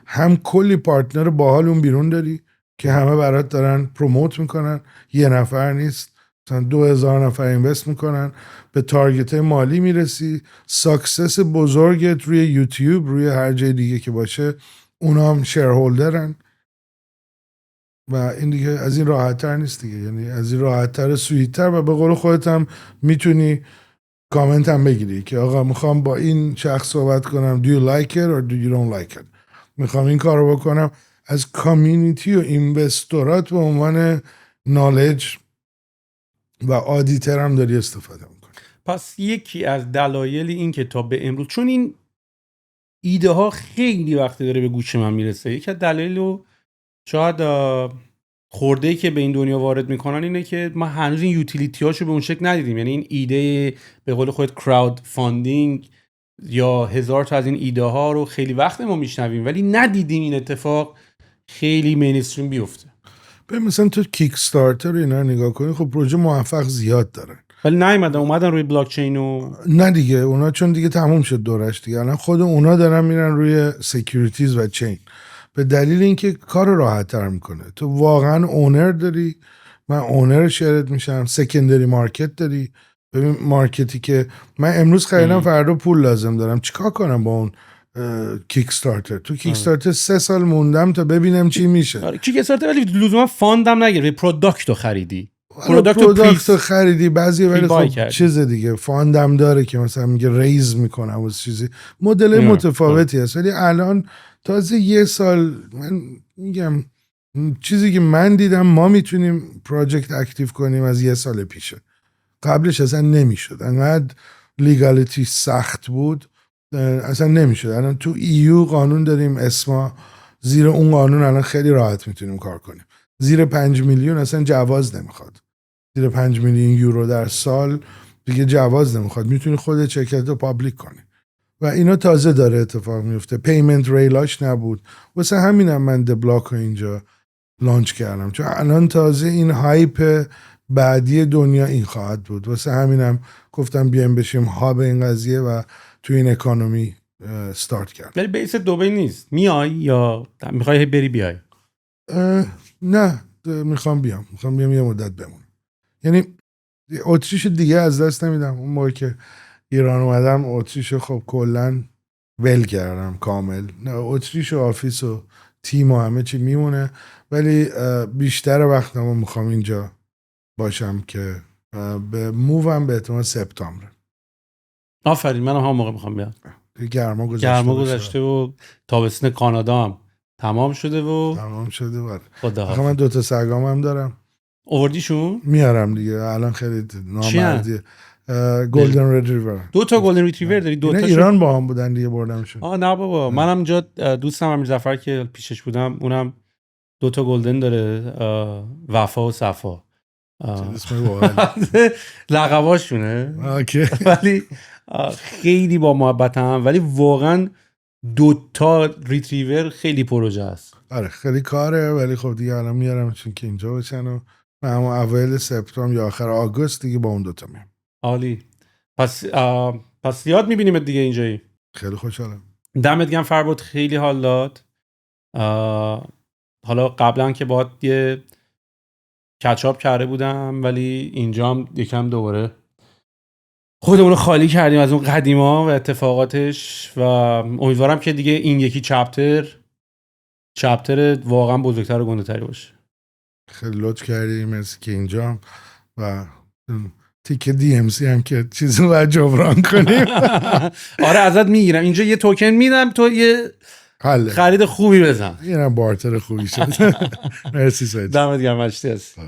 هم کلی پارتنر باحال اون بیرون داری که همه برات دارن پروموت میکنن، یه نفر نیست، مثلا 2000 نفر اینوست میکنن، به تارگت مالی میرسی، ساکسس بزرگت روی یوتیوب، روی هر جای دیگه که باشه اونا هم شیرهولدرن و این دیگه از این راحت تر نیست دیگه، یعنی از این راحت تر، سویت تر، و به قول خودت هم میتونی کامنت هم بگیری که آقا میخوام با این شخص صحبت کنم، do you like it or do you don't like it، میخوام این کار رو بکنم. از کامیونیتی و اینوستورات به عنوان نالج و آدیتر هم داری استفاده میکنی. پس یکی از دلایل این که تا به امروز، چون این ایده ها خیلی وقتی داره به گوش من میرسه، یکی از دلایل و شاید خورده‌ای که به این دنیا وارد میکنن اینه که ما هنوز این یوتیلیتی هاشو به اون شکل ندیدیم. یعنی این ایده به قول خودت کراود فاندینگ یا هزار تا از این ایده ها رو خیلی وقت ما میشنویم ولی ندیدیم این اتفاق خیلی مینستریم بیفته. به مثلا تو کیک استارتر اینا نگاه کنی، خب پروژه موفق زیاد دارن ولی اومدن روی بلاک چین و نه دیگه، اونا چون دیگه تموم شد دورش دیگه، الان خود اونا دارن میرن روی سکیوریتیز و چین، به دلیل اینکه کار راحت تر میکنه. تو واقعا اونر داری، من اونر شرط میشم، سکندری مارکت داری. ببین مارکتی که من امروز خریدم فردا پول لازم دارم، چیکار کنم با اون کیک استارتر؟ تو کیک استارتر 3 سال موندم تا ببینم چی میشه. آره کیک استارتر ولی لزوما فاندم نگیره، پروداکت رو خریدی، پروداکت خریدی بعضی، ولی خب چیز دیگه فاندم داره که مثلا میگه ریز میکنم و چیزی، مدل متفاوتی هست. ولی الان تازه یه سال، من میگم چیزی که من دیدم ما میتونیم پراجکت اکتیو کنیم از یه سال پیشه، قبلش اصلا نمیشد، انقدر لیگالیتی سخت بود اصلا نمیشد. الان تو ایو قانون داریم اسما، زیر اون قانون الان خیلی راحت میتونیم کار کنیم. زیر 5 میلیون اصلا جواز نمیخواد، زیر 5 میلیون یورو در سال دیگه جواز نمیخواد، میتونی خود چکت رو پابلیک کنی و اینا تازه داره اتفاق میفته. پیمنت ریلاش نبود، واسه همینم من دبلاک رو اینجا لانچ کردم، چون الان تازه این هایپ بعدی دنیا این خواهد بود. واسه همینم گفتم بیایم بشیم هاب این قضیه و تو این اکانومی استارت کرد. ولی بیس دبی نیست، میای یا میخوای بری بیای؟ نه میخوام بیام یه مدت بمونم. یعنی اتریش دیگه از دست نمیدم. اون موقع که ایران اومدم اتریش خب کلا ول کردم کامل. نه اتریش و آفیس و تیم و همه چی میمونه، ولی بیشتر وقتمو میخوام اینجا باشم که به مووم به احتمال سپتامبر. آفرین، منم هم موقع میخوام بیام. گرما گذشته و تابستون کانادا هم تمام شده بله. خدا من 2 تا سگام هم دارم. آوردیشون؟ میارم دیگه، الان خیلی نامردیه. گلدن ریتریور. 2 تا گلدن ریتریور داری؟ 2 تا ایران با هم بودن دیگه، بردمشون. نه بابا، منم جا دوستم امیرظفر که پیشش بودم، اونم 2 تا گلدن داره، وفا و صفا. لقباشونه. ولی خیلی با محبت هم، ولی واقعا 2 تا ریتریور خیلی پروژه است. آره خیلی کاره، ولی خب دیگه الان میارم چون که اینجا باشن و من همون اوایل سپتامبر یا آخر آگوست دیگه با اون 2 تا میام. عالی. پس یاد میبینیم دیگه اینجایی. خیلی خوشحالم. دمت گرم فرباد، خیلی حال داد. حالا قبلا که باید یه کچاپ کرده بودم، ولی اینجا هم یکم دوباره خودمون رو خالی کردیم از اون قدیما و اتفاقاتش و امیدوارم که دیگه این یکی چپتر واقعا بزرگتر و گنده‌تری باشه. خیلی لطف کردی، مرسی که اینجا و تیکه DMC هم که چیزی رو باید جبران کنیم. آره ازت میگیرم اینجا، یه توکن میدم تو یه خرید خوبی بزن. یه بارتر خوبی شد. مرسی سید. دمت گرم. مجتی هست.